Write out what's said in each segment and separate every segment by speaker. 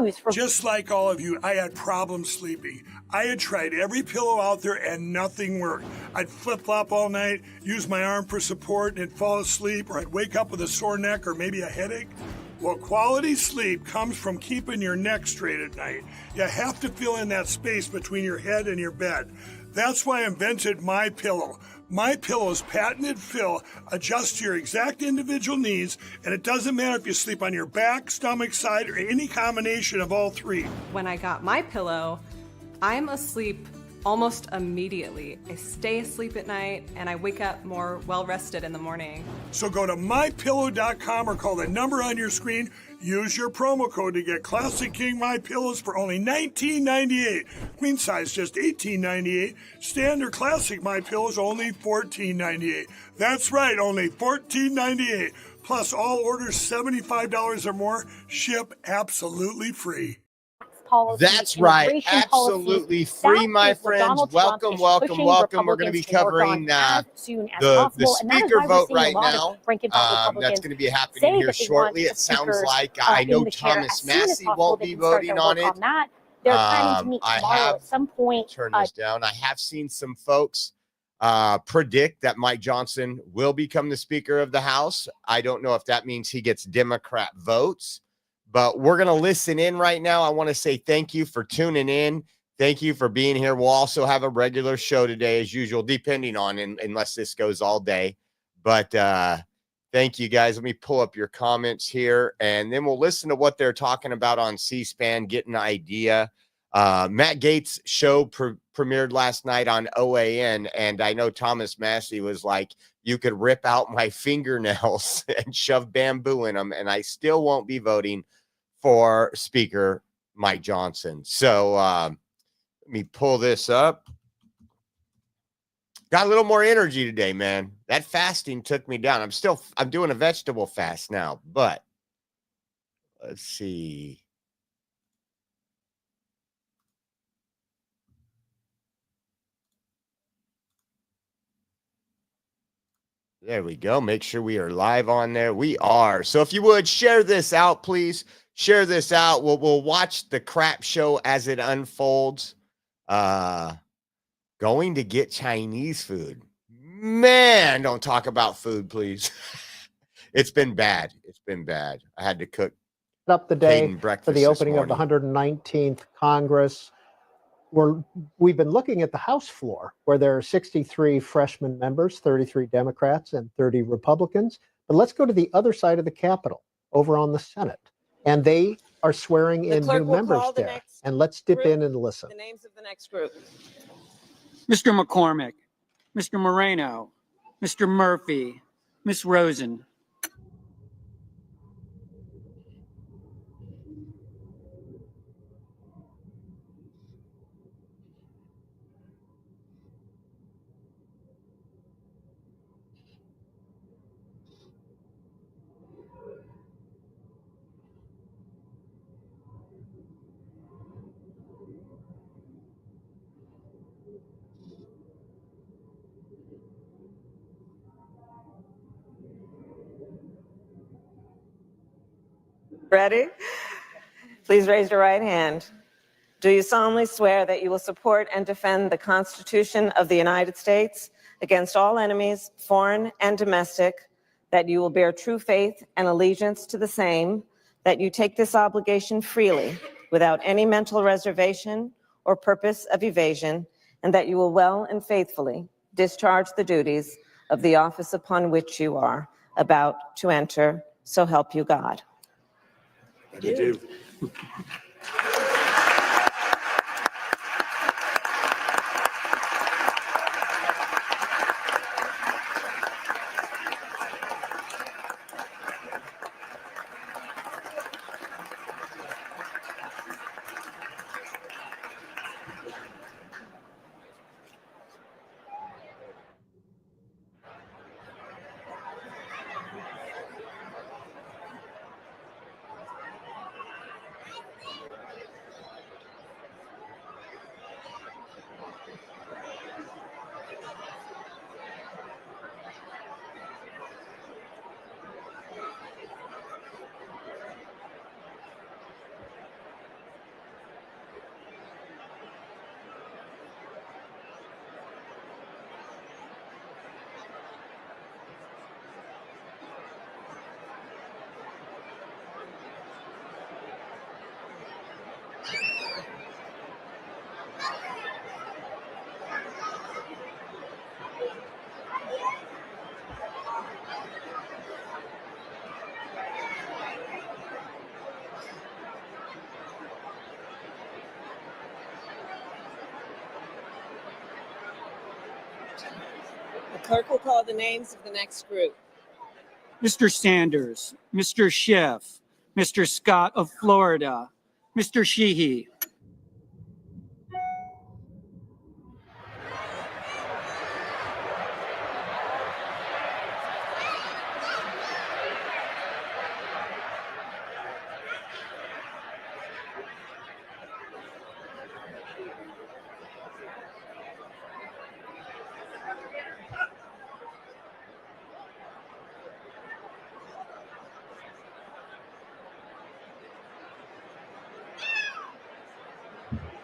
Speaker 1: news.
Speaker 2: Just like all of you, I had problems sleeping. I had tried every pillow out there and nothing worked. I'd flip-flop all night, use my arm for support, and fall asleep, or I'd wake up with a sore neck or maybe a headache. Well, quality sleep comes from keeping your neck straight at night. You have to fill in that space between your head and your bed. That's why I invented My Pillow. My Pillow's patented fill adjusts to your exact individual needs, and it doesn't matter if you sleep on your back, stomach, side, or any combination of all three.
Speaker 3: When I got My Pillow, I'm asleep almost immediately. I stay asleep at night and I wake up more well-rested in the morning.
Speaker 2: So go to mypillow.com or call the number on your screen. Use your promo code to get Classic King My Pillows for only $19.98. Queen size just $18.98. Standard Classic My Pillows only $14.98. That's right, only $14.98. Plus all orders $75 or more ship absolutely free.
Speaker 4: That's right. Absolutely free, my friends. Welcome. We're going to be covering the speaker vote right now. That's going to be happening here shortly. It sounds like I know Thomas Massie won't be voting on it.
Speaker 1: They're planning to meet
Speaker 4: I
Speaker 1: tomorrow
Speaker 4: have
Speaker 1: at some point.
Speaker 4: Turn this down. I have seen some folks predict that Mike Johnson will become the Speaker of the House. I don't know if that means he gets Democrat votes. But we're going to listen in right now. I want to say thank you for tuning in. Thank you for being here. We'll also have a regular show today as usual, depending on, unless this goes all day. But thank you, guys. Let me pull up your comments here, and then we'll listen to what they're talking about on C-SPAN, get an idea. Matt Gaetz' show premiered last night on OAN, and I know Thomas Massie was like, you could rip out my fingernails and shove bamboo in them, and I still won't be voting for Speaker Mike Johnson. So let me pull this up. Got a little more energy today, man. That fasting took me down. I'm doing a vegetable fast now, but let's see. There we go. Make sure we are live on there. We are. So if you would share this out, please. Share this out. We'll watch the crap show as it unfolds. Going to get Chinese food. Man, don't talk about food, please. It's been bad. It's been bad. I had to cook
Speaker 5: up the day for the opening of the 119th Congress. We've been looking at the House floor, where there are 63 freshman members, 33 Democrats and 30 Republicans. But let's go to the other side of the Capitol, over on the Senate. And they are swearing in new members there. And let's dip in and listen.
Speaker 6: The names of the next group.
Speaker 7: Mr. McCormick, Mr. Moreno, Mr. Murphy, Ms. Rosen.
Speaker 6: Ready? Please raise your right hand. Do you solemnly swear that you will support and defend the Constitution of the United States against all enemies, foreign and domestic, that you will bear true faith and allegiance to the same, that you take this obligation freely, without any mental reservation or purpose of evasion, and that you will well and faithfully discharge the duties of the office upon which you are about to enter, so help you God?
Speaker 2: You do.
Speaker 6: Clerk will call the names of the next group.
Speaker 7: Mr. Sanders, Mr. Schiff, Mr. Scott of Florida, Mr. Sheehy.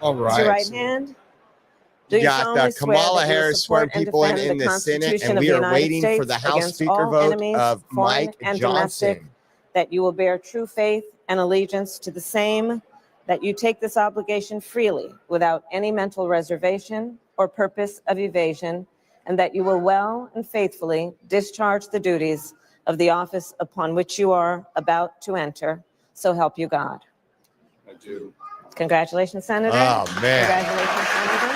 Speaker 4: All
Speaker 6: Raise your
Speaker 4: right.
Speaker 6: right hand. Do
Speaker 4: You
Speaker 6: you
Speaker 4: got
Speaker 6: solemnly swear
Speaker 4: Kamala
Speaker 6: that you will
Speaker 4: Harris swearing
Speaker 6: support and
Speaker 4: people in
Speaker 6: defend
Speaker 4: the Senate,
Speaker 6: Constitution
Speaker 4: and
Speaker 6: of
Speaker 4: we
Speaker 6: the
Speaker 4: are
Speaker 6: United
Speaker 4: waiting for
Speaker 6: States
Speaker 4: the House
Speaker 6: against
Speaker 4: Speaker
Speaker 6: all
Speaker 4: vote
Speaker 6: enemies,
Speaker 4: of
Speaker 6: foreign
Speaker 4: Mike
Speaker 6: and domestic,
Speaker 4: Johnson.
Speaker 6: that you will bear true faith and allegiance to the same, that you take this obligation freely without any mental reservation or purpose of evasion, and that you will well and faithfully discharge the duties of the office upon which you are about to enter. So help you God.
Speaker 8: I do.
Speaker 6: Congratulations, Senator.
Speaker 4: Oh, man.
Speaker 6: Congratulations, Senator.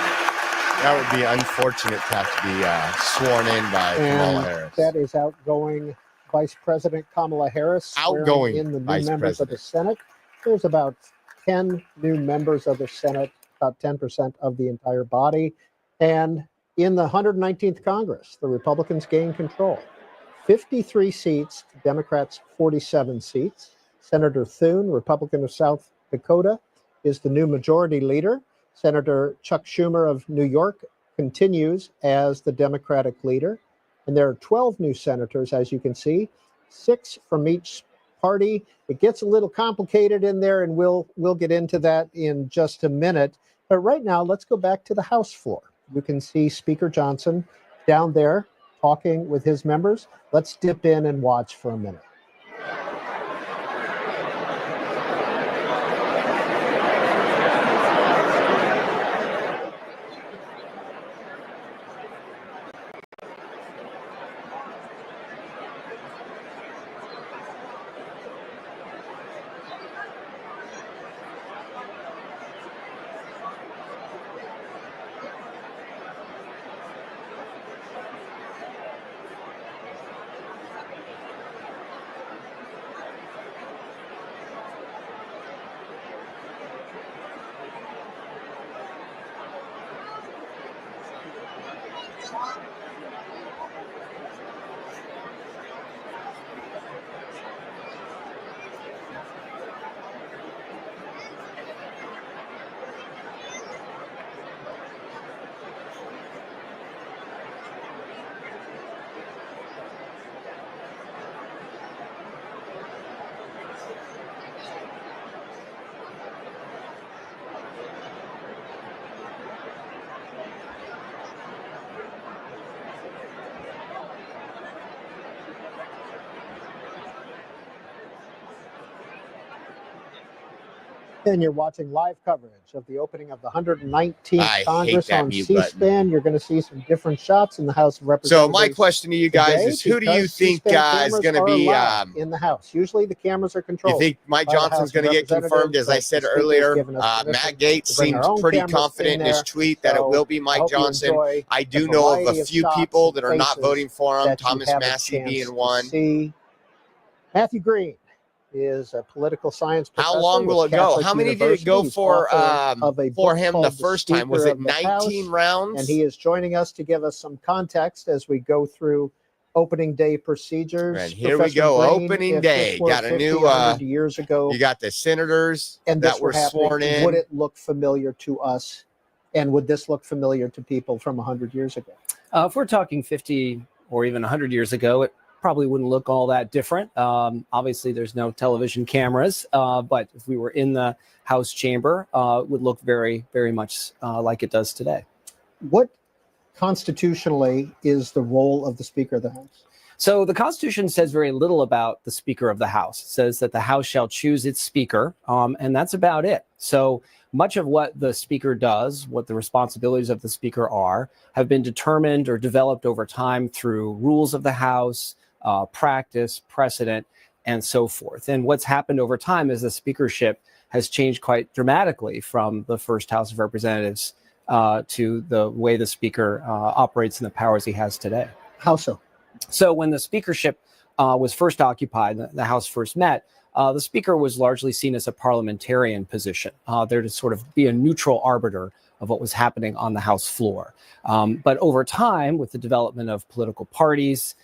Speaker 4: That would be unfortunate to have to be sworn in by Kamala
Speaker 5: And
Speaker 4: Harris.
Speaker 5: that is outgoing Vice President Kamala Harris swearing
Speaker 4: Outgoing
Speaker 5: in the new
Speaker 4: Vice
Speaker 5: members of the
Speaker 4: President.
Speaker 5: Senate. There's about 10 new members of the Senate, about 10% of the entire body. And in the 119th Congress, the Republicans gain control. 53 seats, Democrats 47 seats. Senator Thune, Republican of South Dakota, is the new majority leader. Senator Chuck Schumer of New York continues as the Democratic leader. And there are 12 new senators, as you can see, 6 from each party. It gets a little complicated in there, and we'll get into that in just a minute. But right now, let's go back to the House floor. You can see Speaker Johnson down there talking with his members. Let's dip in and watch for a minute. And you're watching live coverage of the opening of the 119th Congress on C-SPAN. You're going to see some different shots in the House of Representatives.
Speaker 4: So my question to you guys is, who do you think is going to be
Speaker 5: in the House? Usually the cameras are controlled.
Speaker 4: You think Mike Johnson's going to get confirmed? As I said earlier, Matt Gaetz seemed pretty confident in his tweet that it will be Mike Johnson. I do know of a few people that are not voting for him, Thomas Massie being one.
Speaker 5: Matthew Green is a political science professor.
Speaker 4: How long will it go? How many did it go for him the first time? Was it 19 rounds?
Speaker 5: And he is joining us to give us some context as we go through opening day procedures.
Speaker 4: And here we go, opening day. Got a new
Speaker 5: years ago.
Speaker 4: You got the senators that were sworn in.
Speaker 5: Would it look familiar to us? And would this look familiar to people from 100 years ago?
Speaker 9: If we're talking 50 or even 100 years ago, it probably wouldn't look all that different. Obviously, there's no television cameras, but if we were in the House chamber, it would look very, very much like it does today.
Speaker 5: What constitutionally is the role of the Speaker of the House?
Speaker 9: So the Constitution says very little about the Speaker of the House. It says that the House shall choose its Speaker, and that's about it. So much of what the Speaker does, what the responsibilities of the Speaker are, have been determined or developed over time through rules of the House, practice, precedent, and so forth. And what's happened over time is the speakership has changed quite dramatically from the first House of Representatives to the way the Speaker operates and the powers he has today.
Speaker 5: How so?
Speaker 9: So when the speakership was first occupied, the House first met, the speaker was largely seen as a parliamentarian position, there to sort of be a neutral arbiter of what was happening on the House floor. But over time, with the development of political parties,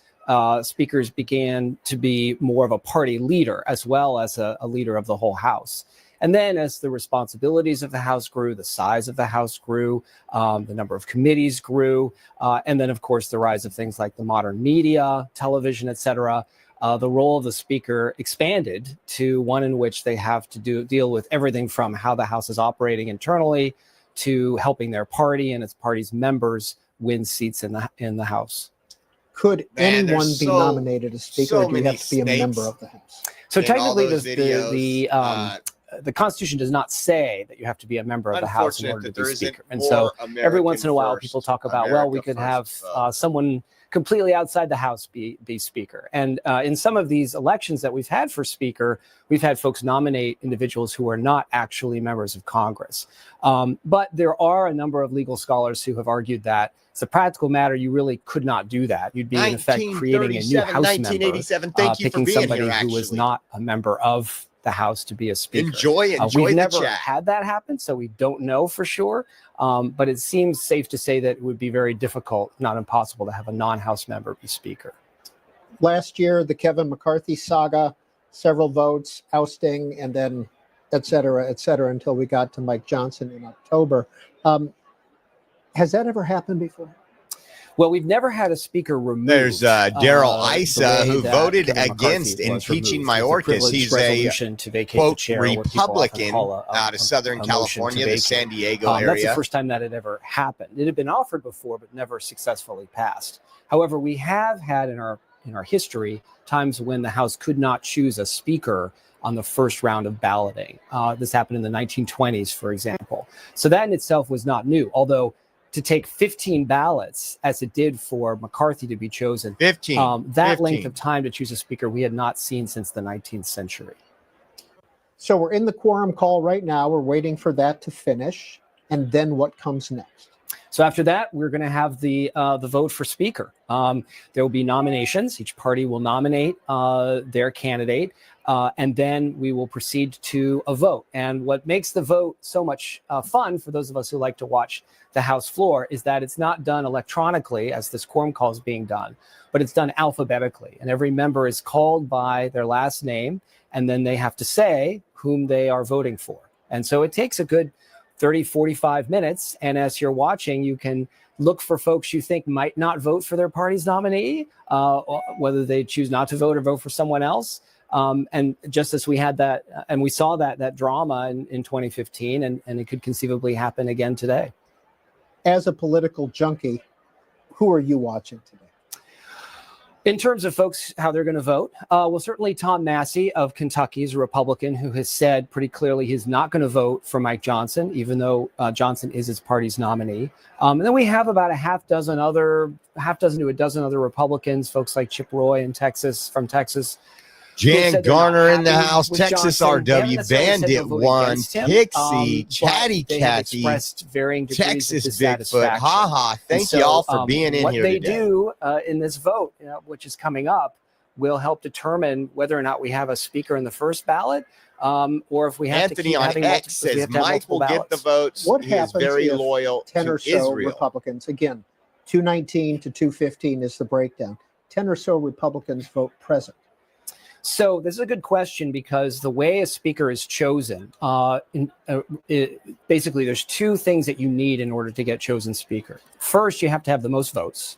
Speaker 9: speakers began to be more of a party leader as well as a leader of the whole House. And then as the responsibilities of the House grew, the size of the House grew, the number of committees grew, and then, of course, the rise of things like the modern media, television, et cetera, the role of the speaker expanded to one in which they have to deal with everything from how the House is operating internally to helping their party and its party's members win seats in the House.
Speaker 5: Could
Speaker 4: Man,
Speaker 5: anyone
Speaker 4: there's
Speaker 5: be
Speaker 4: so-
Speaker 5: nominated as speaker,
Speaker 4: so
Speaker 5: or do you
Speaker 4: many
Speaker 5: have to be a
Speaker 4: snakes
Speaker 5: member of the House?
Speaker 9: So
Speaker 4: in all
Speaker 9: technically,
Speaker 4: those videos,
Speaker 9: the Constitution does not say that you have to be a member of the House in
Speaker 4: unfortunate
Speaker 9: order
Speaker 4: that
Speaker 9: to
Speaker 4: there
Speaker 9: be
Speaker 4: isn't
Speaker 9: speaker. And
Speaker 4: more
Speaker 9: so every
Speaker 4: American
Speaker 9: once in a while,
Speaker 4: first,
Speaker 9: people talk about, well, we
Speaker 4: America
Speaker 9: could
Speaker 4: first
Speaker 9: have someone completely outside the House be speaker. And in some of these elections that we've had for speaker, we've had folks nominate individuals who are not actually members of Congress. But there are a number of legal scholars who have argued that as a practical matter, you really could not do that. You'd be in effect creating a new House member,
Speaker 4: 1987. Thank you for
Speaker 9: picking
Speaker 4: being
Speaker 9: somebody
Speaker 4: here,
Speaker 9: who was
Speaker 4: actually.
Speaker 9: not a member of the House to be a speaker.
Speaker 4: Enjoy
Speaker 9: We've
Speaker 4: the
Speaker 9: never
Speaker 4: chat.
Speaker 9: had that happen, so we don't know for sure. But it seems safe to say that it would be very difficult, not impossible, to have a non-House member be speaker.
Speaker 5: Last year, the Kevin McCarthy saga, several votes, ousting, and then et cetera, until we got to Mike Johnson in October. Has that ever happened before?
Speaker 9: Well, we've never had a speaker removed.
Speaker 4: There's Daryl
Speaker 9: the
Speaker 4: Issa,
Speaker 9: way
Speaker 4: who
Speaker 9: that
Speaker 4: voted
Speaker 9: Kevin McCarthy
Speaker 4: against
Speaker 9: was
Speaker 4: impeaching
Speaker 9: removed. It's
Speaker 4: Mayorkas.
Speaker 9: privileged
Speaker 4: He's a,
Speaker 9: resolution to vacate the
Speaker 4: quote,
Speaker 9: chair, what people often
Speaker 4: Republican
Speaker 9: call
Speaker 4: out of Southern
Speaker 9: a motion to
Speaker 4: California, the
Speaker 9: vacate.
Speaker 4: San Diego
Speaker 9: That's
Speaker 4: area.
Speaker 9: the first time that had ever happened. It had been offered before, but never successfully passed. However, we have had in our history times when the House could not choose a speaker on the first round of balloting. This happened in the 1920s, for example. So that in itself was not new, although to take 15 ballots, as it did for McCarthy to be chosen,
Speaker 4: 15.
Speaker 9: that length of time to choose a speaker we had not seen since the 19th century.
Speaker 5: So we're in the quorum call right now. We're waiting for that to finish. And then what comes next?
Speaker 9: So after that, we're going to have the vote for speaker. There will be nominations. Each party will nominate their candidate, and then we will proceed to a vote. And what makes the vote so much fun for those of us who like to watch the House floor is that it's not done electronically, as this quorum call is being done, but it's done alphabetically. And every member is called by their last name, and then they have to say whom they are voting for. And so it takes a good 30, 45 minutes. And as you're watching, you can look for folks you think might not vote for their party's nominee, whether they choose not to vote or vote for someone else. And just as we had that, and we saw that drama in 2015, and it could conceivably happen again today.
Speaker 5: As a political junkie, who are you watching today?
Speaker 9: In terms of folks, how they're going to vote, well, certainly Tom Massey of Kentucky is a Republican who has said pretty clearly he's not going to vote for Mike Johnson, even though Johnson is his party's nominee. And then we have about a half dozen to a dozen other Republicans, folks like Chip Roy from Texas.
Speaker 4: Jan Garner in the House,
Speaker 9: with
Speaker 4: Texas
Speaker 9: Johnson. They haven't
Speaker 4: RW,
Speaker 9: necessarily said
Speaker 4: Bandit
Speaker 9: they'll vote
Speaker 4: One,
Speaker 9: against him,
Speaker 4: Pixie,
Speaker 9: but
Speaker 4: Chatty
Speaker 9: they have
Speaker 4: Cathy,
Speaker 9: expressed varying degrees
Speaker 4: Texas
Speaker 9: of
Speaker 4: Bigfoot.
Speaker 9: dissatisfaction.
Speaker 4: Ha. Thank
Speaker 9: And so,
Speaker 4: you all for being in
Speaker 9: what
Speaker 4: here
Speaker 9: they
Speaker 4: today.
Speaker 9: do in this vote, which is coming up, will help determine whether or not we have a speaker in the first ballot, or if we have to
Speaker 4: Anthony
Speaker 9: keep
Speaker 4: on
Speaker 9: having
Speaker 4: X
Speaker 9: multiple, we
Speaker 4: says
Speaker 9: have to have
Speaker 4: Mike
Speaker 9: multiple
Speaker 4: will get the
Speaker 9: ballots.
Speaker 4: votes.
Speaker 5: What
Speaker 4: He is
Speaker 5: happens
Speaker 4: very
Speaker 5: if
Speaker 4: loyal
Speaker 5: 10
Speaker 4: to
Speaker 5: or so
Speaker 4: Israel.
Speaker 5: Republicans, again, 219 to 215 is the breakdown. 10 or so Republicans vote present.
Speaker 9: So this is a good question because the way a speaker is chosen, basically there's two things that you need in order to get chosen speaker. First, you have to have the most votes.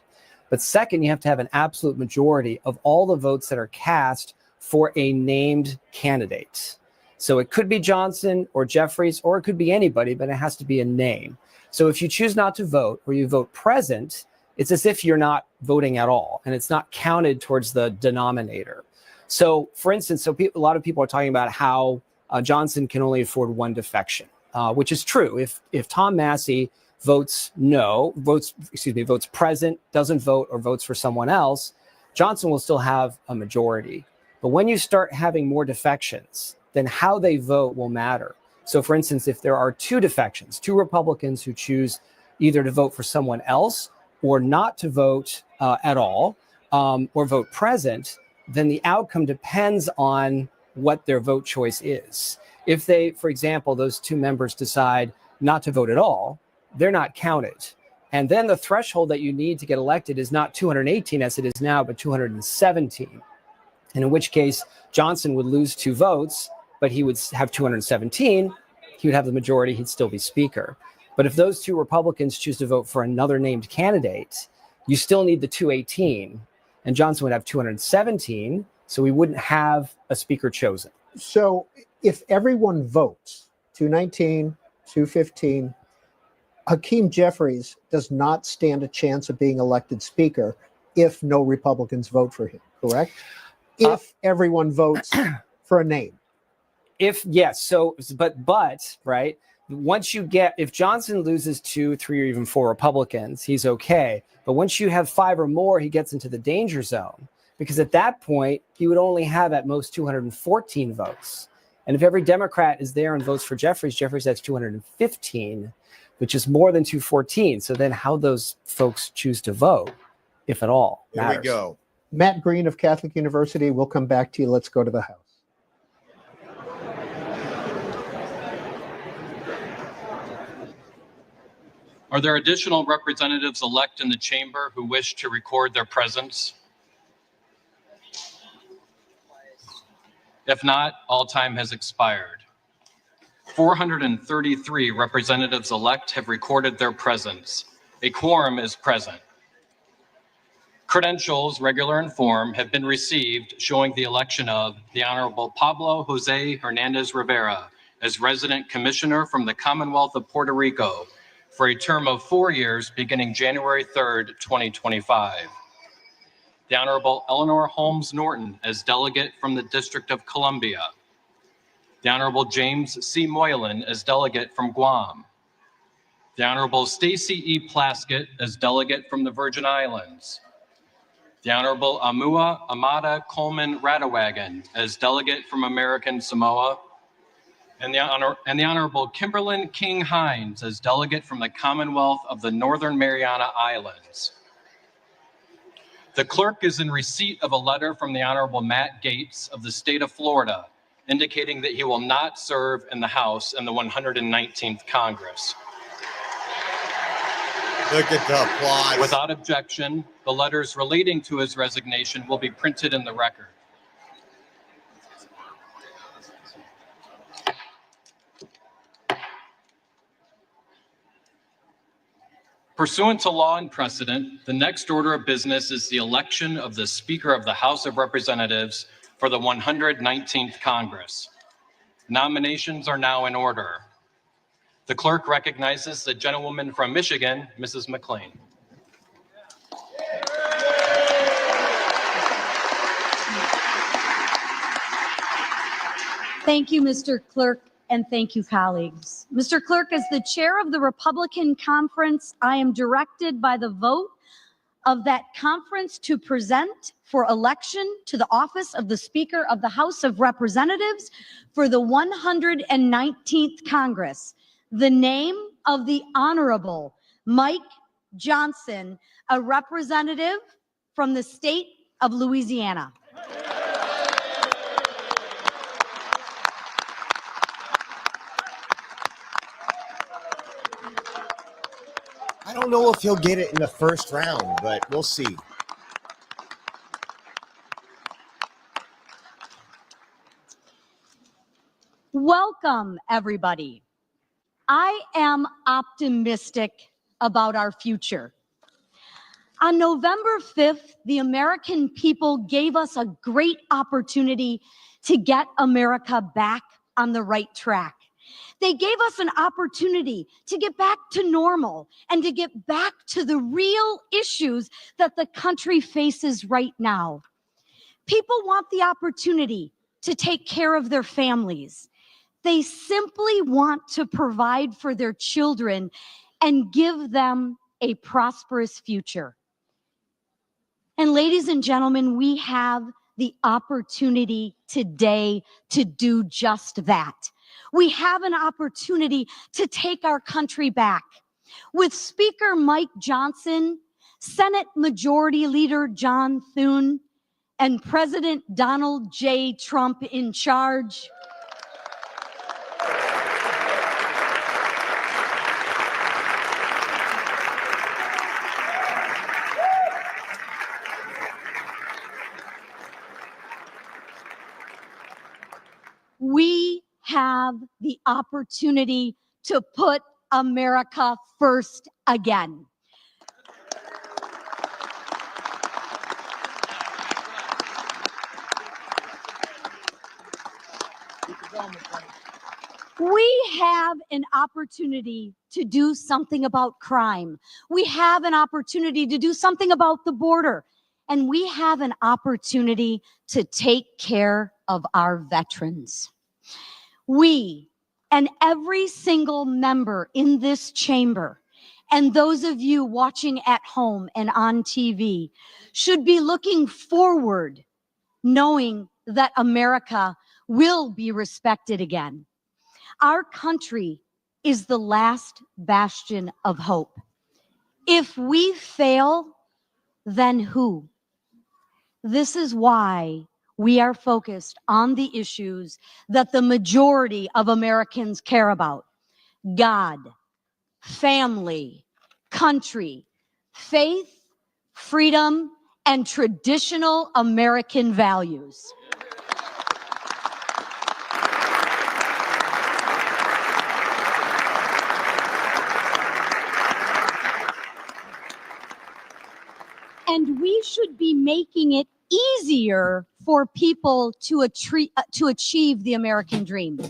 Speaker 9: But second, you have to have an absolute majority of all the votes that are cast for a named candidate. So it could be Johnson or Jeffries, or it could be anybody, but it has to be a name. So if you choose not to vote or you vote present, it's as if you're not voting at all, and it's not counted towards the denominator. So, for instance, a lot of people are talking about how Johnson can only afford one defection, which is true. If Tom Massey votes present, doesn't vote, or votes for someone else, Johnson will still have a majority. But when you start having more defections, then how they vote will matter. So, for instance, if there are two defections, two Republicans who choose either to vote for someone else or not to vote at all, or vote present, then the outcome depends on what their vote choice is. If they, for example, those two members decide not to vote at all, they're not counted. And then the threshold that you need to get elected is not 218 as it is now, but 217. And in which case, Johnson would lose 2 votes, but he would have 217. He would have the majority. He'd still be speaker. But if those 2 Republicans choose to vote for another named candidate, you still need the 218. And Johnson would have 217. So we wouldn't have a speaker chosen.
Speaker 5: So if everyone votes, 219, 215, Hakeem Jeffries does not stand a chance of being elected speaker if no Republicans vote for him, correct? If everyone votes for a name.
Speaker 9: Yes. So, but, right. Once you get, if Johnson loses 2, 3, or even 4 Republicans, he's okay. But once you have 5 or more, he gets into the danger zone, because at that point, he would only have at most 214 votes. And if every Democrat is there and votes for Jeffries, Jeffries has 215, which is more than 214. So then how those folks choose to vote, if at all, matters.
Speaker 4: Here we go.
Speaker 5: Matt Green of Catholic University, we'll come back to you. Let's go to the House.
Speaker 8: Are there additional representatives elect in the chamber who wish to record their presence? If not, all time has expired. 433 representatives elect have recorded their presence. A quorum is present. Credentials, regular in form, have been received showing the election of the Honorable Pablo Jose Hernandez Rivera as resident commissioner from the Commonwealth of Puerto Rico for a term of 4 years beginning January 3rd, 2025. The Honorable Eleanor Holmes Norton as delegate from the District of Columbia. The Honorable James C. Moylan as delegate from Guam. The Honorable Stacey E. Plaskett as delegate from the Virgin Islands. The Honorable Amua Amada Coleman Radawagan as delegate from American Samoa. And the Honorable Kimberlyn King Hines as delegate from the Commonwealth of the Northern Mariana Islands. The clerk is in receipt of a letter from the Honorable Matt Gaetz of the state of Florida, indicating that he will not serve in the House in the 119th Congress.
Speaker 4: Look at the applause.
Speaker 8: Without objection, the letters relating to his resignation will be printed in the record. Pursuant to law and precedent, the next order of business is the election of the Speaker of the House of Representatives for the 119th Congress. Nominations are now in order. The clerk recognizes the gentlewoman from Michigan, Mrs. McLean.
Speaker 1: Thank you, Mr. Clerk, and thank you, colleagues. Mr. Clerk, as the chair of the Republican Conference, I am directed by the vote of that conference to present for election to the office of the Speaker of the House of Representatives for the 119th Congress the name of the Honorable Mike Johnson, a representative from the state of Louisiana.
Speaker 4: I don't know if he'll get it in the first round, but we'll see.
Speaker 1: Welcome, everybody. I am optimistic about our future. On November 5th, the American people gave us a great opportunity to get America back on the right track. They gave us an opportunity to get back to normal and to get back to the real issues that the country faces right now. People want the opportunity to take care of their families. They simply want to provide for their children and give them a prosperous future. And ladies and gentlemen, we have the opportunity today to do just that. We have an opportunity to take our country back. With Speaker Mike Johnson Senate Majority Leader John Thune, and President Donald J. Trump in charge. We have the opportunity to put America first again. We have an opportunity to do something about crime. We have an opportunity to do something about the border. And we have an opportunity to take care of our veterans. We and every single member in this chamber, and those of you watching at home and on TV, should be looking forward, knowing that America will be respected again. Our country is the last bastion of hope. If we fail, then who? This is why we are focused on the issues that the majority of Americans care about: God, family, country, faith, freedom, and traditional American values. And we should be making it easier for people to achieve the American dream.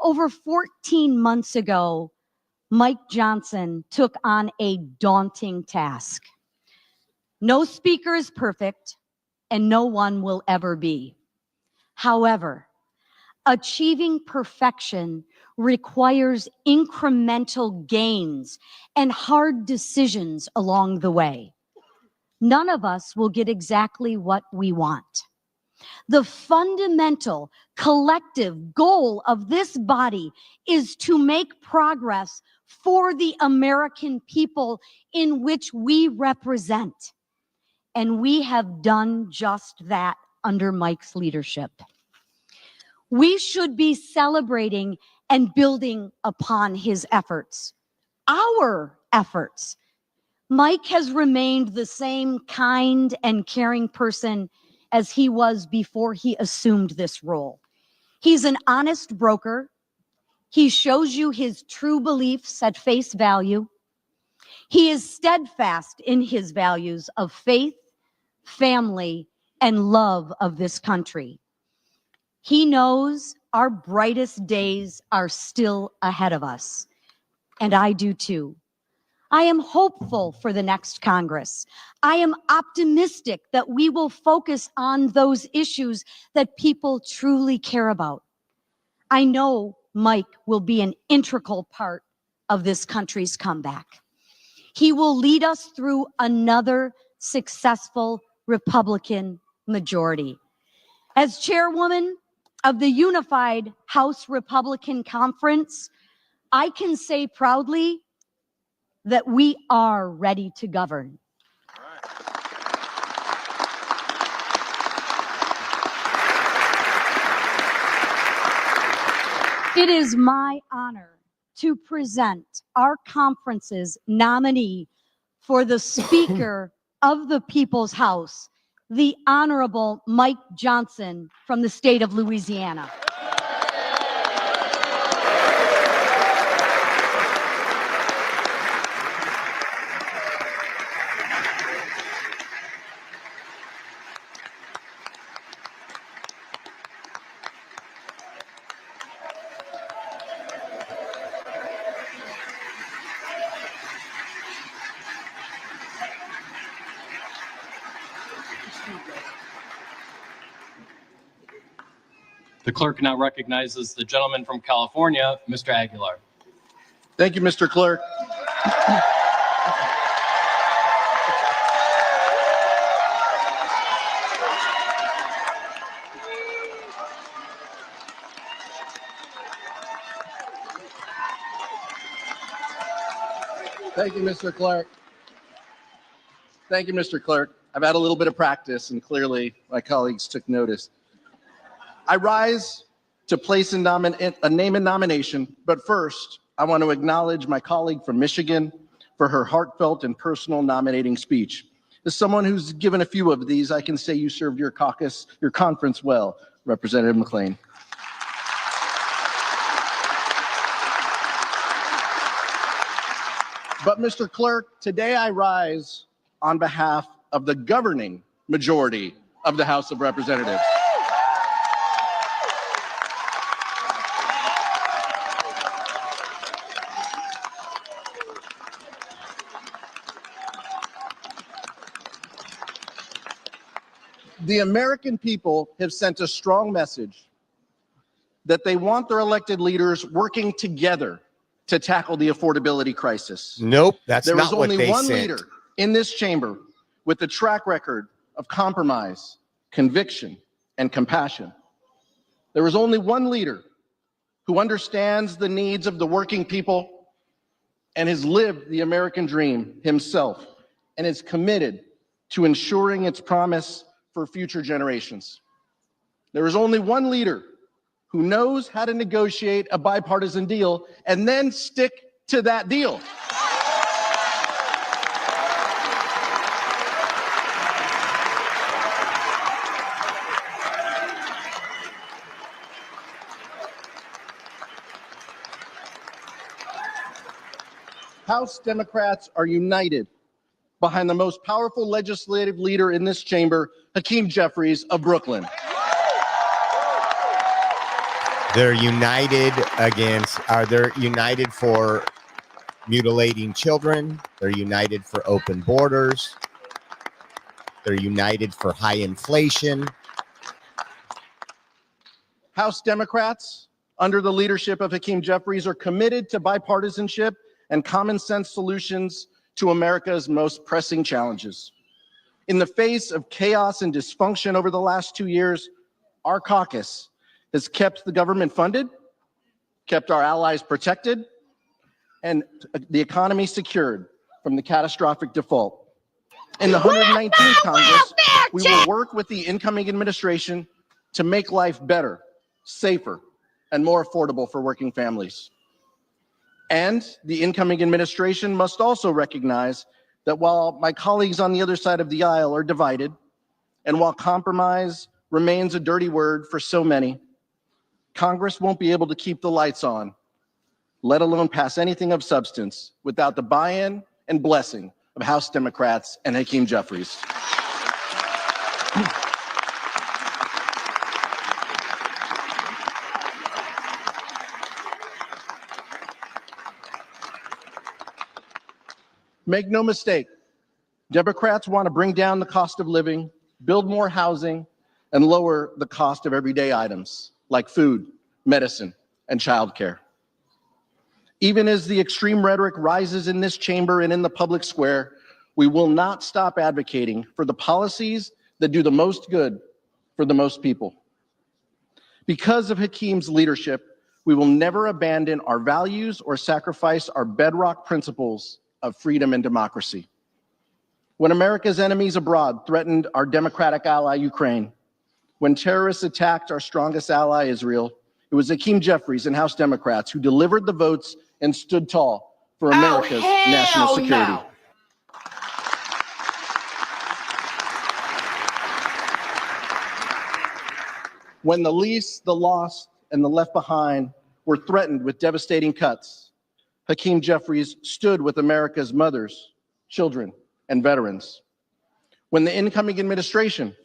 Speaker 1: Over 14 months ago, Mike Johnson took on a daunting task. No speaker is perfect, and no one will ever be. However, achieving perfection requires incremental gains and hard decisions along the way. None of us will get exactly what we want. The fundamental collective goal of this body is to make progress for the American people in which we represent. And we have done just that under Mike's leadership. We should be celebrating and building upon his efforts, our efforts. Mike has remained the same kind and caring person as he was before he assumed this role. He's an honest broker. He shows you his true beliefs at face value. He is steadfast in his values of faith, family, and love of this country. He knows our brightest days are still ahead of us, and I do too. I am hopeful for the next Congress. I am optimistic that we will focus on those issues that people truly care about. I know Mike will be an integral part of this country's comeback. He will lead us through another successful Republican majority. As chairwoman of the Unified House Republican Conference, I can say proudly that we are ready to govern. It is my honor to present our conference's nominee for the Speaker of the People's House, the Honorable Mike Johnson from the state of Louisiana.
Speaker 8: The clerk now recognizes the gentleman from California, Mr. Aguilar.
Speaker 10: Thank you, Mr. Clerk. Thank you, Mr. Clerk. Thank you, Mr. Clerk. I've had a little bit of practice, and clearly my colleagues took notice. I rise to place a name in nomination, but first, I want to acknowledge my colleague from Michigan for her heartfelt and personal nominating speech. As someone who's given a few of these, I can say you served your conference well, Representative McClain. But Mr. Clerk, today I rise on behalf of the governing majority of the House of Representatives. The American people have sent a strong message that they want their elected leaders working together to tackle the affordability crisis.
Speaker 4: Nope, that's
Speaker 10: There
Speaker 4: not
Speaker 10: is
Speaker 4: what
Speaker 10: only
Speaker 4: they
Speaker 10: one
Speaker 4: sent.
Speaker 10: leader in this chamber with a track record of compromise, conviction, and compassion. There is only one leader who understands the needs of the working people and has lived the American dream himself and is committed to ensuring its promise for future generations. There is only one leader who knows how to negotiate a bipartisan deal and then stick to that deal. House Democrats are united behind the most powerful legislative leader in this chamber, Hakeem Jeffries of Brooklyn.
Speaker 4: They're united they're united for mutilating children. They're united for open borders. They're united for high inflation.
Speaker 10: House Democrats, under the leadership of Hakeem Jeffries, are committed to bipartisanship and common sense solutions to America's most pressing challenges. In the face of chaos and dysfunction over the last 2 years, our caucus has kept the government funded, kept our allies protected, and the economy secured from the catastrophic default. In the 119th Congress, we will work with the incoming administration to make life better, safer, and more affordable for working families. And the incoming administration must also recognize that while my colleagues on the other side of the aisle are divided, and while compromise remains a dirty word for so many, Congress won't be able to keep the lights on, let alone pass anything of substance, without the buy-in and blessing of House Democrats and Hakeem Jeffries. Make no mistake, Democrats want to bring down the cost of living, build more housing, and lower the cost of everyday items like food, medicine, and childcare. Even as the extreme rhetoric rises in this chamber and in the public square, we will not stop advocating for the policies that do the most good for the most people. Because of Hakeem's leadership, we will never abandon our values or sacrifice our bedrock principles of freedom and democracy. When America's enemies abroad threatened our democratic ally, Ukraine, when terrorists attacked our strongest ally, Israel, it was Hakeem Jeffries and House Democrats who delivered the votes and stood tall for America's national security. No. When the least, the lost, and the left behind were threatened with devastating cuts, Hakeem Jeffries stood with America's mothers, children, and veterans. When the incoming administration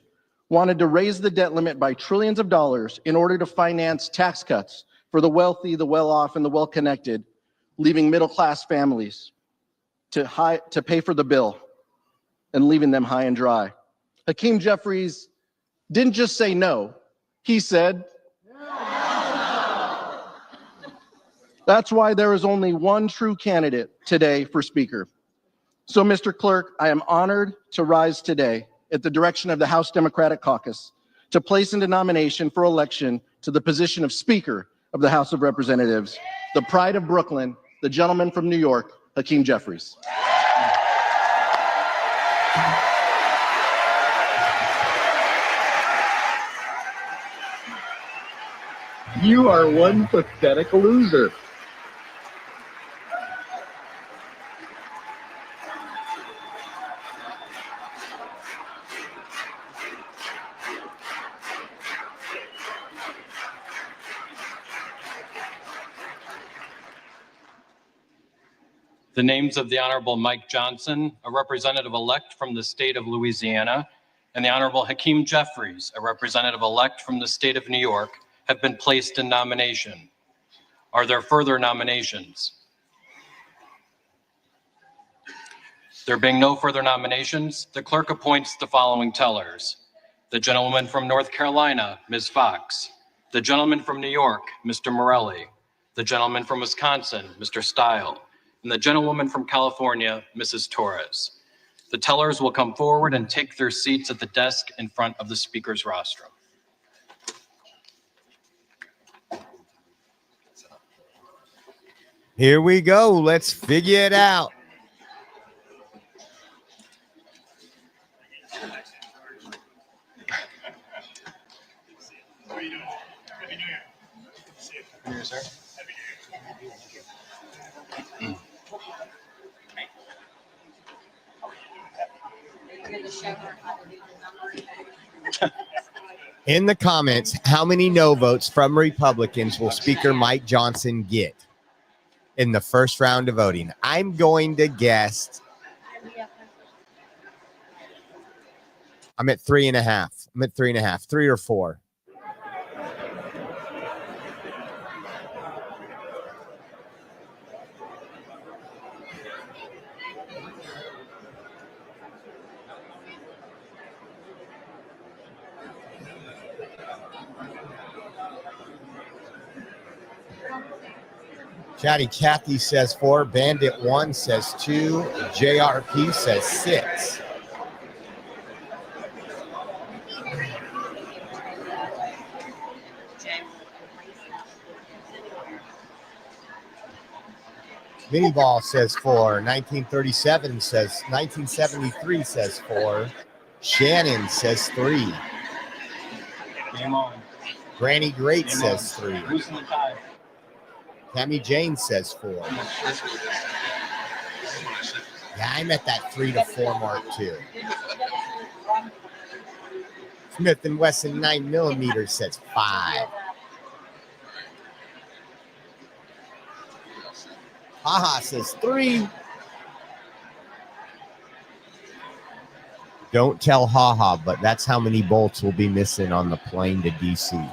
Speaker 10: wanted to raise the debt limit by trillions of dollars in order to finance tax cuts for the wealthy, the well-off, and the well-connected, leaving middle-class families to pay for the bill and leaving them high and dry. Hakeem Jeffries didn't just say no, he said, no. That's why there is only one true candidate today for Speaker. So, Mr. Clerk, I am honored to rise today at the direction of the House Democratic Caucus to place into nomination for election to the position of Speaker of the House of Representatives, the pride of Brooklyn, the gentleman from New York, Hakeem Jeffries.
Speaker 11: You are one pathetic loser.
Speaker 8: The names of the Honorable Mike Johnson, a representative-elect from the state of Louisiana, and the Honorable Hakeem Jeffries, a representative-elect from the state of New York, have been placed in nomination. Are there further nominations? There being no further nominations, the clerk appoints the following tellers. The gentleman from North Carolina, Ms. Fox. The gentleman from New York, Mr. Morelli. The gentleman from Wisconsin, Mr. Stile. And the gentlewoman from California, Mrs. Torres. The tellers will come forward and take their seats at the desk in front of the speaker's rostrum.
Speaker 4: Here we go. Let's figure it out.
Speaker 2: How are you doing? Happy New Year. See you.
Speaker 8: Happy New Year, sir.
Speaker 2: Happy New Year.
Speaker 4: In the comments, how many no votes from Republicans will Speaker Mike Johnson get in the first round of voting? I'm going to guess. I'm at 3.5. I'm at 3.5, 3 or 4. Chatty Cathy says 4. Bandit 1 says 2. JRP says 6. Miniball says 4. 1937 says 1973 says 4. Shannon says 3.
Speaker 8: Game on.
Speaker 4: Granny Great
Speaker 8: Game
Speaker 4: says
Speaker 8: on.
Speaker 4: 3.
Speaker 8: Loosen the tie.
Speaker 4: Tammy Jane says 4. Yeah, I'm at that 3 to 4 mark too. Smith & Wesson 9mm says 5. Haha says 3. Don't tell Haha, but that's how many bolts will be missing on the plane to DC.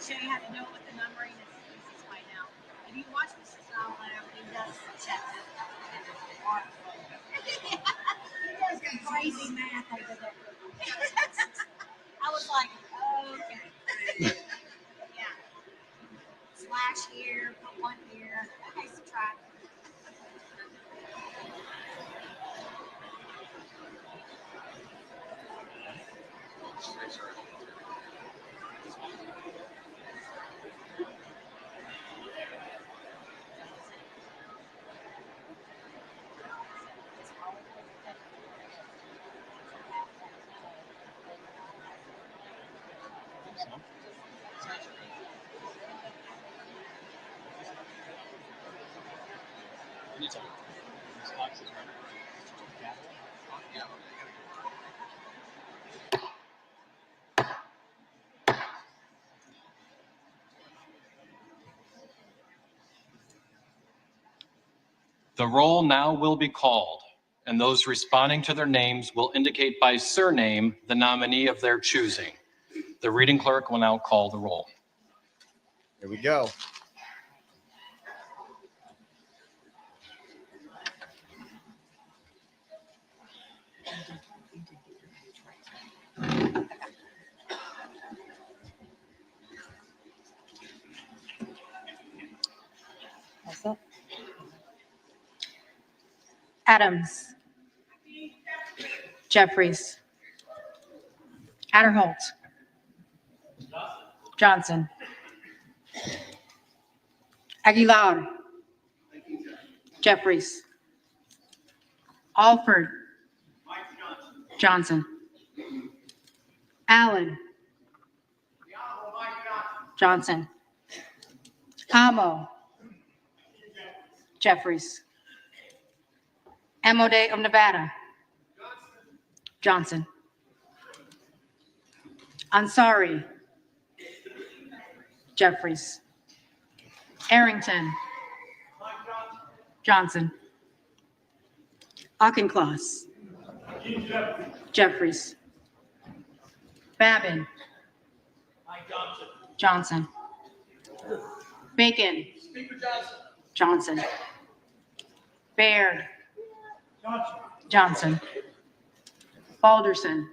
Speaker 12: Show you how to do it with the numbering. This is by now. If you watch Mr. Snell, he does check it. He does some crazy math over there. I was like, okay. Yeah. Slash here, put 1 here. Okay, subtract.
Speaker 8: The roll now will be called, and those responding to their names will indicate by surname the nominee of their choosing. The reading clerk will now call the roll.
Speaker 4: Here we go.
Speaker 12: Adams. Jeffries. Adderholt.
Speaker 13: Johnson. Aguilar. Jeffries. Alford. Johnson. Allen. Johnson. Amo. Jeffries. Amode of Nevada. Johnson. Ansari. Jeffries. Arrington. Johnson. Auchincloss. Jeffries. Babin. Johnson. Bacon. Johnson. Baird. Johnson. Balderson.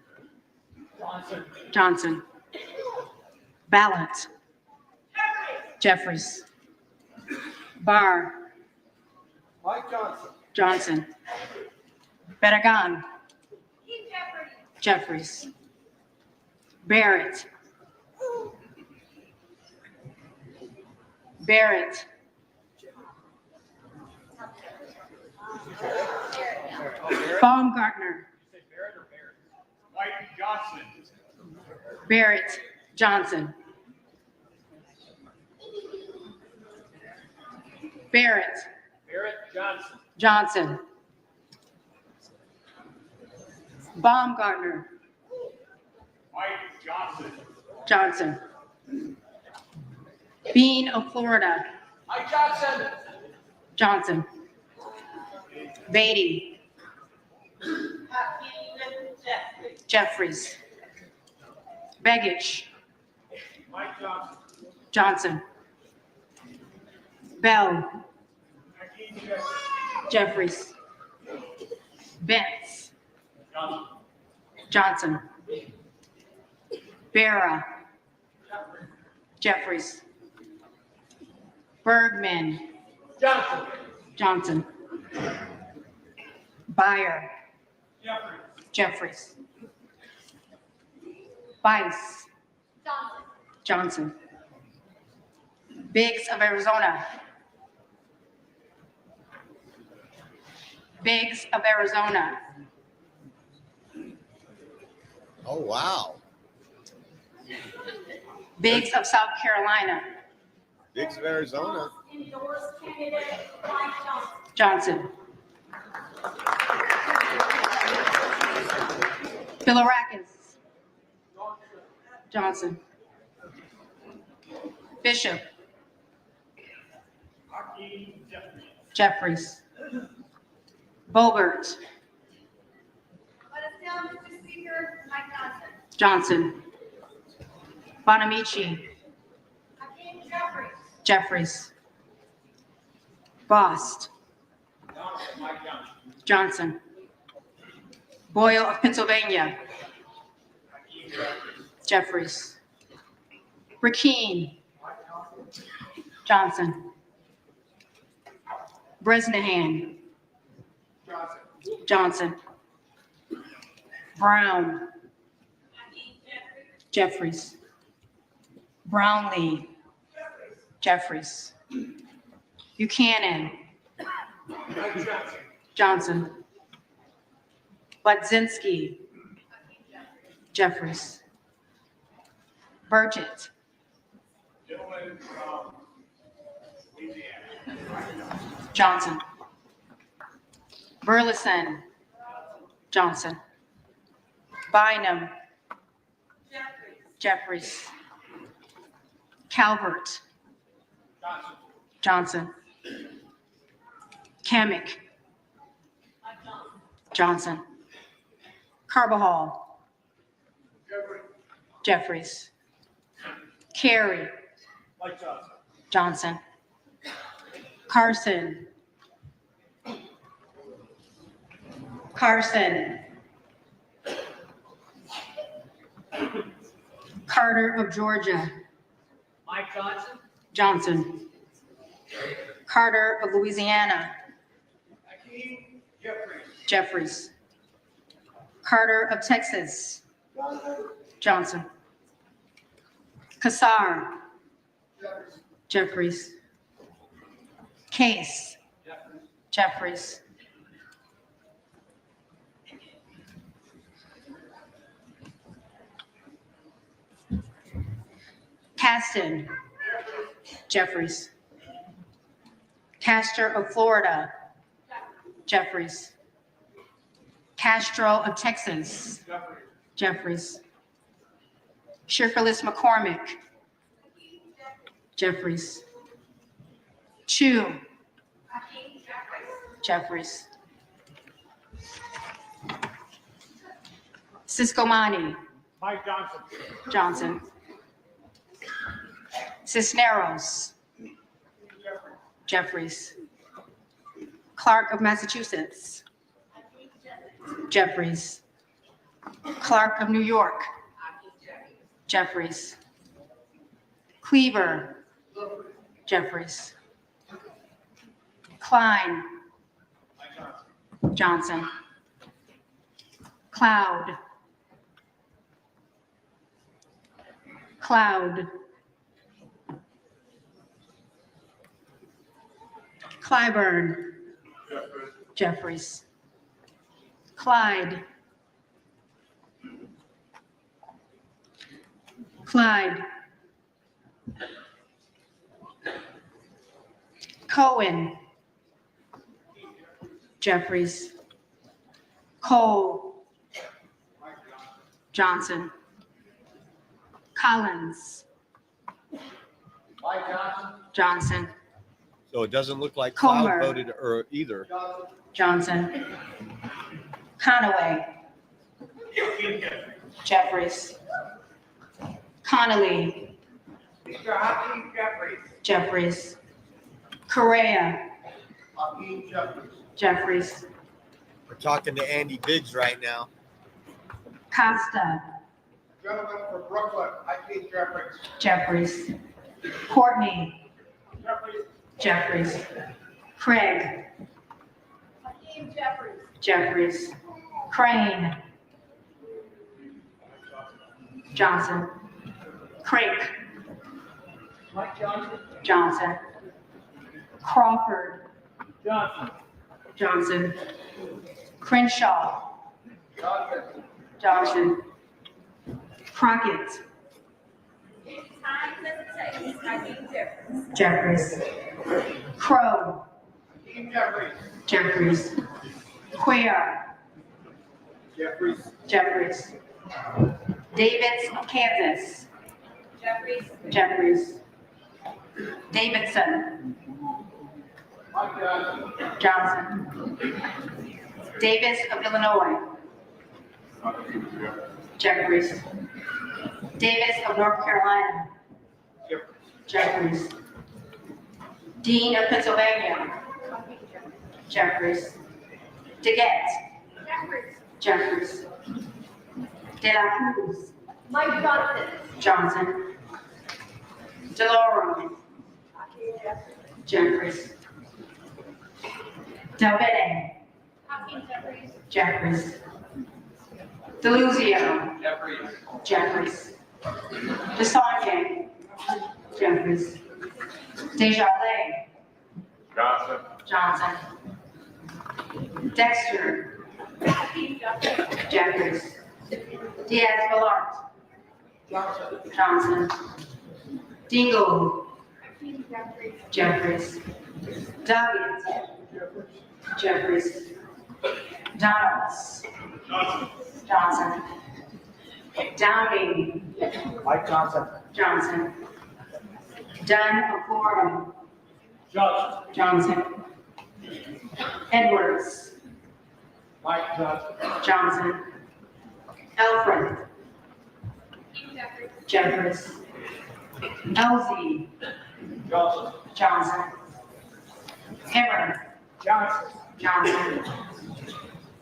Speaker 13: Johnson. Ballant. Jeffries. Barr. Johnson. Bedagan. Jeffries. Barrett. Barrett. Baumgartner. Barrett Johnson. Barrett. Johnson. Baumgartner. Johnson. Bean of Florida. Johnson. Beatty. Jeffries. Begich. Johnson. Bell. Jeffries. Betts. Johnson. Barra. Jeffries. Bergman. Johnson. Beyer. Jeffries. Bice. Johnson. Biggs of Arizona. Biggs of Arizona.
Speaker 4: Oh, wow.
Speaker 13: Biggs of South Carolina.
Speaker 4: Biggs of Arizona.
Speaker 13: Johnson. Philarakis. Johnson. Bishop. Jeffries. Bogert.
Speaker 12: Mr. Speaker, Mike Johnson.
Speaker 13: Johnson. Bonamici.
Speaker 12: Hakeem Jeffries.
Speaker 13: Jeffries. Bost. Johnson. Boyle of Pennsylvania. Jeffries. Rakeen. Johnson. Bresnahan. Johnson. Brown. Jeffries. Brownlee. Jeffries. Buchanan. Johnson. Wadzinski. Jeffries. Burgett. Johnson. Burleson. Johnson. Bynum. Jeffries. Calvert. Johnson. Kamick. Johnson. Carbajal. Jeffries. Carey. Johnson. Carson. Carson. Carter of Georgia.
Speaker 14: Mike Johnson.
Speaker 13: Johnson. Carter of Louisiana. Jeffries. Carter of Texas. Johnson. Kassar. Jeffries. Case. Jeffries. Caston. Jeffries. Castor of Florida. Jeffries. Castro of Texas. Jeffries. Shirkalis McCormick. Jeffries. Chu. Jeffries. Ciscomani.
Speaker 14: Mike Johnson.
Speaker 13: Johnson. Cisneros. Jeffries. Clark of Massachusetts. Jeffries. Clark of New York. Jeffries. Cleaver. Jeffries. Klein. Johnson. Cloud. Cloud. Clyburn. Jeffries. Clyde. Clyde. Cohen. Jeffries. Cole. Johnson. Collins.
Speaker 14: Mike Johnson.
Speaker 13: Johnson.
Speaker 4: So it doesn't look like
Speaker 13: Comer.
Speaker 4: Cloud voted or either.
Speaker 13: Johnson. Conaway. Jeffries. Connolly.
Speaker 14: Mr. Hakeem Jeffries.
Speaker 13: Jeffries. Correa.
Speaker 14: Hakeem Jeffries.
Speaker 13: Jeffries.
Speaker 4: We're talking to Andy Biggs right now.
Speaker 13: Costa.
Speaker 14: Gentleman for Brooklyn, Hakeem Jeffries.
Speaker 13: Jeffries. Courtney.
Speaker 14: Jeffries.
Speaker 13: Jeffries. Craig.
Speaker 14: Hakeem Jeffries.
Speaker 13: Jeffries. Crane. Johnson. Crake.
Speaker 14: Mike Johnson.
Speaker 13: Johnson. Crawford.
Speaker 14: Johnson.
Speaker 13: Johnson. Crenshaw.
Speaker 14: Johnson.
Speaker 13: Johnson. Crockett. Jeffries. Crow.
Speaker 14: Hakeem Jeffries.
Speaker 13: Jeffries. Quare.
Speaker 14: Jeffries.
Speaker 13: Jeffries. Davids of Kansas.
Speaker 14: Jeffries.
Speaker 13: Jeffries. Davidson.
Speaker 14: Mike Johnson.
Speaker 13: Johnson. Davis of Illinois. Jeffries. Davis of North Carolina. Jeffries. Dean of Pennsylvania. Jeffries. DeGette. Jeffries. De La Cruz.
Speaker 14: Mike Johnson.
Speaker 13: Johnson. DeLauro. Jeffries. Delvede. Jeffries. Deluzio. Jeffries. Desante. Jeffries. Desjardins.
Speaker 14: Johnson.
Speaker 13: Johnson. Dexter. Jeffries. Diaz-Balart. Johnson. Dingle. Jeffries. Doggett. Jeffries. Donalds. Johnson. Downing.
Speaker 14: Mike Johnson.
Speaker 13: Johnson. Dunn of Florida.
Speaker 14: Johnson.
Speaker 13: Johnson. Edwards.
Speaker 14: Mike Johnson.
Speaker 13: Johnson. Alfred. Jeffries. Elsie.
Speaker 14: Johnson.
Speaker 13: Johnson. Emmer.
Speaker 14: Johnson.
Speaker 13: Johnson.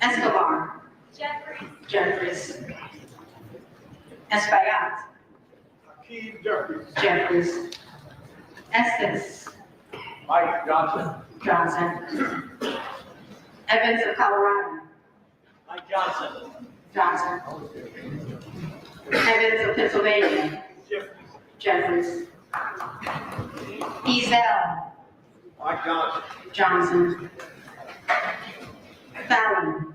Speaker 13: Escobar.
Speaker 14: Jeffries.
Speaker 13: Jeffries. Espaillat.
Speaker 14: Hakeem Jeffries.
Speaker 13: Jeffries. Estes.
Speaker 14: Mike Johnson.
Speaker 13: Johnson. Evans of Colorado.
Speaker 14: Mike Johnson.
Speaker 13: Johnson. Evans of Pennsylvania.
Speaker 14: Jeffries.
Speaker 13: Jeffries. Ezel.
Speaker 14: Mike Johnson.
Speaker 13: Johnson. Fallon.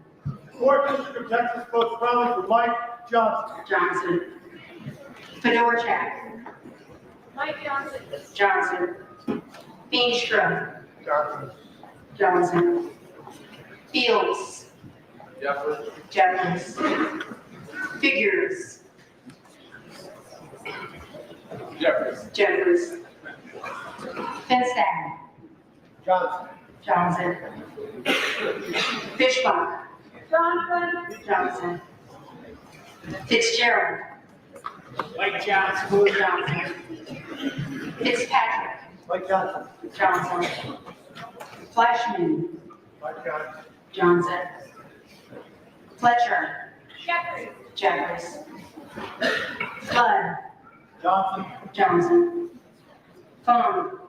Speaker 14: Fourth District of Texas votes strongly for Mike Johnson.
Speaker 13: Johnson. Fedorchak.
Speaker 12: Mike Johnson.
Speaker 13: Johnson. Feenstra.
Speaker 14: Johnson.
Speaker 13: Johnson. Fields.
Speaker 14: Jeffers.
Speaker 13: Jeffries. Figures.
Speaker 14: Jeffers.
Speaker 13: Jeffries. Finstad.
Speaker 14: Johnson.
Speaker 13: Johnson. Fishbach.
Speaker 12: Johnson.
Speaker 13: Johnson. Fitzgerald.
Speaker 14: Mike Johnson.
Speaker 13: Johnson. Fitzpatrick.
Speaker 14: Mike Johnson.
Speaker 13: Johnson. Flashman.
Speaker 14: Mike Johnson.
Speaker 13: Johnson. Fletcher.
Speaker 12: Jeffries.
Speaker 13: Jeffries. Flood.
Speaker 14: Johnson.
Speaker 13: Johnson. Fung.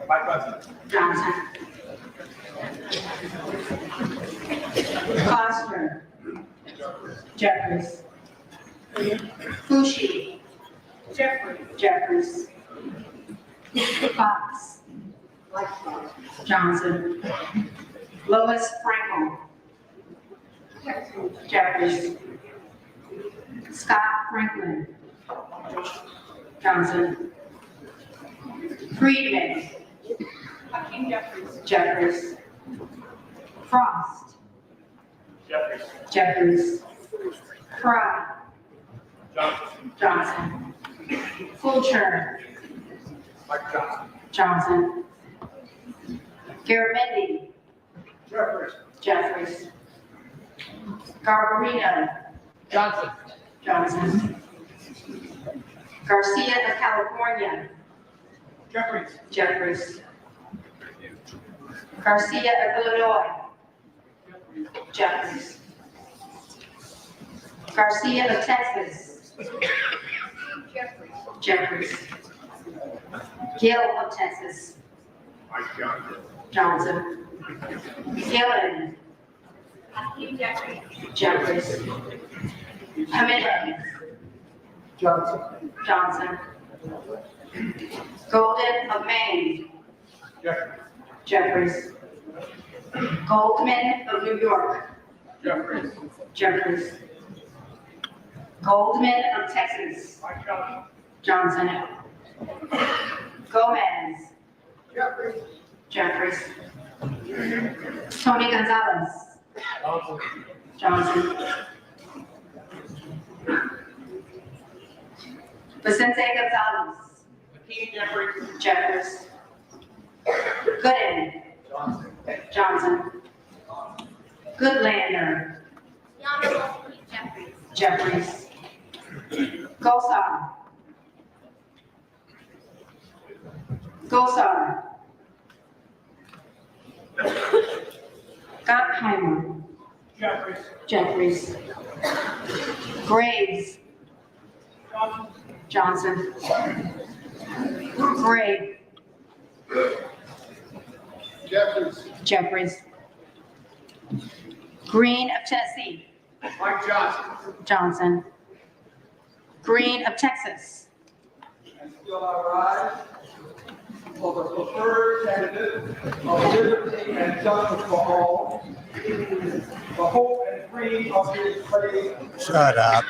Speaker 14: Mike Johnson.
Speaker 13: Johnson. Foster. Jeffries. Fushi.
Speaker 12: Jeffries.
Speaker 13: Jeffries. Fox. Johnson. Lois Frankel. Jeffries. Scott Franklin. Johnson. Friedman.
Speaker 12: Hakeem Jeffries.
Speaker 13: Jeffries. Frost.
Speaker 14: Jeffers.
Speaker 13: Jeffries. Fry.
Speaker 14: Johnson.
Speaker 13: Johnson. Fulcher.
Speaker 14: Mike Johnson.
Speaker 13: Johnson. Garamendi.
Speaker 14: Jeffers.
Speaker 13: Jeffries. Garbarino.
Speaker 14: Johnson.
Speaker 13: Johnson. Garcia of California.
Speaker 14: Jeffries.
Speaker 13: Jeffries. Garcia of Illinois. Jeffries. Garcia of Texas.
Speaker 12: Jeffries.
Speaker 13: Jeffries. Gill of Texas.
Speaker 14: Mike Johnson.
Speaker 13: Johnson. Gillen.
Speaker 12: Hakeem Jeffries.
Speaker 13: Jeffries. Jimenez.
Speaker 14: Johnson.
Speaker 13: Johnson. Golden of Maine.
Speaker 14: Jeffers.
Speaker 13: Jeffries. Goldman of New York.
Speaker 14: Jeffers.
Speaker 13: Jeffries. Goldman of Texas.
Speaker 14: Mike Johnson.
Speaker 13: Johnson. Gomez.
Speaker 14: Jeffers.
Speaker 13: Jeffries. Tony Gonzalez.
Speaker 14: Johnson.
Speaker 13: Johnson. Vicente Gonzalez.
Speaker 14: Hakeem Jeffries.
Speaker 13: Jeffers. Gooden.
Speaker 14: Johnson.
Speaker 13: Johnson. Goodlander.
Speaker 12: The Honorable Hakeem Jeffries.
Speaker 13: Jeffries. Gosar. Gosar. Gottheimer.
Speaker 14: Jeffries.
Speaker 13: Jeffries. Graves.
Speaker 14: Johnson.
Speaker 13: Johnson. Gray.
Speaker 14: Jeffries.
Speaker 13: Jeffries. Green of Tennessee.
Speaker 14: Mike Johnson.
Speaker 13: Johnson. Green of Texas.
Speaker 14: And still I rise for the preferred candidate of liberty and justice for all, the hope and dream of his great.
Speaker 4: Shut up.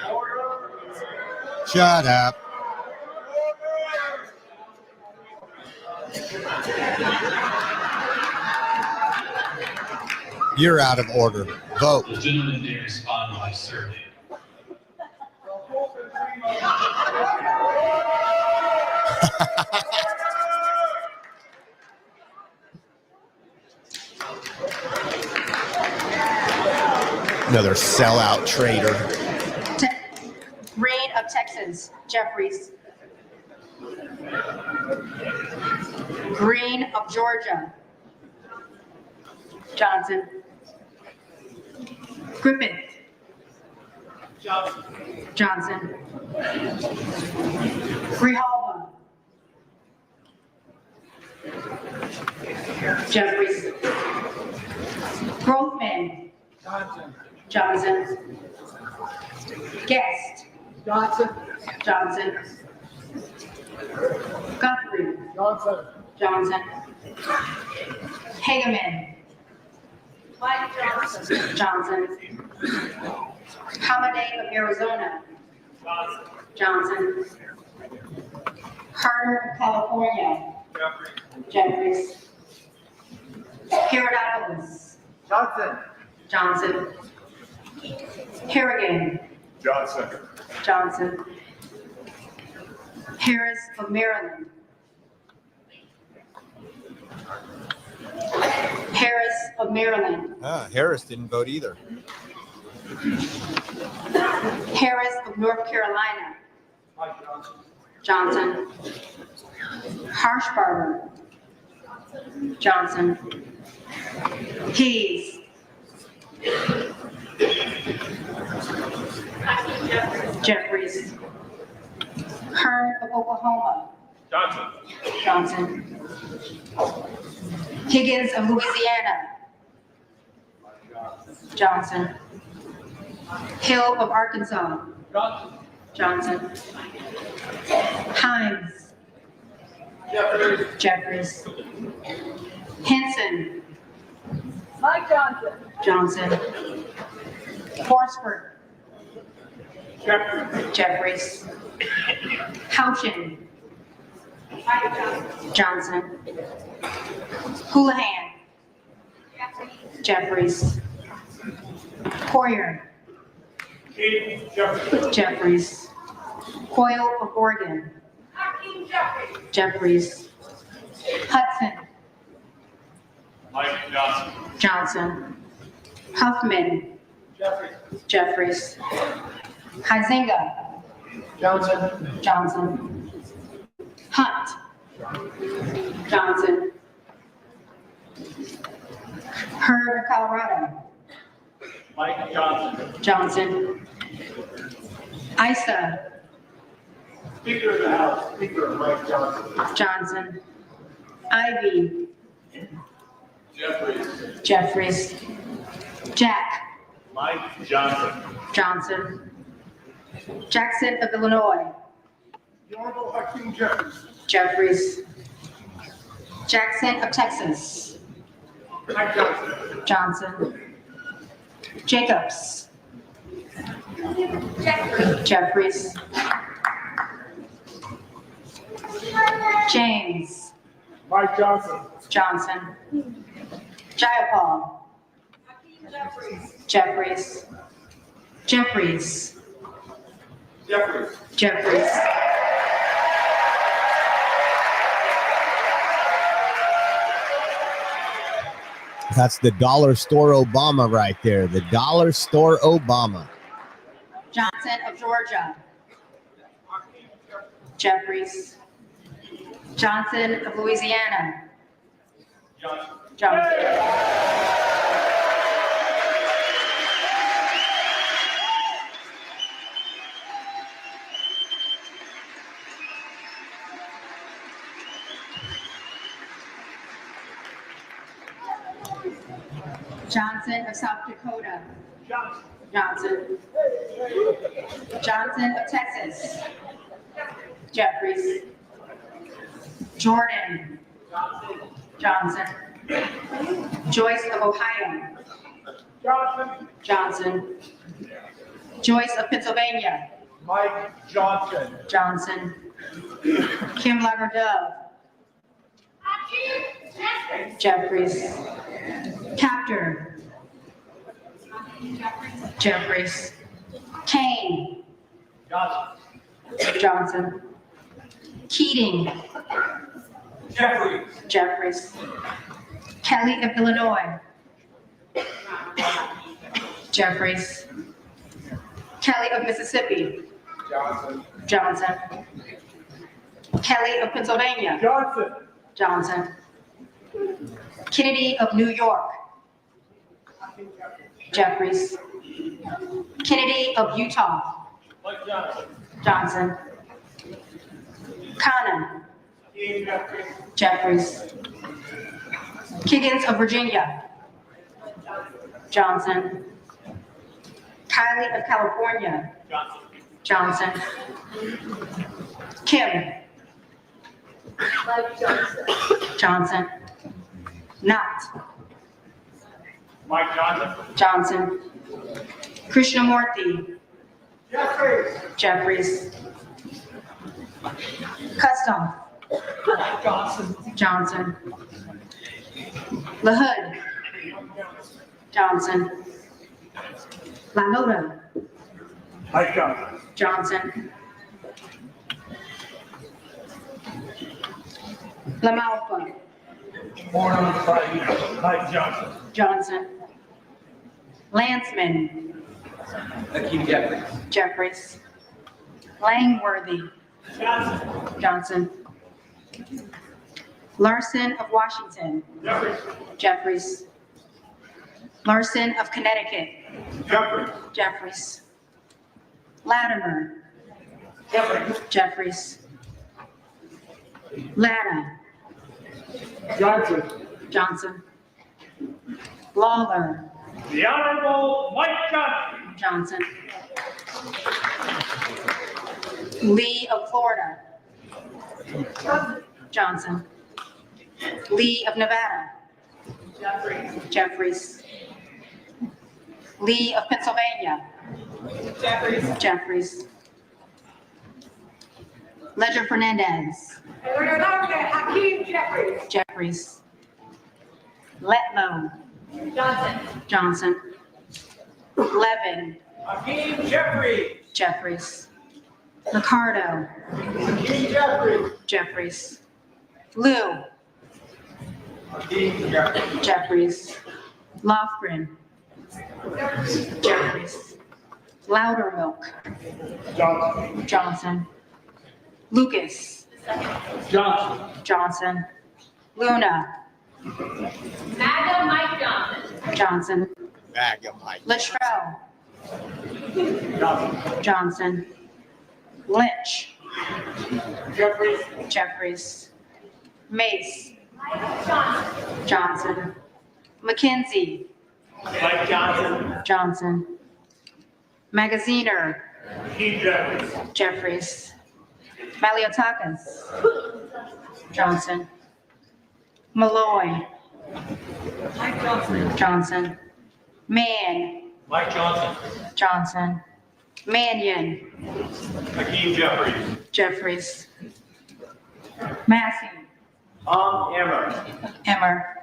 Speaker 4: Shut up. You're out of order. Vote.
Speaker 8: The gentleman may respond by survey.
Speaker 4: Another sellout traitor.
Speaker 13: Green of Texas. Jeffries. Green of Georgia. Johnson. Griffith.
Speaker 14: Johnson.
Speaker 13: Johnson. Grijalva. Jeffries. Grothman.
Speaker 14: Johnson.
Speaker 13: Johnson. Guest.
Speaker 14: Johnson.
Speaker 13: Johnson. Guthrie. Johnson. Hageman. Johnson. Hamadeh of Arizona. Johnson. Carter of California. Jeffries. Paradopoulos. Johnson. Harrigan. Johnson. Harris of Maryland. Harris of Maryland.
Speaker 4: Harris didn't vote either.
Speaker 13: Harris of North Carolina. Johnson. Harshbarger. Johnson. Hayes. Jeffries. Hearn of Oklahoma. Johnson. Higgins of Louisiana. Johnson. Hill of Arkansas. Johnson. Hines. Jeffries. Henson. Johnson. Forsberg. Jeffries. Houchin. Johnson. Houlihan. Jeffries. Poyer. Jeffries. Hoyle of Oregon. Jeffries. Hudson. Johnson. Huffman. Jeffries. Huizenga. Johnson. Hunt. Johnson. Hurd of Colorado. Johnson. Issa.
Speaker 14: Speaker of the House, Speaker Mike Johnson.
Speaker 13: Johnson. Ivy.
Speaker 14: Jeffries.
Speaker 13: Jeffries. Jack.
Speaker 14: Mike Johnson.
Speaker 13: Johnson. Jackson of Illinois.
Speaker 14: The Honorable Hakeem Jeffries.
Speaker 13: Jeffries. Jackson of Texas.
Speaker 14: Mike Johnson.
Speaker 13: Johnson. Jacobs. Jeffries. James.
Speaker 14: Mike Johnson.
Speaker 13: Johnson. Jayapal. Jeffries. Jeffries.
Speaker 14: Jeffries.
Speaker 13: Jeffries.
Speaker 4: That's the dollar store Obama right there. The dollar store Obama.
Speaker 13: Johnson of Georgia. Jeffries. Johnson of Louisiana. Johnson. Johnson of South Dakota. Johnson. Johnson of Texas. Jeffries. Jordan. Johnson. Joyce of Ohio. Johnson. Joyce of Pennsylvania.
Speaker 14: Mike Johnson.
Speaker 13: Johnson. Kim Lagerdove. Jeffries. Captor. Jeffries. Kane. Johnson. Keating. Jeffries. Kelly of Illinois. Jeffries. Kelly of Mississippi. Johnson. Kelly of Pennsylvania. Johnson. Kennedy of New York. Jeffries. Kennedy of Utah. Johnson. Khanna. Jeffries. Kiggins of Virginia. Johnson. Kiley of California. Johnson. Kim. Mike Johnson.
Speaker 15: Johnson. Nutt.
Speaker 14: Mike Johnson.
Speaker 15: Johnson. Krishnamurthy.
Speaker 14: Jeffries.
Speaker 15: Jeffries. Custom.
Speaker 14: Johnson.
Speaker 15: Johnson. LaHood. Johnson. LaLota.
Speaker 14: Mike Johnson.
Speaker 15: Johnson. LaMalfa.
Speaker 14: Born on the Friday, Mike Johnson.
Speaker 15: Johnson. Lanceman.
Speaker 14: Hakeem Jeffries.
Speaker 15: Jeffries. Langworthy.
Speaker 14: Johnson.
Speaker 15: Johnson. Larson of Washington.
Speaker 14: Jeffries.
Speaker 15: Jeffries. Larson of Connecticut.
Speaker 14: Jeffries.
Speaker 15: Jeffries. Latimer.
Speaker 14: Jeffries.
Speaker 15: Jeffries. Latta.
Speaker 14: Johnson.
Speaker 15: Johnson. Lawler.
Speaker 14: The Honorable Mike Johnson.
Speaker 15: Johnson. Lee of Florida. Johnson. Lee of Nevada.
Speaker 14: Jeffries.
Speaker 15: Jeffries. Lee of Pennsylvania.
Speaker 14: Jeffries.
Speaker 15: Jeffries. Ledger Fernandez.
Speaker 13: Hakeem Jeffries.
Speaker 15: Jeffries. Letlow.
Speaker 13: Johnson.
Speaker 15: Johnson. Levin.
Speaker 14: Hakeem Jeffries.
Speaker 15: Jeffries. Ricardo.
Speaker 14: Hakeem Jeffries.
Speaker 15: Jeffries. Lou.
Speaker 14: Hakeem Jeffries.
Speaker 15: Jeffries. Lofgren. Jeffries. Loudermilk.
Speaker 14: Johnson.
Speaker 15: Johnson. Lucas.
Speaker 14: Johnson.
Speaker 15: Johnson. Luna.
Speaker 13: MAGA Mike Johnson.
Speaker 15: Johnson.
Speaker 4: Bag of Mike.
Speaker 15: Latrell.
Speaker 14: Johnson.
Speaker 15: Johnson. Lynch.
Speaker 14: Jeffries.
Speaker 15: Jeffries. Mace.
Speaker 13: Mike Johnson.
Speaker 15: Johnson. McKenzie.
Speaker 14: Mike Johnson.
Speaker 15: Johnson. Magaziner.
Speaker 14: Hakeem Jeffries.
Speaker 15: Jeffries. Maliotakis. Johnson. Malloy.
Speaker 13: Mike Johnson.
Speaker 15: Johnson. Mann.
Speaker 14: Mike Johnson.
Speaker 15: Johnson. Mannion.
Speaker 14: Hakeem Jeffries.
Speaker 15: Jeffries. Massey.
Speaker 14: Tom Emmer.
Speaker 15: Emmer.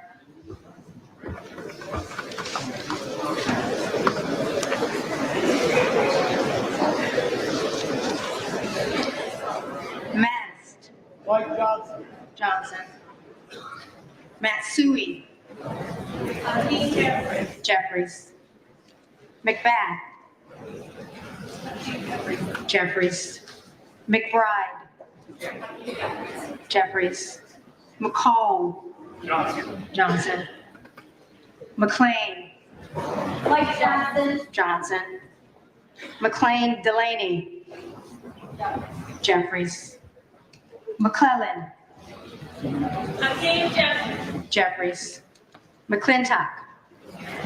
Speaker 15: Mast.
Speaker 14: Mike Johnson.
Speaker 15: Johnson. Matsui.
Speaker 13: Hakeem Jeffries.
Speaker 15: Jeffries. McBath. Jeffries. McBride. Jeffries. McCall.
Speaker 14: Johnson.
Speaker 15: Johnson. McLean.
Speaker 13: Mike Johnson.
Speaker 15: Johnson. McLean Delaney. Jeffries. McClellan.
Speaker 13: Hakeem Jeffries.
Speaker 15: Jeffries. McClintock.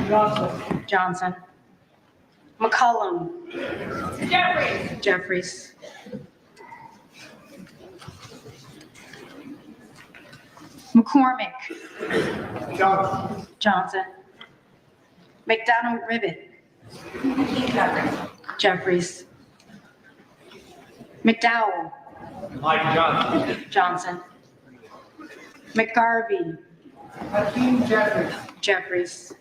Speaker 14: Johnson.
Speaker 15: Johnson. McCollum.
Speaker 13: Jeffries.
Speaker 15: Jeffries. McCormick.
Speaker 14: Johnson.
Speaker 15: Johnson. McDonald Ribbit. Jeffries. McDowell.
Speaker 14: Mike Johnson.
Speaker 15: Johnson. McGarvey.
Speaker 14: Hakeem Jeffries.
Speaker 15: Jeffries.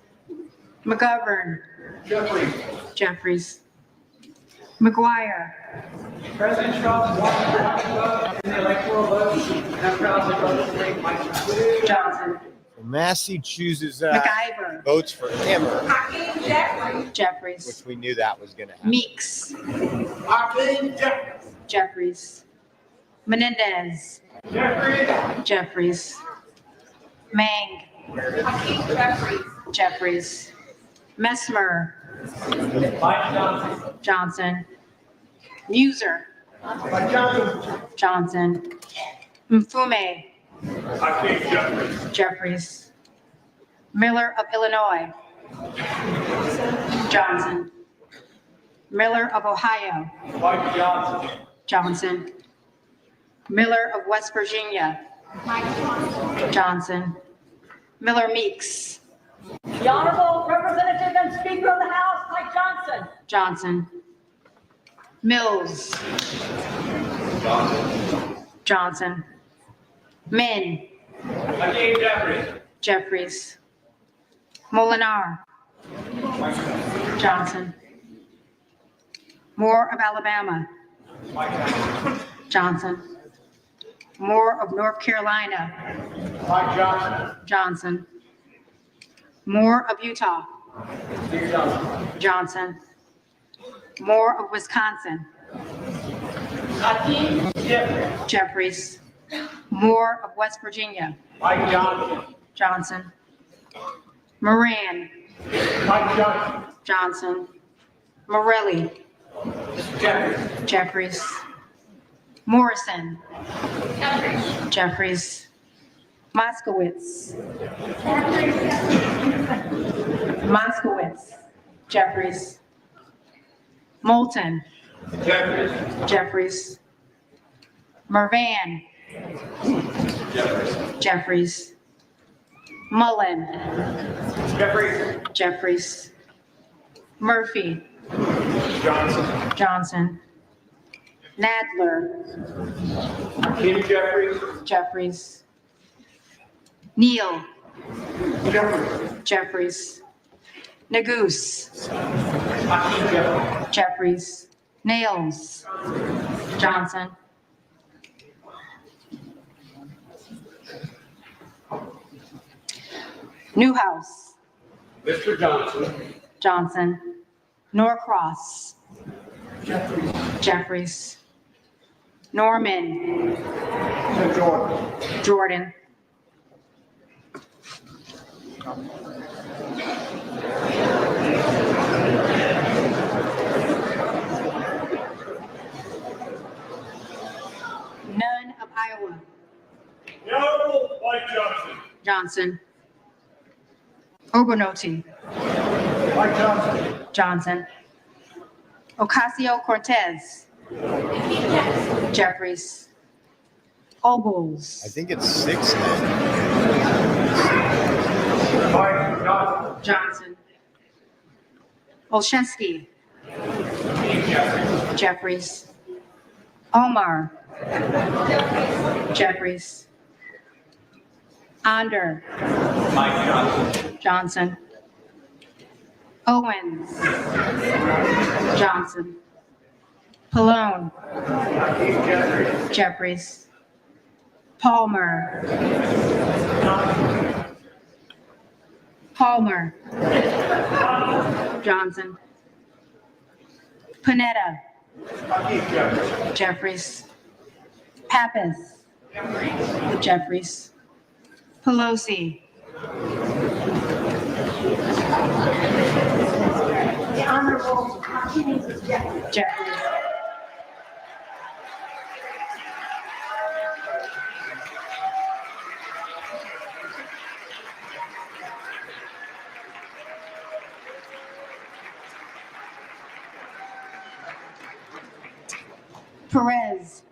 Speaker 15: McGovern.
Speaker 14: Jeffries.
Speaker 15: Jeffries. McGuire.
Speaker 14: President Trump won in the electoral vote. I'm proud to represent Mike Johnson.
Speaker 15: Johnson.
Speaker 4: Massey chooses
Speaker 15: McIver.
Speaker 4: votes for Emmer,
Speaker 13: Hakeem Jeffries.
Speaker 15: Jeffries.
Speaker 4: which we knew that was going to happen.
Speaker 15: Meeks.
Speaker 14: Hakeem Jeffries.
Speaker 15: Jeffries. Menendez.
Speaker 14: Jeffries.
Speaker 15: Jeffries. Mang.
Speaker 13: Hakeem Jeffries.
Speaker 15: Jeffries. Messmer.
Speaker 14: Mike Johnson.
Speaker 15: Johnson. Muser.
Speaker 14: Mike Johnson.
Speaker 15: Johnson. Mfume.
Speaker 14: Hakeem Jeffries.
Speaker 15: Jeffries. Miller of Illinois. Johnson. Miller of Ohio.
Speaker 14: Mike Johnson.
Speaker 15: Johnson. Miller of West Virginia. Johnson. Miller Meeks.
Speaker 16: The Honorable Representative and Speaker of the House, Mike Johnson.
Speaker 15: Johnson. Mills. Johnson. Min.
Speaker 14: Hakeem Jeffries.
Speaker 15: Jeffries. Molinar. Johnson. Moore of Alabama. Johnson. Moore of North Carolina.
Speaker 14: Mike Johnson.
Speaker 15: Johnson. Moore of Utah. Johnson. Moore of Wisconsin.
Speaker 14: Hakeem Jeffries.
Speaker 15: Jeffries. Moore of West Virginia.
Speaker 14: Mike Johnson.
Speaker 15: Johnson. Moran.
Speaker 14: Mike Johnson.
Speaker 15: Johnson. Morelli.
Speaker 14: Jeffries.
Speaker 15: Jeffries. Morrison. Jeffries. Moskowitz. Moskowitz. Jeffries. Moulton.
Speaker 14: Jeffries.
Speaker 15: Jeffries. Mervan.
Speaker 14: Jeffries.
Speaker 15: Jeffries. Mullen.
Speaker 14: Jeffries.
Speaker 15: Jeffries. Murphy.
Speaker 14: Johnson.
Speaker 15: Johnson. Nadler.
Speaker 14: Hakeem Jeffries.
Speaker 15: Jeffries. Neal.
Speaker 14: Jeffries.
Speaker 15: Jeffries. Nagoose.
Speaker 14: Hakeem Jeffries.
Speaker 15: Jeffries. Nails. Johnson. Newhouse.
Speaker 14: Mr. Johnson.
Speaker 15: Johnson. Norcross. Jeffries. Norman.
Speaker 14: Jordan.
Speaker 15: Jordan. None of Iowa.
Speaker 14: The Honorable Mike Johnson.
Speaker 15: Johnson. Ogonoti.
Speaker 14: Mike Johnson.
Speaker 15: Johnson. Ocasio-Cortez. Jeffries. Ogles.
Speaker 4: I think it's 6 now.
Speaker 14: Mike Johnson.
Speaker 15: Johnson. Olszewski. Jeffries. Omar. Jeffries. Onder.
Speaker 14: Mike Johnson.
Speaker 15: Johnson. Owens. Johnson. Pallone.
Speaker 14: Hakeem Jeffries.
Speaker 15: Jeffries. Palmer. Palmer. Johnson. Panetta.
Speaker 14: Hakeem Jeffries.
Speaker 15: Jeffries. Pappas. Jeffries. Pelosi.
Speaker 16: The Honorable Hakeem Jeffries.
Speaker 15: Jeffries. Perez.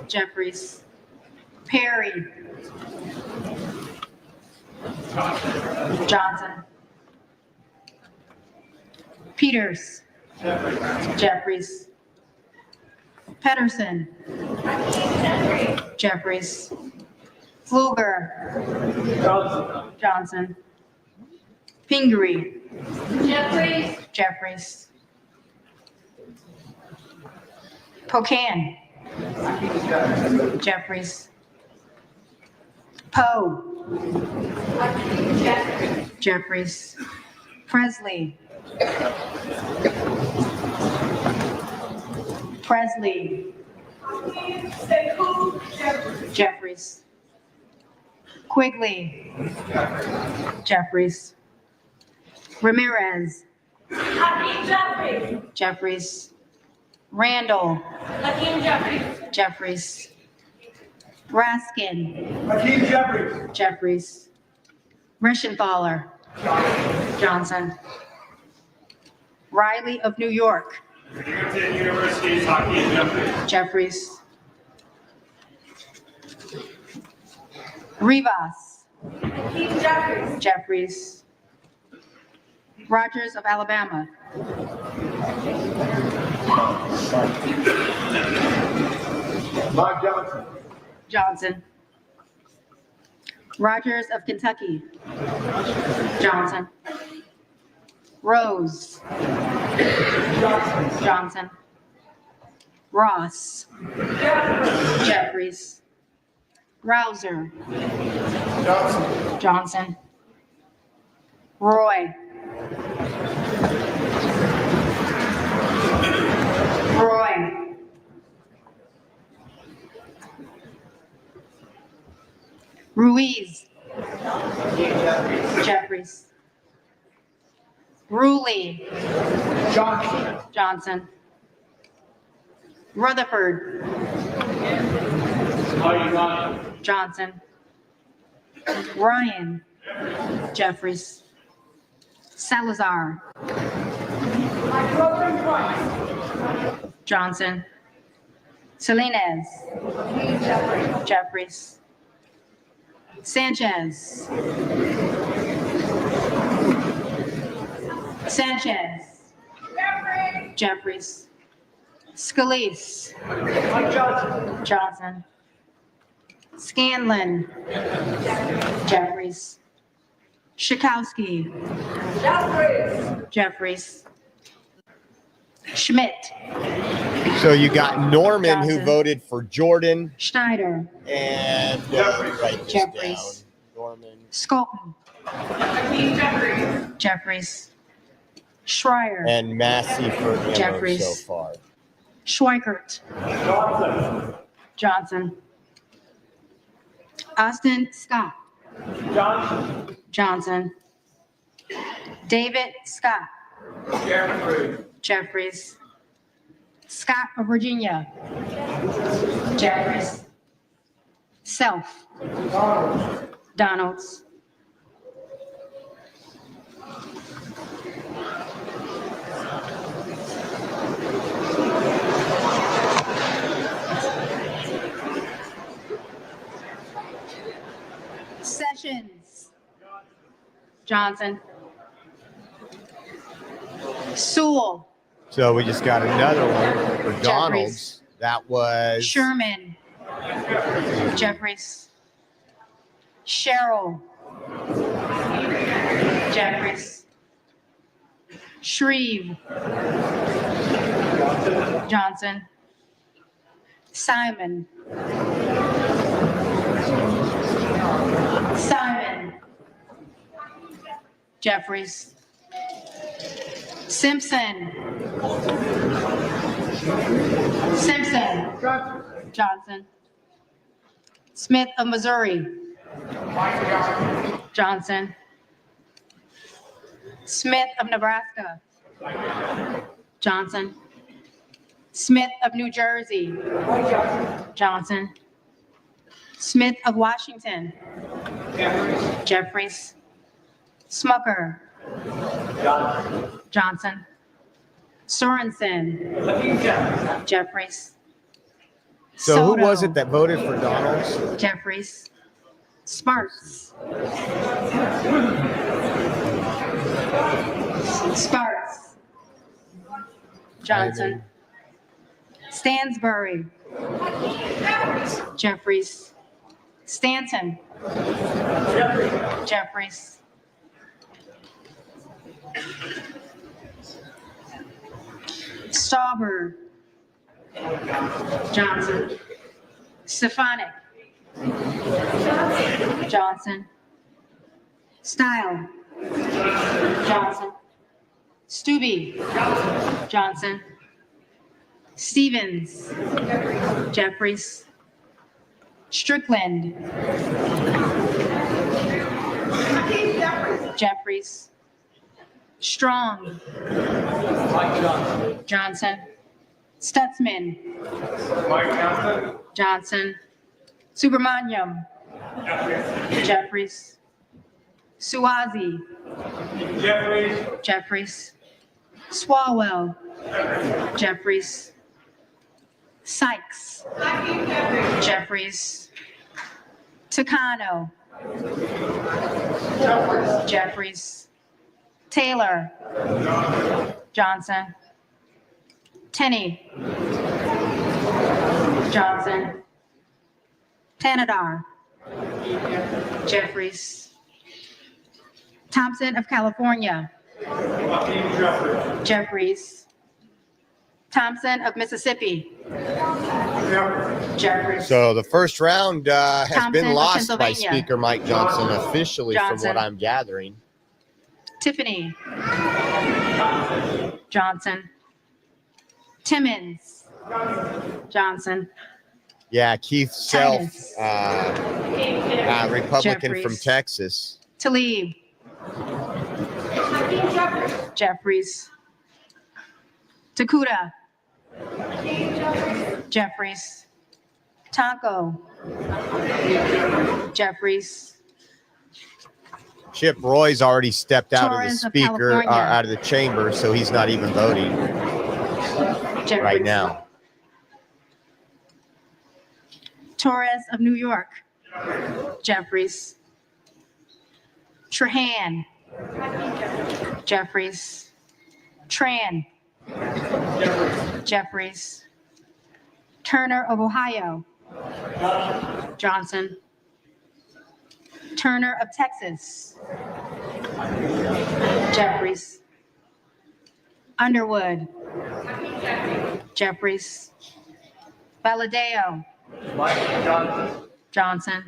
Speaker 15: Jeffries. Perry. Johnson. Peters. Jeffries. Pedersen. Jeffries. Fluger. Johnson. Pingree. Jeffries. Pocan. Jeffries. Poe. Jeffries. Presley. Presley. Jeffries. Quigley. Jeffries. Ramirez. Jeffries. Randall. Jeffries. Raskin.
Speaker 14: Hakeem Jeffries.
Speaker 15: Jeffries. Reschenthaler. Johnson. Riley of New York.
Speaker 14: University's Hakeem Jeffries.
Speaker 15: Jeffries. Rivas. Jeffries. Rogers of Alabama.
Speaker 11: Mike Johnson.
Speaker 15: Johnson. Rogers of Kentucky. Johnson. Rose. Johnson. Ross. Jeffries. Rouser. Johnson. Roy. Roy. Ruiz. Jeffries. Ruley. Johnson. Rutherford. Johnson. Ryan. Jeffries. Salazar. Johnson. Salinas. Jeffries. Sanchez. Sanchez. Jeffries. Scalise. Johnson. Scanlon. Jeffries. Schakowsky. Jeffries. Schmidt.
Speaker 4: So you got Norman, who
Speaker 15: Johnson.
Speaker 4: voted for Jordan,
Speaker 15: Schneider.
Speaker 4: and write this
Speaker 15: Jeffries.
Speaker 4: down. Norman.
Speaker 15: Skolton. Jeffries. Schreier.
Speaker 4: And Massey for Amber
Speaker 15: Jeffries.
Speaker 4: so far.
Speaker 15: Schweikert. Johnson. Austin Scott. Johnson. David Scott. Jeffries. Scott of Virginia. Jeffries. Self. Donalds. Sessions. Johnson. Sewell.
Speaker 4: So we just got another one for Donald's. That was
Speaker 15: Sherman. Jeffries. Cheryl. Jeffries. Shreve. Johnson. Simon. Simon. Jeffries. Simpson. Simpson. Johnson. Smith of Missouri. Johnson. Smith of Nebraska. Johnson. Smith of New Jersey. Johnson. Smith of Washington. Jeffries. Smucker. Johnson. Sorensen. Jeffries.
Speaker 4: So who was
Speaker 15: Soto.
Speaker 4: it that voted for Donald's?
Speaker 15: Jeffries. Sparks. Sparks. Johnson. Stansbury. Jeffries. Stanton. Jeffries. Stauber. Johnson. Stefanik. Johnson. Style. Johnson. Stubbe. Johnson. Stevens. Jeffries. Strickland. Jeffries. Strong. Johnson. Stutzman. Johnson. Subramaniam. Jeffries. Suazi. Jeffries. Swalwell. Jeffries. Sykes. Jeffries. Tucano. Jeffries. Taylor. Johnson. Tenney. Johnson. Tanadar. Jeffries. Thompson of California. Jeffries. Thompson of Mississippi. Jeffries.
Speaker 4: So the first round has
Speaker 15: Thompson
Speaker 4: been
Speaker 15: of
Speaker 4: lost by
Speaker 15: Pennsylvania.
Speaker 4: Speaker Mike Johnson officially, from
Speaker 15: Johnson.
Speaker 4: what I'm gathering.
Speaker 15: Tiffany. Johnson. Timmons. Johnson.
Speaker 4: Yeah, Keith Self,
Speaker 15: Titus.
Speaker 4: Republican from
Speaker 15: Jeffries.
Speaker 4: Texas.
Speaker 15: Tlaib. Jeffries. Takuda. Jeffries. Tonko. Jeffries.
Speaker 4: Chip Roy's already stepped out of the
Speaker 15: Torres of
Speaker 4: speaker,
Speaker 15: California.
Speaker 4: out of the chamber, so he's not even voting
Speaker 15: Jeffries.
Speaker 4: right now.
Speaker 15: Torres of New York. Jeffries. Trahan. Jeffries. Tran. Jeffries. Turner of Ohio. Johnson. Turner of Texas. Jeffries. Underwood. Jeffries. Valadeo. Johnson.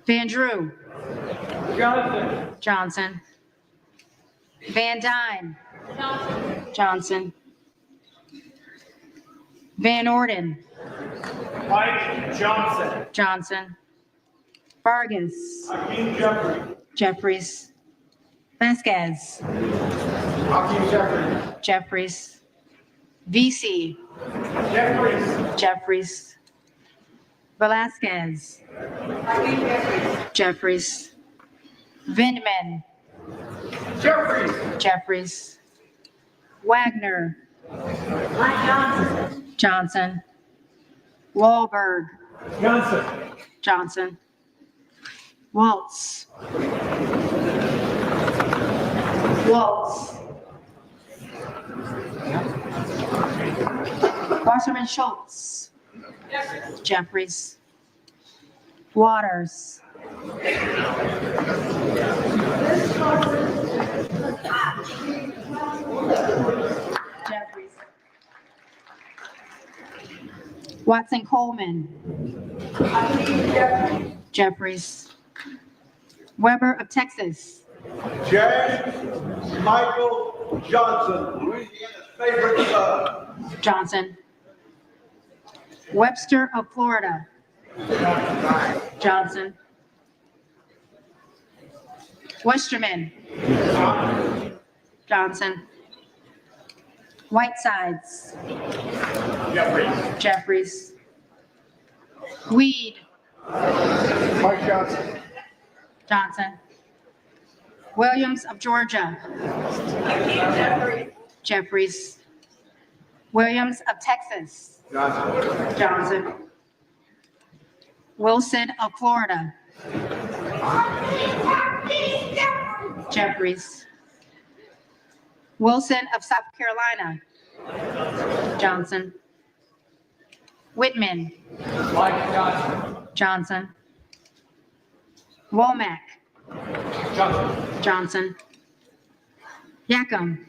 Speaker 15: Van Drew. Johnson. Van Dyne. Johnson. Van Orden.
Speaker 14: Mike Johnson.
Speaker 15: Johnson. Vargas.
Speaker 14: Hakeem Jeffrey.
Speaker 15: Jeffries. Vasquez.
Speaker 14: Hakeem Jeffrey.
Speaker 15: Jeffries. VC.
Speaker 14: Jeffries.
Speaker 15: Jeffries. Velasquez. Jeffries. Vindman.
Speaker 14: Jeffries.
Speaker 15: Jeffries. Wagner. Johnson. Wahlberg.
Speaker 14: Johnson.
Speaker 15: Johnson. Waltz. Waltz. Wasserman Schultz. Jeffries. Waters. Jeffries. Watson Coleman. Jeffries. Weber of Texas.
Speaker 11: James Michael Johnson, Louisiana's favorite son.
Speaker 15: Johnson. Webster of Florida. Johnson. Westerman. Johnson. Whitesides. Jeffries. Weed.
Speaker 11: Mike Johnson.
Speaker 15: Johnson. Williams of Georgia. Jeffries. Williams of Texas.
Speaker 11: Johnson.
Speaker 15: Johnson. Wilson of Florida. Jeffries. Wilson of South Carolina. Johnson. Whitman.
Speaker 14: Mike Johnson.
Speaker 15: Johnson. Womack.
Speaker 14: Johnson.
Speaker 15: Johnson. Yackham.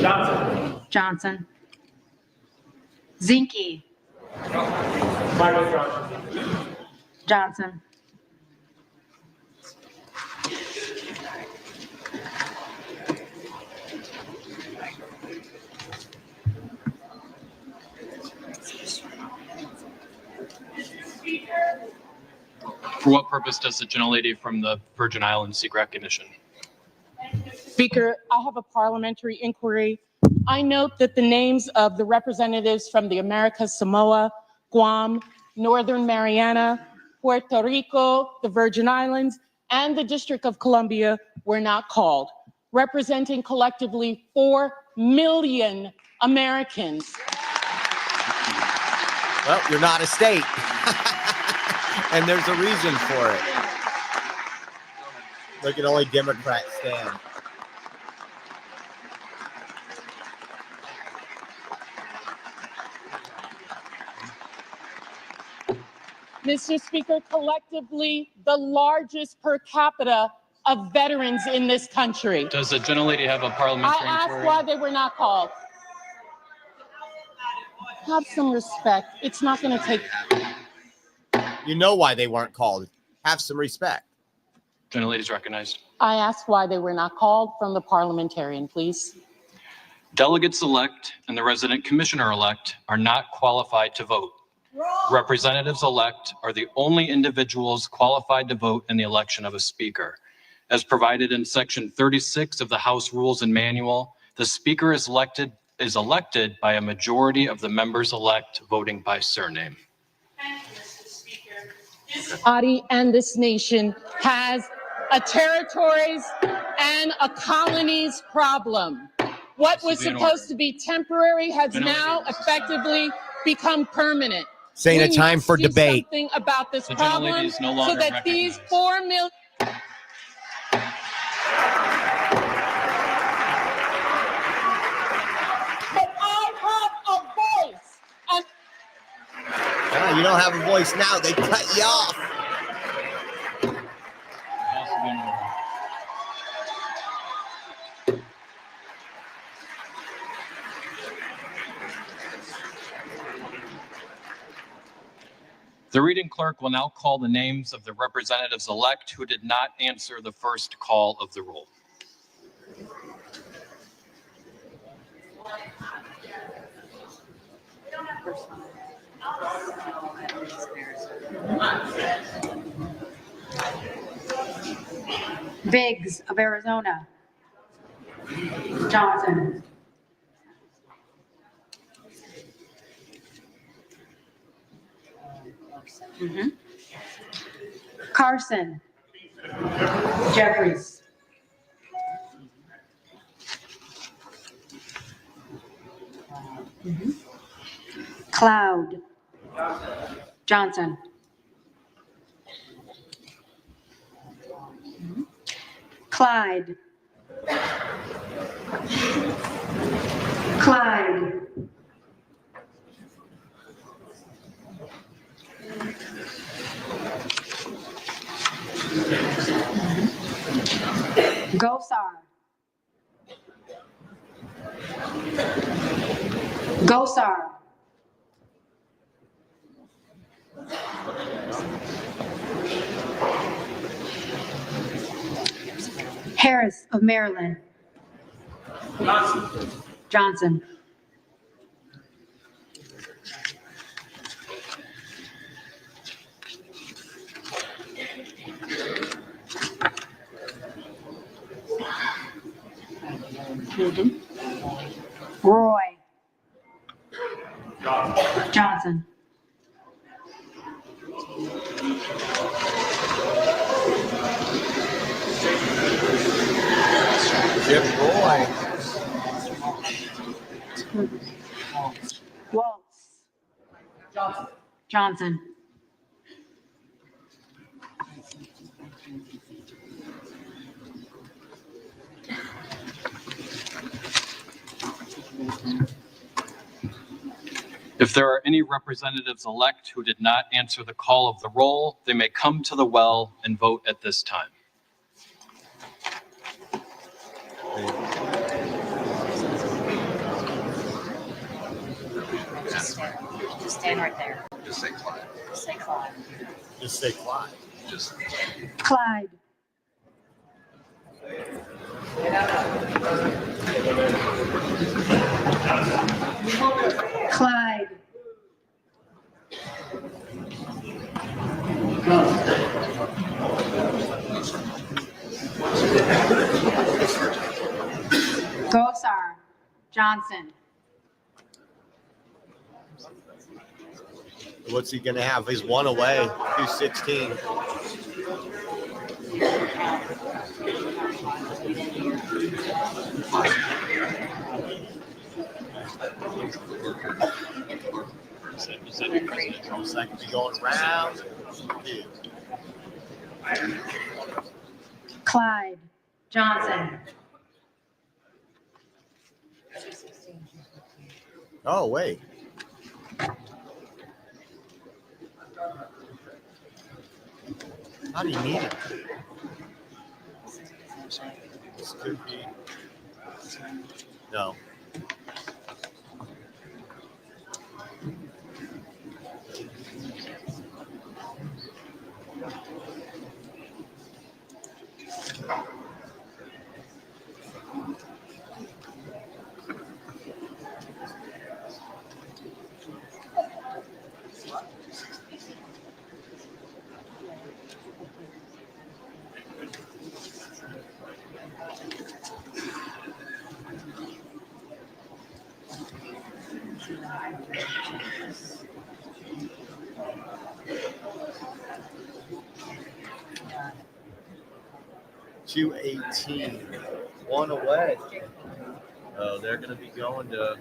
Speaker 14: Johnson.
Speaker 15: Johnson. Zinke.
Speaker 14: Michael Johnson.
Speaker 15: Johnson.
Speaker 8: For what purpose does the gentlelady from the Virgin Islands seek recognition?
Speaker 17: Speaker, I have a parliamentary inquiry. I note that the names of the representatives from the Americas Samoa, Guam, Northern Mariana, Puerto Rico, the Virgin Islands, and the District of Columbia were not called, representing collectively 4 million Americans.
Speaker 4: Well, you're not a state. And there's a reason for it. Look at only Democrats stand.
Speaker 17: Mr. Speaker, collectively, the largest per capita of veterans in this country.
Speaker 8: Does the gentlelady have a
Speaker 17: I
Speaker 8: parliamentary
Speaker 17: asked
Speaker 8: inquiry?
Speaker 17: why they were not called. Have some respect. It's not going to take.
Speaker 4: You know why they weren't called. Have some respect.
Speaker 8: Gentlelady is recognized.
Speaker 17: I asked why they were not called from the parliamentarian, please.
Speaker 8: Delegates-elect and the resident commissioner-elect are not qualified to vote. Representatives-elect are the only individuals qualified to vote in the election of a speaker. As provided in Section 36 of the House Rules and Manual, the speaker is elected by a majority of the members-elect voting by surname.
Speaker 17: Thank you, Mr. Speaker. This body and this nation has a territories and a colonies problem. What was supposed to be temporary has now effectively become permanent.
Speaker 4: Saying a time for debate.
Speaker 17: Something about this
Speaker 8: The
Speaker 17: problem
Speaker 8: gentlelady is no
Speaker 17: so
Speaker 8: longer
Speaker 17: that these
Speaker 8: recognized.
Speaker 17: 4 million. But I have a voice, and
Speaker 4: Ah, you don't have a voice now. They cut you off.
Speaker 8: The reading clerk will now call the names of the representatives-elect who did not answer the first call of the roll.
Speaker 15: Biggs of Arizona. Johnson. Carson. Jeffries. Cloud. Johnson. Clyde. Clyde. Gosar. Gosar. Harris of Maryland. Johnson. Roy. Johnson.
Speaker 4: Jim Roy.
Speaker 15: Waltz. Johnson.
Speaker 8: If there are any representatives-elect who did not answer the call of the roll, they may come to the well and vote at this time.
Speaker 13: Just stand right there.
Speaker 4: Just say Clyde.
Speaker 13: Just say Clyde.
Speaker 4: Just say Clyde. Just
Speaker 15: Clyde. Clyde. Gosar. Johnson.
Speaker 4: what's he going to have? He's one away, 216. Second be going around.
Speaker 13: Clyde Johnson.
Speaker 4: Oh, wait. How do you need it? This could be. No. $218, one away. Oh, they're going to be going to.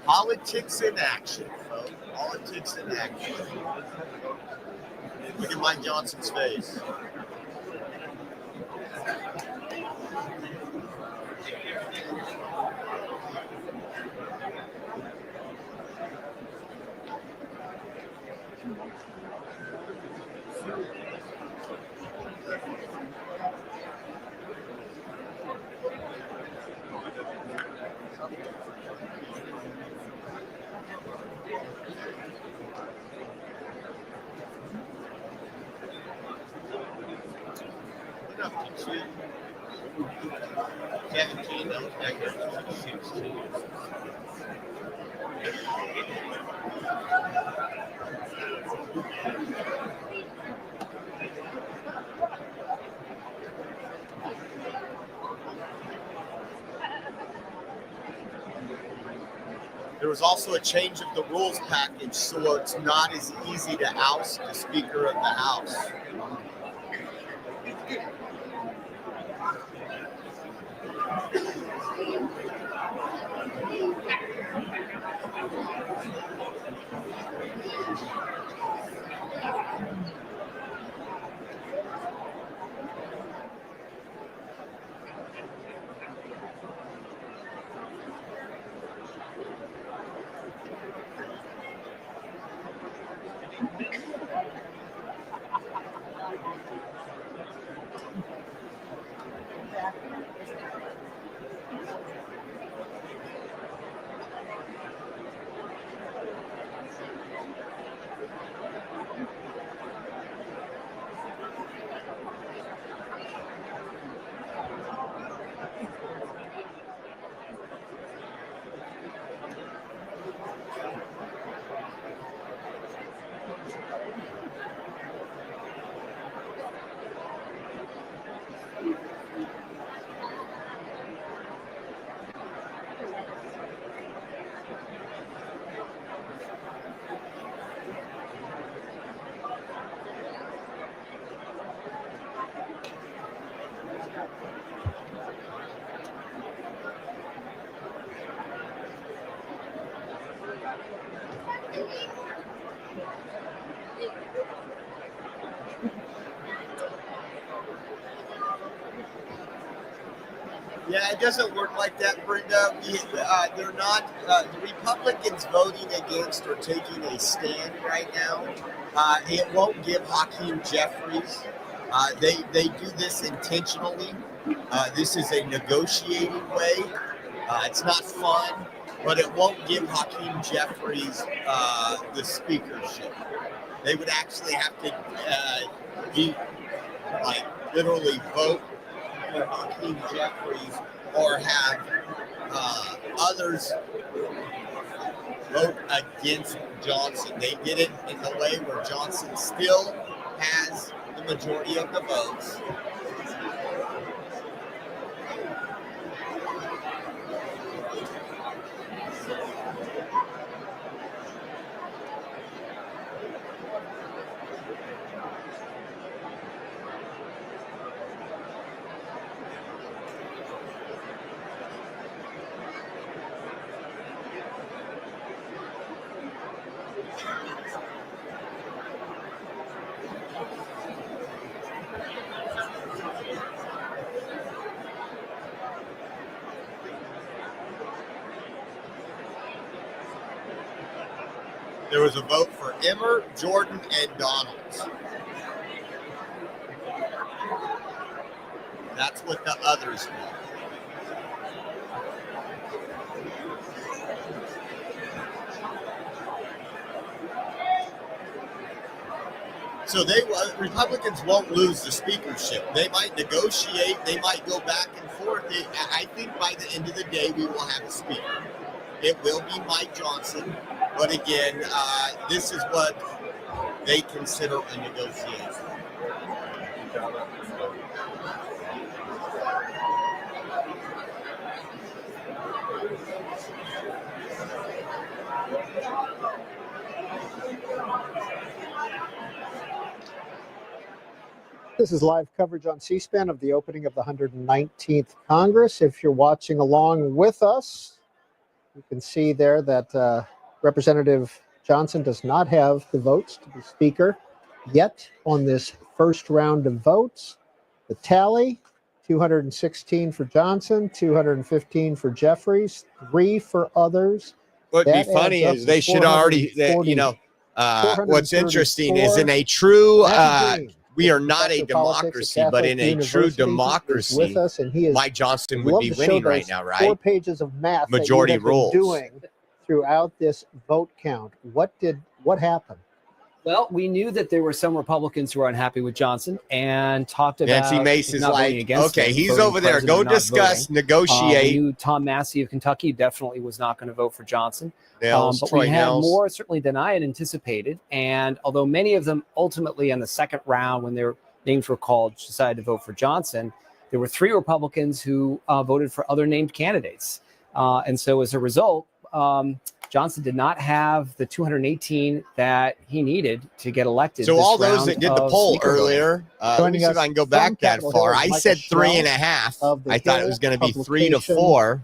Speaker 4: Politics in action, folks. Politics in action. Look at Mike Johnson's face. There was also a change of the rules package, so it's not as easy to oust the Speaker of the House. Yeah, it doesn't work like that, Brenda. They're not, the Republicans voting against or taking a stand right now. It won't give Hakeem Jeffries. They do this intentionally. This is a negotiating way. It's not fun, but it won't give Hakeem Jeffries the speakership. They would actually have to literally vote for Hakeem Jeffries or have others vote against Johnson. They did it in the way where Johnson still has the majority of the votes. There was a vote for Emmer, Jordan, and Donalds. That's what the others want. So Republicans won't lose the speakership. They might negotiate. They might go back and forth. I think by the end of the day, we will have a speaker. It will be Mike Johnson. But again, this is what they consider a negotiation.
Speaker 5: This is live coverage on C-SPAN of the opening of the 119th Congress. If you're watching along with us, you can see there that Representative Johnson does not have the votes to be Speaker yet on this first round of votes. The tally, 216 for Johnson, 215 for Jeffries, 3 for others.
Speaker 4: What'd be funny is they should already, what's interesting is in a true, we are not a democracy, but in a true democracy, Mike Johnson would be winning right now, right?
Speaker 5: 4 pages of math
Speaker 4: majority
Speaker 5: that you have
Speaker 4: rules.
Speaker 5: been doing throughout this vote count. What happened?
Speaker 9: Well, we knew that there were some Republicans who were unhappy with Johnson and talked about
Speaker 4: Nancy Mace is
Speaker 9: not
Speaker 4: like,
Speaker 9: voting against
Speaker 4: okay,
Speaker 9: him,
Speaker 4: he's
Speaker 9: voting
Speaker 4: over there.
Speaker 9: president,
Speaker 4: Go
Speaker 9: not
Speaker 4: discuss,
Speaker 9: voting.
Speaker 4: negotiate.
Speaker 9: We knew Tom Massey of Kentucky definitely was not going to vote for Johnson.
Speaker 4: Nels,
Speaker 9: But
Speaker 4: Troy
Speaker 9: we had
Speaker 4: Nels.
Speaker 9: more certainly than I had anticipated. And although many of them ultimately in the second round, when their names were called, decided to vote for Johnson, there were 3 Republicans who voted for other named candidates. And so as a result, Johnson did not have the 218 that he needed to get elected.
Speaker 4: So
Speaker 9: this
Speaker 4: all those
Speaker 9: round
Speaker 4: that did the
Speaker 9: of
Speaker 4: poll
Speaker 9: Speaker voting.
Speaker 4: earlier, let me see if I can go back that far. I said 3.5. I thought it was going to be 3 to 4.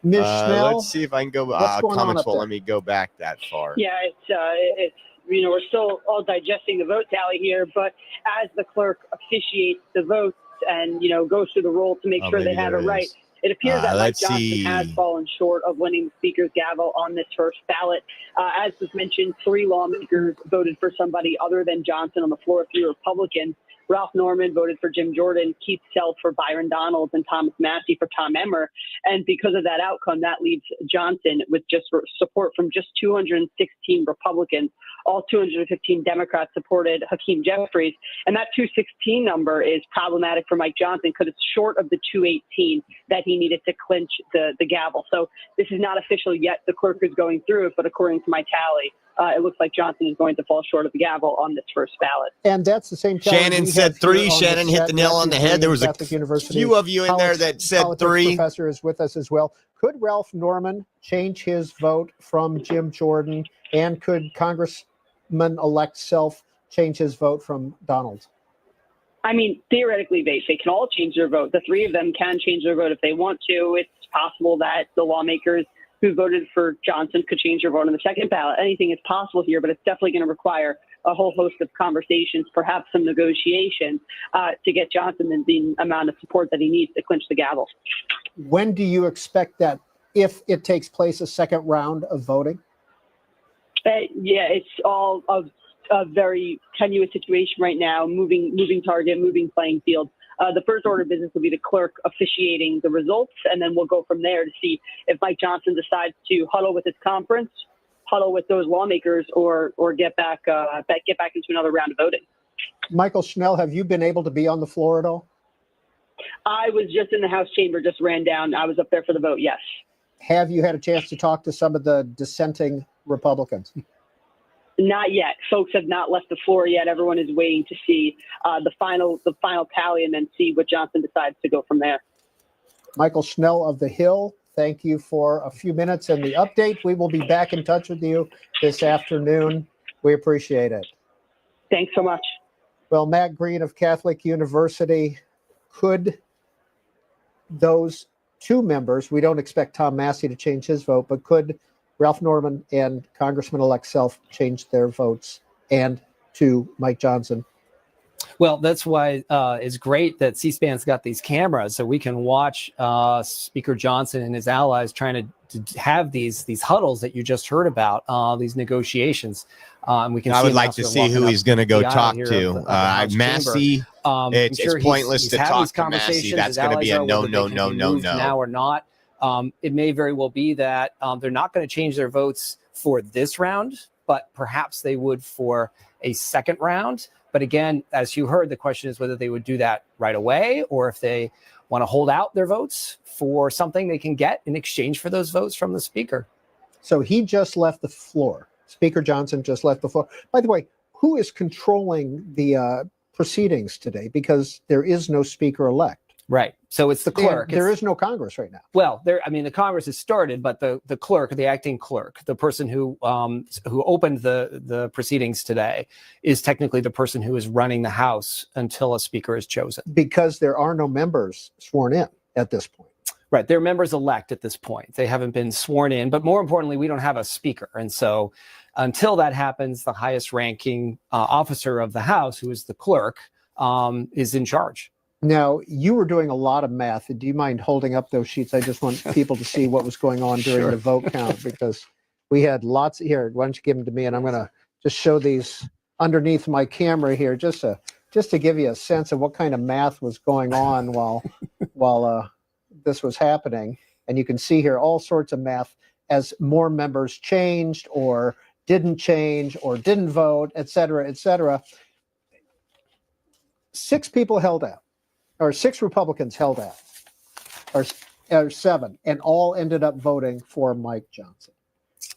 Speaker 5: Ms. Schnell,
Speaker 4: let's see if I can go.
Speaker 5: what's going on
Speaker 4: Comments
Speaker 5: up
Speaker 4: won't
Speaker 5: there?
Speaker 4: let me go back that far.
Speaker 16: Yeah, it's we're still all digesting the vote tally here, but as the clerk officiates the votes and goes through the roll to make sure they
Speaker 4: maybe
Speaker 16: have
Speaker 4: there
Speaker 16: it
Speaker 4: it
Speaker 16: right,
Speaker 4: is.
Speaker 16: it appears that Mike
Speaker 4: Let's
Speaker 16: Johnson
Speaker 4: see.
Speaker 16: has fallen short of winning the Speaker's gavel on this first ballot. As was mentioned, 3 lawmakers voted for somebody other than Johnson on the floor, 3 Republicans. Ralph Norman voted for Jim Jordan, Keith Self for Byron Donalds, and Thomas Massey for Tom Emmer. And because of that outcome, that leaves Johnson with just support from just 216 Republicans. All 215 Democrats supported Hakeem Jeffries. And that 216 number is problematic for Mike Johnson because it's short of the 218 that he needed to clinch the gavel. So this is not official yet. The clerk is going through it, but according to my tally, it looks like Johnson is going to fall short of the gavel on this first ballot.
Speaker 5: And that's the same tally
Speaker 4: Shannon
Speaker 5: we
Speaker 4: said
Speaker 5: have
Speaker 4: 3.
Speaker 5: here on
Speaker 4: Shannon hit
Speaker 5: set.
Speaker 4: the nail on the
Speaker 5: Matthew
Speaker 4: head. There was a
Speaker 5: Catholic University
Speaker 4: few of you in there that said
Speaker 5: politics
Speaker 4: 3.
Speaker 5: Professor is with us as well. Could Ralph Norman change his vote from Jim Jordan, and could Congressman-elect Self change his vote from Donald?
Speaker 16: I mean, theoretically, they can all change their vote. The 3 of them can change their vote if they want to. It's possible that the lawmakers who voted for Johnson could change their vote on the second ballot. Anything is possible here, but it's definitely going to require a whole host of conversations, perhaps some negotiations, to get Johnson the amount of support that he needs to clinch the gavel.
Speaker 5: When do you expect that, if it takes place, a second round of voting?
Speaker 16: Yeah, it's all a very tenuous situation right now, moving target, moving playing field. The first order of business will be the clerk officiating the results, and then we'll go from there to see if Mike Johnson decides to huddle with his conference, huddle with those lawmakers, or get back into another round of voting.
Speaker 5: Michael Schnell, have you been able to be on the floor at all?
Speaker 16: I was just in the House chamber, just ran down. I was up there for the vote, yes.
Speaker 5: Have you had a chance to talk to some of the dissenting Republicans?
Speaker 16: Not yet. Folks have not left the floor yet. Everyone is waiting to see the final tally and then see what Johnson decides to go from there.
Speaker 5: Michael Schnell of The Hill, thank you for a few minutes and the update. We will be back in touch with you this afternoon. We appreciate it.
Speaker 16: Thanks so much.
Speaker 5: Well, Matt Green of Catholic University, could those two members, we don't expect Tom Massey to change his vote, but could Ralph Norman and Congressman-elect Self change their votes and to Mike Johnson?
Speaker 9: Well, that's why it's great that C-SPAN's got these cameras so we can watch Speaker Johnson and his allies trying to have these huddles that you just heard about, these negotiations. And we can.
Speaker 4: I
Speaker 9: see
Speaker 4: would
Speaker 9: him
Speaker 4: like
Speaker 9: now
Speaker 4: to
Speaker 9: sort of
Speaker 4: see
Speaker 9: walking
Speaker 4: who
Speaker 9: up
Speaker 4: he's going to go
Speaker 9: the aisle
Speaker 4: talk
Speaker 9: here
Speaker 4: to.
Speaker 9: of the House
Speaker 4: Massey,
Speaker 9: chamber. I'm
Speaker 4: it's
Speaker 9: sure
Speaker 4: pointless
Speaker 9: he's
Speaker 4: to
Speaker 9: having
Speaker 4: talk
Speaker 9: these
Speaker 4: to Massey.
Speaker 9: conversations.
Speaker 4: That's
Speaker 9: His
Speaker 4: going to be a
Speaker 9: allies are, whether they can be moved
Speaker 4: no.
Speaker 9: now or not. It may very well be that they're not going to change their votes for this round, but perhaps they would for a second round. But again, as you heard, the question is whether they would do that right away or if they want to hold out their votes for something they can get in exchange for those votes from the speaker.
Speaker 5: So he just left the floor. Speaker Johnson just left the floor. By the way, who is controlling the proceedings today? Because there is no speaker-elect.
Speaker 9: Right. So it's the clerk.
Speaker 5: There is no Congress right now.
Speaker 9: Well, the Congress has started, but the clerk, the acting clerk, the person who opened the proceedings today, is technically the person who is running the House until a speaker is chosen.
Speaker 5: Because there are no members sworn in at this point.
Speaker 9: Right. They're members elect at this point. They haven't been sworn in. But more importantly, we don't have a speaker. And so until that happens, the highest ranking officer of the House, who is the clerk, is in charge.
Speaker 5: Now, you were doing a lot of math. Do you mind holding up those sheets? I just want people to see what was going on during the vote count, because we had lots here. Why don't you give them to me? And I'm going to just show these underneath my camera here, just to give you a sense of what kind of math was going on while this was happening. And you can see here all sorts of math as more members changed or didn't change or didn't vote, et cetera, et cetera. 6 people held out. Or 6 Republicans held out, or 7, and all ended up voting for Mike Johnson.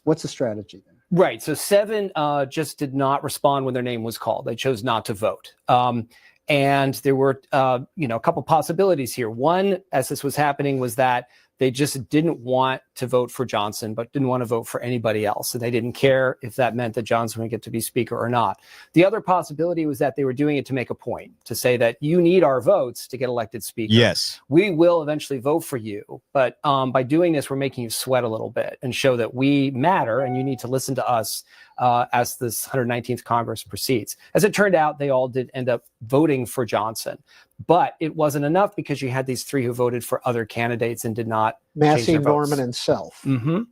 Speaker 5: What's the strategy there?
Speaker 9: Right. So 7 just did not respond when their name was called. They chose not to vote. And there were, a couple possibilities here. One, as this was happening, was that they just didn't want to vote for Johnson, but didn't want to vote for anybody else. And they didn't care if that meant that Johnson would get to be speaker or not. The other possibility was that they were doing it to make a point, to say that you need our votes to get elected speaker.
Speaker 4: Yes.
Speaker 9: We will eventually vote for you. But by doing this, we're making you sweat a little bit and show that we matter and you need to listen to us as this 119th Congress proceeds. As it turned out, they all did end up voting for Johnson. But it wasn't enough because you had these 3 who voted for other candidates and did not
Speaker 5: Massey,
Speaker 9: change their votes.
Speaker 5: Norman, and Self.
Speaker 9: Mm-hmm.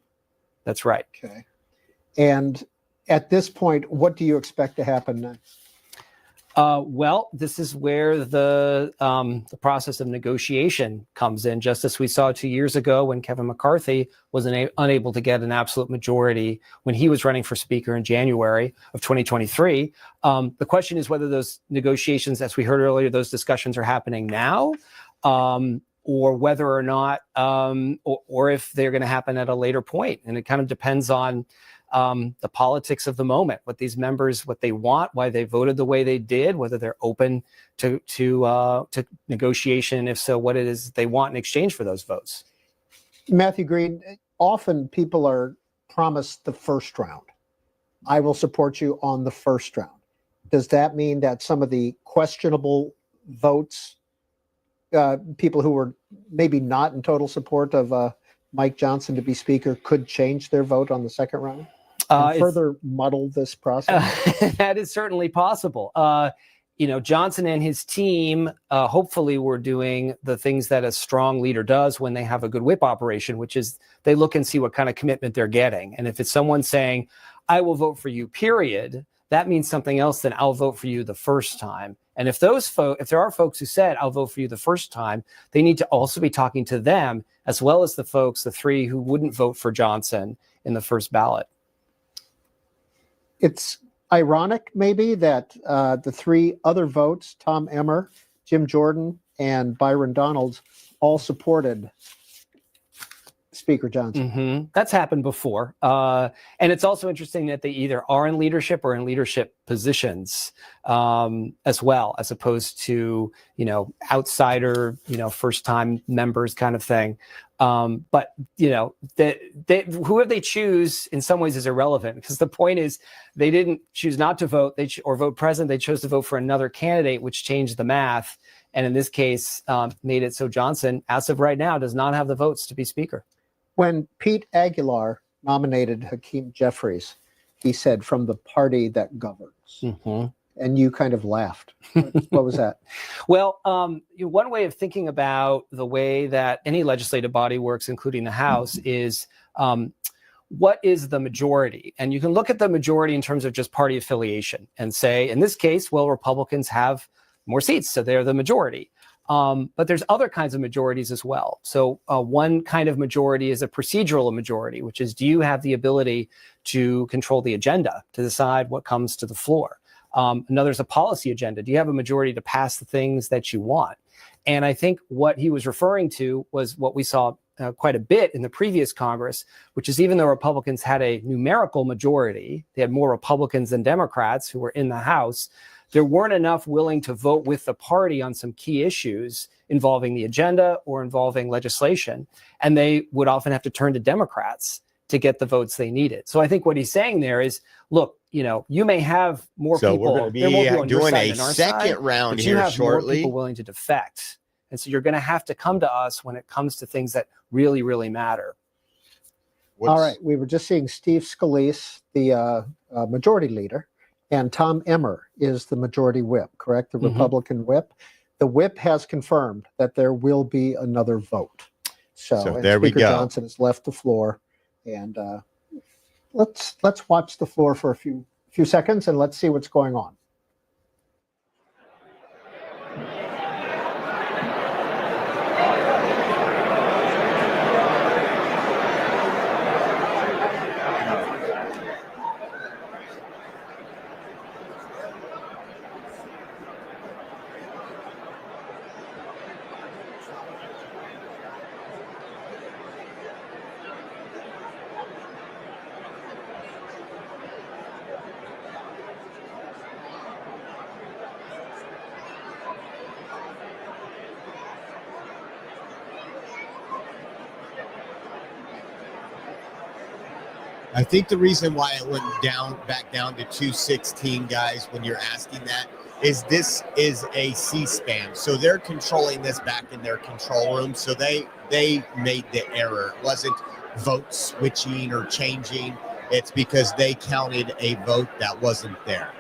Speaker 9: That's right.
Speaker 5: Okay. And at this point, what do you expect to happen next?
Speaker 9: Well, this is where the process of negotiation comes in, just as we saw 2 years ago when Kevin McCarthy was unable to get an absolute majority when he was running for speaker in January of 2023. The question is whether those negotiations, as we heard earlier, those discussions are happening now, or whether or not, or if they're going to happen at a later point. And it kind of depends on the politics of the moment, what these members, what they want, why they voted the way they did, whether they're open to negotiation, if so, what it is they want in exchange for those votes.
Speaker 5: Matthew Green, often people are promised the first round. I will support you on the first round. Does that mean that some of the questionable votes, people who were maybe not in total support of Mike Johnson to be speaker, could change their vote on the second round? And further muddle this process?
Speaker 9: That is certainly possible. Johnson and his team hopefully were doing the things that a strong leader does when they have a good whip operation, which is they look and see what kind of commitment they're getting. And if it's someone saying, I will vote for you, period, that means something else than I'll vote for you the first time. And if there are folks who said, I'll vote for you the first time, they need to also be talking to them, as well as the folks, the 3 who wouldn't vote for Johnson in the first ballot.
Speaker 5: It's ironic, maybe, that the 3 other votes, Tom Emmer, Jim Jordan, and Byron Donalds all supported Speaker Johnson.
Speaker 9: That's happened before. And it's also interesting that they either are in leadership or in leadership positions as well, as opposed to, outsider, first time members kind of thing. But, whoever they choose in some ways is irrelevant, because the point is they didn't choose not to vote or vote present. They chose to vote for another candidate, which changed the math. And in this case, made it so Johnson, as of right now, does not have the votes to be speaker.
Speaker 5: When Pete Aguilar nominated Hakeem Jeffries, he said, "From the party that governs." And you kind of laughed. What was that?
Speaker 9: Well, one way of thinking about the way that any legislative body works, including the House, is what is the majority? And you can look at the majority in terms of just party affiliation and say, in this case, well, Republicans have more seats, so they're the majority. But there's other kinds of majorities as well. So one kind of majority is a procedural majority, which is, do you have the ability to control the agenda, to decide what comes to the floor? Another is a policy agenda. Do you have a majority to pass the things that you want? And I think what he was referring to was what we saw quite a bit in the previous Congress, which is, even though Republicans had a numerical majority, they had more Republicans than Democrats who were in the House, there weren't enough willing to vote with the party on some key issues involving the agenda or involving legislation. And they would often have to turn to Democrats to get the votes they needed. So I think what he's saying there is, look, you may have more
Speaker 4: So
Speaker 9: people.
Speaker 4: we're going to
Speaker 9: there won't
Speaker 4: be doing
Speaker 9: on your
Speaker 4: a
Speaker 9: side than our
Speaker 4: second
Speaker 9: side,
Speaker 4: round
Speaker 9: but you
Speaker 4: here
Speaker 9: have
Speaker 4: shortly.
Speaker 9: more people willing to defect. And so you're going to have to come to us when it comes to things that really, really matter.
Speaker 5: All right. We were just seeing Steve Scalise, the majority leader, and Tom Emmer is the majority whip, correct? The Republican whip. The whip has confirmed that there will be another vote. So and
Speaker 4: there we
Speaker 5: Speaker
Speaker 4: go.
Speaker 5: Johnson has left the floor, and let's watch the floor for a few seconds and let's see what's going on.
Speaker 4: I think the reason why it went back down to 216, guys, when you're asking that, is this is a C-SPAN. So they're controlling this back in their control room. So they made the error. It wasn't vote switching or changing. It's because they counted a vote that wasn't there.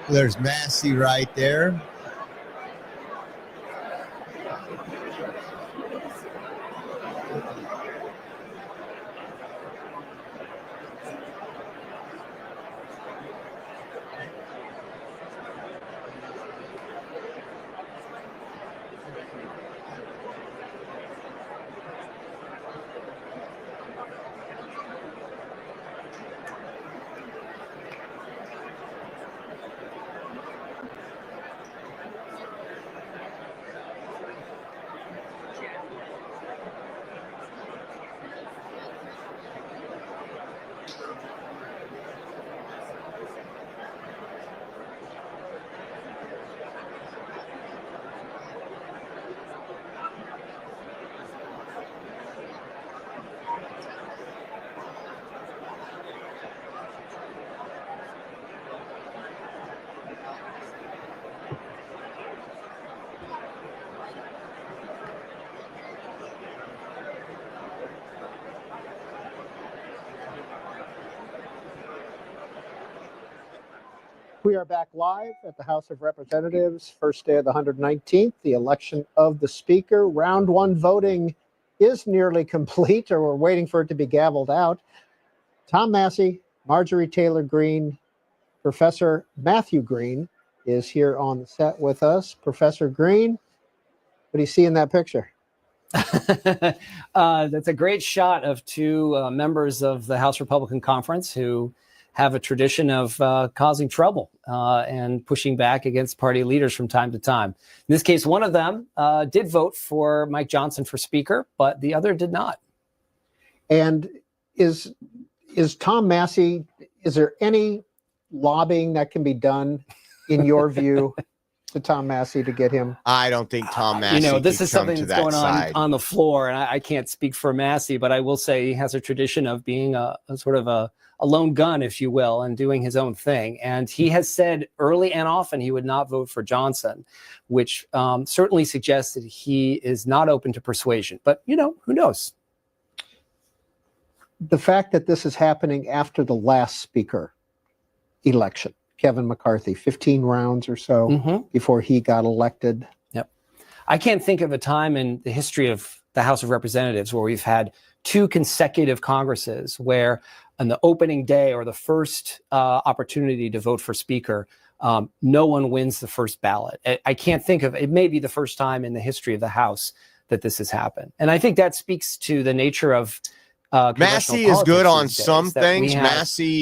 Speaker 4: There's Massey right there.
Speaker 5: We are back live at the House of Representatives, first day of the 119th, the election of the Speaker. Round one voting is nearly complete, or we're waiting for it to be gavelled out. Tom Massie, Marjorie Taylor Greene, Professor Matthew Greene is here on the set with us. Professor Greene, what do you see in that picture?
Speaker 9: That's a great shot of two members of the House Republican Conference who have a tradition of causing trouble and pushing back against party leaders from time to time. In this case, one of them did vote for Mike Johnson for Speaker, but the other did not.
Speaker 5: And is Tom Massie, is there any lobbying that can be done, in your view, to Tom Massie to get him?
Speaker 4: I don't think Tom Massie
Speaker 9: this
Speaker 4: can
Speaker 9: is
Speaker 4: come
Speaker 9: something
Speaker 4: to
Speaker 9: that's
Speaker 4: that
Speaker 9: going
Speaker 4: side.
Speaker 9: on the floor, and I can't speak for Massie, but I will say he has a tradition of being a sort of a lone gun, if you will, and doing his own thing. And he has said early and often he would not vote for Johnson, which certainly suggests that he is not open to persuasion. But, who knows?
Speaker 5: The fact that this is happening after the last Speaker election, Kevin McCarthy, 15 rounds or so before he got elected.
Speaker 9: Yep. I can't think of a time in the history of the House of Representatives where we've had two consecutive Congresses where on the opening day or the first opportunity to vote for Speaker, no one wins the first ballot. I can't think of, it may be the first time in the history of the House that this has happened. And I think that speaks to the nature of
Speaker 4: Massie is good on some things. Massie,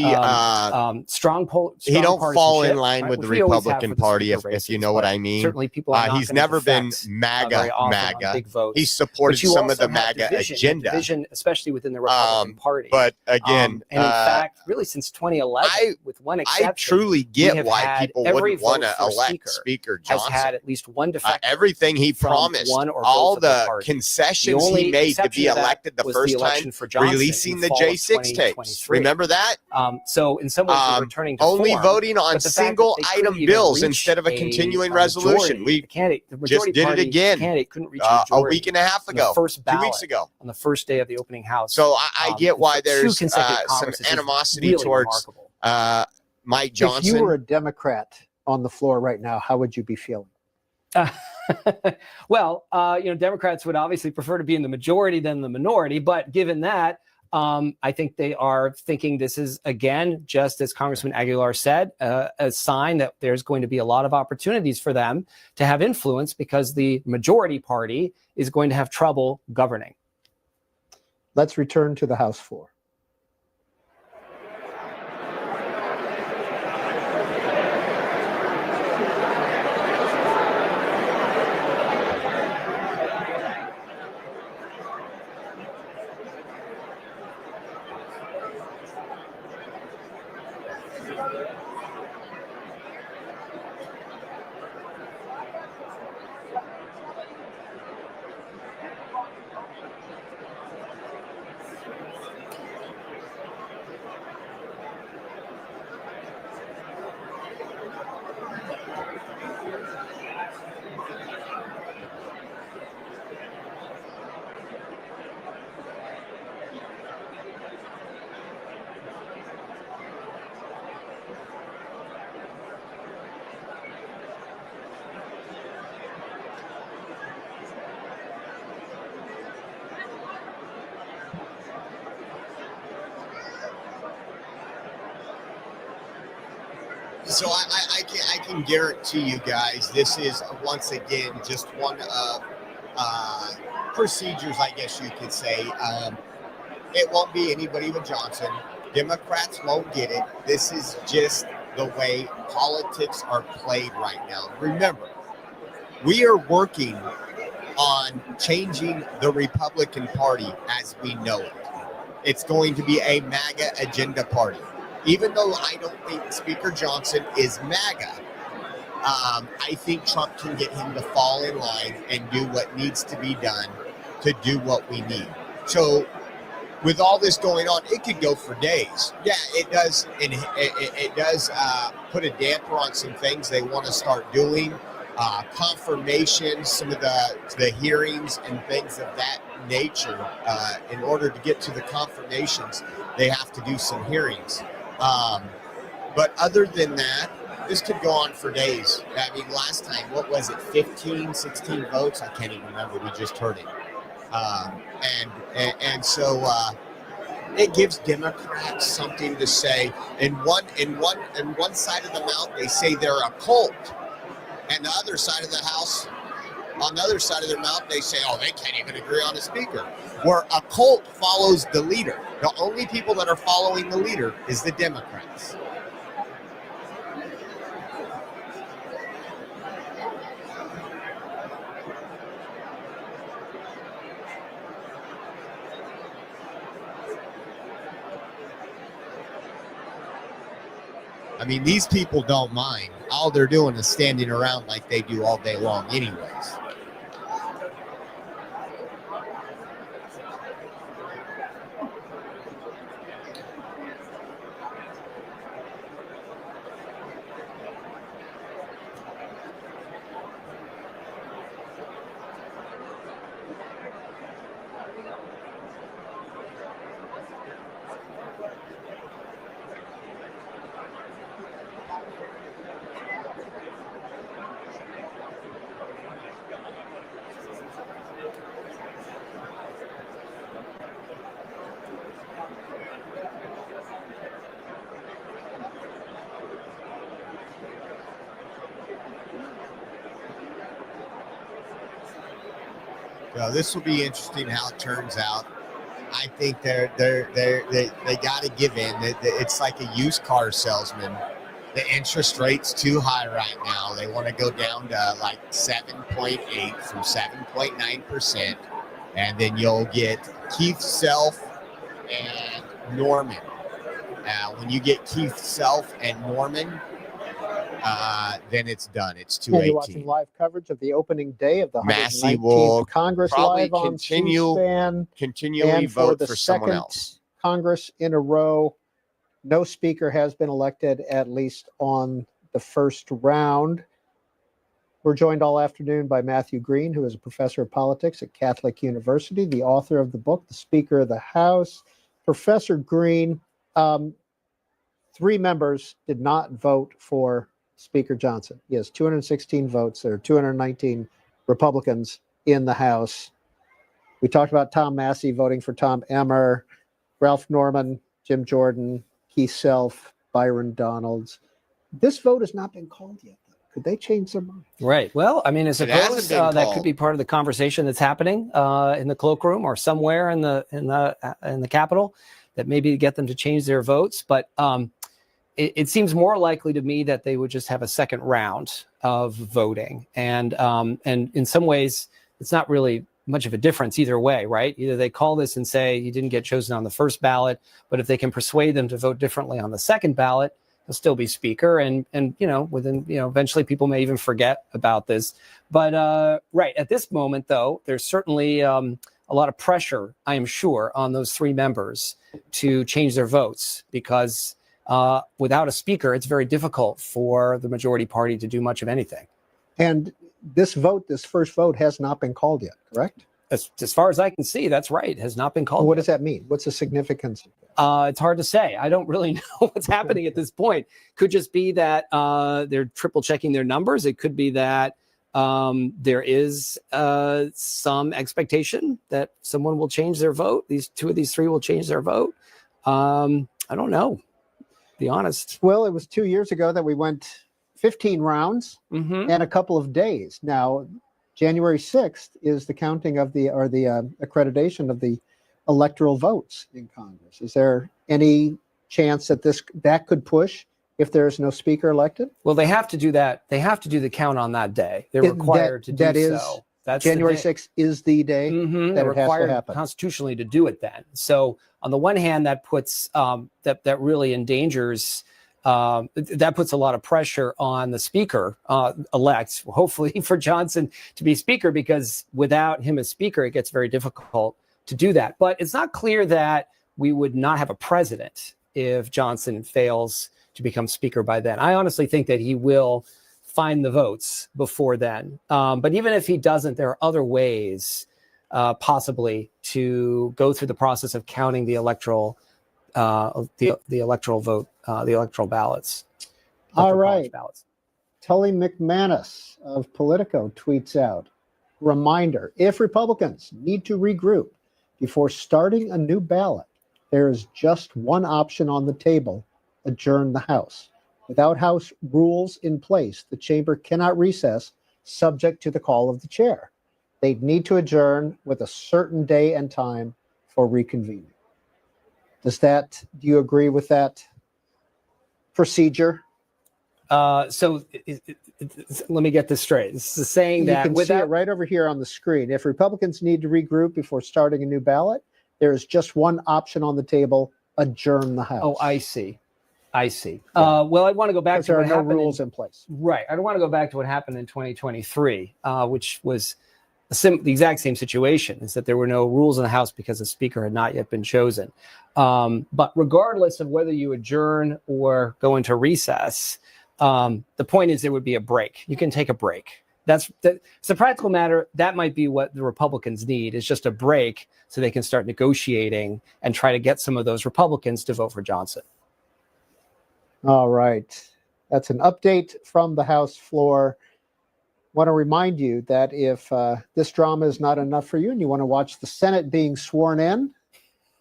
Speaker 9: strong
Speaker 4: he don't fall in
Speaker 9: partisanship,
Speaker 4: line
Speaker 9: right,
Speaker 4: with the
Speaker 9: which we always have
Speaker 4: Republican
Speaker 9: for the
Speaker 4: Party,
Speaker 9: Speaker
Speaker 4: if you
Speaker 9: races,
Speaker 4: know what
Speaker 9: but
Speaker 4: I mean.
Speaker 9: Certainly, people are not
Speaker 4: he's
Speaker 9: going to
Speaker 4: never been
Speaker 9: defect,
Speaker 4: MAGA.
Speaker 9: very often on big votes.
Speaker 4: He supported
Speaker 9: But you
Speaker 4: some of the
Speaker 9: also have
Speaker 4: MAGA
Speaker 9: division,
Speaker 4: agenda.
Speaker 9: division, especially within the Republican Party.
Speaker 4: But again,
Speaker 9: and in fact, really since 2011, with one exception,
Speaker 4: I truly
Speaker 9: we
Speaker 4: get
Speaker 9: have
Speaker 4: why
Speaker 9: had
Speaker 4: people
Speaker 9: every
Speaker 4: wouldn't want to
Speaker 9: vote for
Speaker 4: elect Speaker
Speaker 9: has
Speaker 4: Johnson.
Speaker 9: had at least one defect.
Speaker 4: Everything he
Speaker 9: from
Speaker 4: promised,
Speaker 9: one or
Speaker 4: all
Speaker 9: both of the
Speaker 4: the
Speaker 9: parties.
Speaker 4: concessions
Speaker 9: The only
Speaker 4: he made to
Speaker 9: exception
Speaker 4: be
Speaker 9: to that
Speaker 4: elected the
Speaker 9: was
Speaker 4: first
Speaker 9: the election
Speaker 4: time,
Speaker 9: for Johnson
Speaker 4: releasing
Speaker 9: in
Speaker 4: the
Speaker 9: fall of
Speaker 4: J6 tapes.
Speaker 9: 2023.
Speaker 4: Remember that?
Speaker 9: So in some ways, we're returning to
Speaker 4: only
Speaker 9: form,
Speaker 4: voting on
Speaker 9: but the fact that
Speaker 4: single
Speaker 9: they couldn't
Speaker 4: item
Speaker 9: even
Speaker 4: bills
Speaker 9: reach
Speaker 4: instead of a continuing
Speaker 9: majority,
Speaker 4: resolution. We
Speaker 9: the
Speaker 4: just
Speaker 9: majority
Speaker 4: did it
Speaker 9: party
Speaker 4: again
Speaker 9: candidate couldn't reach
Speaker 4: a week and a half
Speaker 9: on the
Speaker 4: ago,
Speaker 9: first
Speaker 4: 2
Speaker 9: ballot
Speaker 4: weeks ago.
Speaker 9: on the first day of the opening house.
Speaker 4: So I get why
Speaker 9: for two
Speaker 4: there's
Speaker 9: consecutive
Speaker 4: some
Speaker 9: Congresses is
Speaker 4: animosity
Speaker 9: really
Speaker 4: towards
Speaker 9: remarkable.
Speaker 4: Mike Johnson.
Speaker 5: If you were a Democrat on the floor right now, how would you be feeling?
Speaker 9: Well, Democrats would obviously prefer to be in the majority than the minority. But given that, I think they are thinking this is, again, just as Congressman Aguilar said, a sign that there's going to be a lot of opportunities for them to have influence because the majority party is going to have trouble governing.
Speaker 5: Let's return to the House floor.
Speaker 4: So I can guarantee you guys, this is once again just one of procedures, I guess you could say. It won't be anybody but Johnson. Democrats won't get it. This is just the way politics are played right now. Remember, we are working on changing the Republican Party as we know it. It's going to be a MAGA agenda party. Even though I don't think Speaker Johnson is MAGA, I think Trump can get him to fall in line and do what needs to be done to do what we need. So with all this going on, it could go for days. Yeah, it does. And it does put a damper on some things they want to start doing. Confirmations, some of the hearings and things of that nature. In order to get to the confirmations, they have to do some hearings. But other than that, this could go on for days. I mean, last time, what was it, 15, 16 votes? I can't even remember. We just heard it. And so it gives Democrats something to say. In one side of the mouth, they say they're a cult. And the other side of the house, on the other side of their mouth, they say, oh, they can't even agree on a speaker. Where a cult follows the leader. The only people that are following the leader is the Democrats. I mean, these people don't mind. All they're doing is standing around like they do all day long anyways. This will be interesting how it turns out. I think they got to give in. It's like a used car salesman. The interest rate's too high right now. They want to go down to like 7.8 from 7.9%, and then you'll get Keith Self and Norman. When you get Keith Self and Norman, then it's done. It's 218.
Speaker 5: You're watching live coverage of the opening day of the
Speaker 4: Massey
Speaker 5: 119th
Speaker 4: will
Speaker 5: Congress
Speaker 4: probably
Speaker 5: live on C-SPAN.
Speaker 4: continually
Speaker 5: And for
Speaker 4: vote
Speaker 5: the
Speaker 4: for someone
Speaker 5: second
Speaker 4: else.
Speaker 5: Congress in a row, no speaker has been elected, at least on the first round. We're joined all afternoon by Matthew Green, who is a professor of politics at Catholic University, the author of the book, The Speaker of the House. Professor Green, 3 members did not vote for Speaker Johnson. He has 216 votes. There are 219 Republicans in the House. We talked about Tom Massey voting for Tom Emmer, Ralph Norman, Jim Jordan, Keith Self, Byron Donalds. This vote has not been called yet. Could they change their mind?
Speaker 9: Right. Well, I mean, I
Speaker 4: hasn't
Speaker 9: suppose
Speaker 4: been
Speaker 9: that
Speaker 4: called.
Speaker 9: could be part of the conversation that's happening in the cloakroom or somewhere in the Capitol, that maybe get them to change their votes. But it seems more likely to me that they would just have a second round of voting, and in some ways, it's not really much of a difference either way, right? Either they call this and say you didn't get chosen on the first ballot, but if they can persuade them to vote differently on the second ballot, he'll still be speaker, and eventually people may even forget about this. But right at this moment, though, there's certainly a lot of pressure, I am sure, on those 3 members to change their votes, because without a speaker, it's very difficult for the majority party to do much of anything.
Speaker 5: And this first vote, has not been called yet, correct?
Speaker 9: As far as I can see, that's right. It has not been called.
Speaker 5: What does that mean? What's the significance?
Speaker 9: It's hard to say. I don't really know what's happening at this point. Could just be that they're triple checking their numbers. It could be that there is some expectation that someone will change their vote. These 2 of these 3 will change their vote. I don't know, to be honest.
Speaker 5: Well, it was 2 years ago that we went 15 rounds and a couple of days. Now, January 6th is the counting of the accreditation of the electoral votes in Congress. Is there any chance that that could push if there's no speaker elected?
Speaker 9: Well, they have to do that. They have to do the count on that day. They're required to do so. That's
Speaker 5: January 6th is the day that
Speaker 9: They're
Speaker 5: it has to
Speaker 9: required
Speaker 5: happen.
Speaker 9: constitutionally to do it then. So on the one hand, that puts that really endangers. That puts a lot of pressure on the speaker elect, hopefully for Johnson to be speaker, because without him as speaker, it gets very difficult to do that. But it's not clear that we would not have a president if Johnson fails to become speaker by then. I honestly think that he will find the votes before then. But even if he doesn't, there are other ways possibly to go through the process of counting the electoral the electoral vote, the electoral ballots.
Speaker 5: All
Speaker 9: electoral college
Speaker 5: right.
Speaker 9: ballots.
Speaker 5: Tully McManus of Politico tweets out, reminder, if Republicans need to regroup before starting a new ballot, there is just one option on the table, adjourn the House. Without House rules in place, the chamber cannot recess subject to the call of the chair. They'd need to adjourn with a certain day and time for reconvening. Do you agree with that procedure?
Speaker 9: So let me get this straight. This is saying that
Speaker 5: you can see it right over here on the screen. If Republicans need to regroup before starting a new ballot, there is just one option on the table, adjourn the House.
Speaker 9: Oh, I see. Well, I want to go back to
Speaker 5: there
Speaker 9: what
Speaker 5: are no
Speaker 9: happened
Speaker 5: rules in place.
Speaker 9: Right. I don't want to go back to what happened in 2023, which was the exact same situation, is that there were no rules in the House because the speaker had not yet been chosen. But regardless of whether you adjourn or go into recess, the point is there would be a break. You can take a break. It's a practical matter. That might be what the Republicans need, is just a break so they can start negotiating and try to get some of those Republicans to vote for Johnson.
Speaker 5: All right. That's an update from the House floor. Want to remind you that if this drama is not enough for you and you want to watch the Senate being sworn in,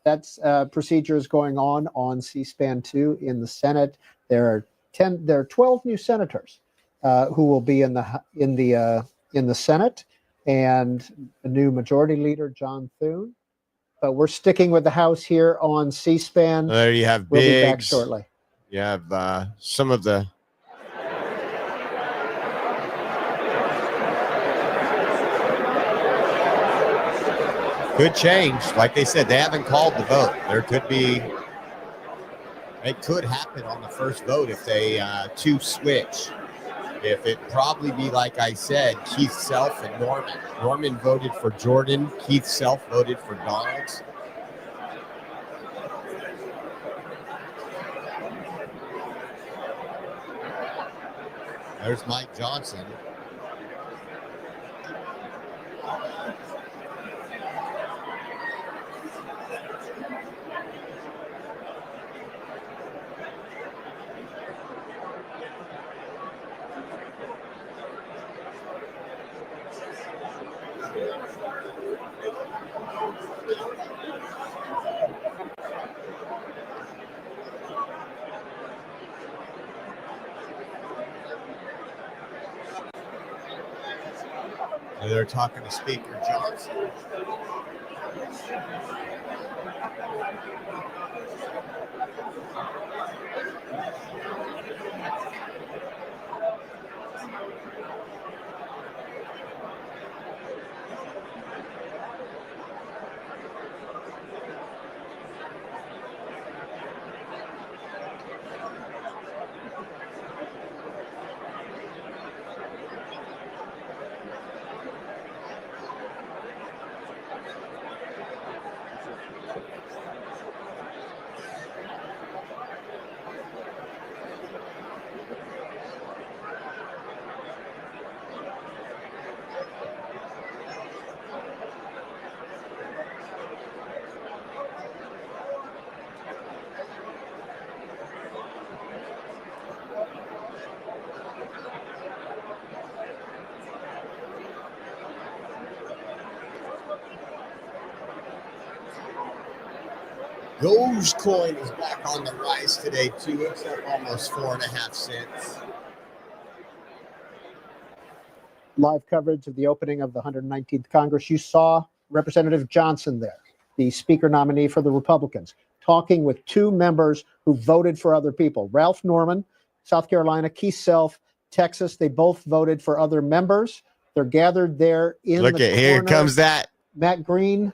Speaker 5: that's procedure is going on C-SPAN 2 in the Senate. There are 12 new senators who will be in the Senate, and a new Majority Leader, John Thune. But we're sticking with the House here on C-SPAN.
Speaker 4: There you have
Speaker 5: We'll be back
Speaker 4: Biggs.
Speaker 5: shortly.
Speaker 4: You have some of the could change. Like they said, they haven't called the vote. It could happen on the first vote if they two switch. If it probably be, like I said, Keith Self and Norman. Norman voted for Jordan. Keith Self voted for Donalds. There's Mike Johnson. They're talking to Speaker Johnson. Dogecoin is back on the rise today, too. It's up almost 4.5 cents.
Speaker 5: Live coverage of the opening of the 119th Congress. You saw Representative Johnson there, the speaker nominee for the Republicans, talking with two members who voted for other people. Ralph Norman, South Carolina, Keith Self, Texas. They both voted for other members. They're gathered there in
Speaker 4: Look
Speaker 5: the
Speaker 4: at here
Speaker 5: corner.
Speaker 4: comes that.
Speaker 5: Matt Green,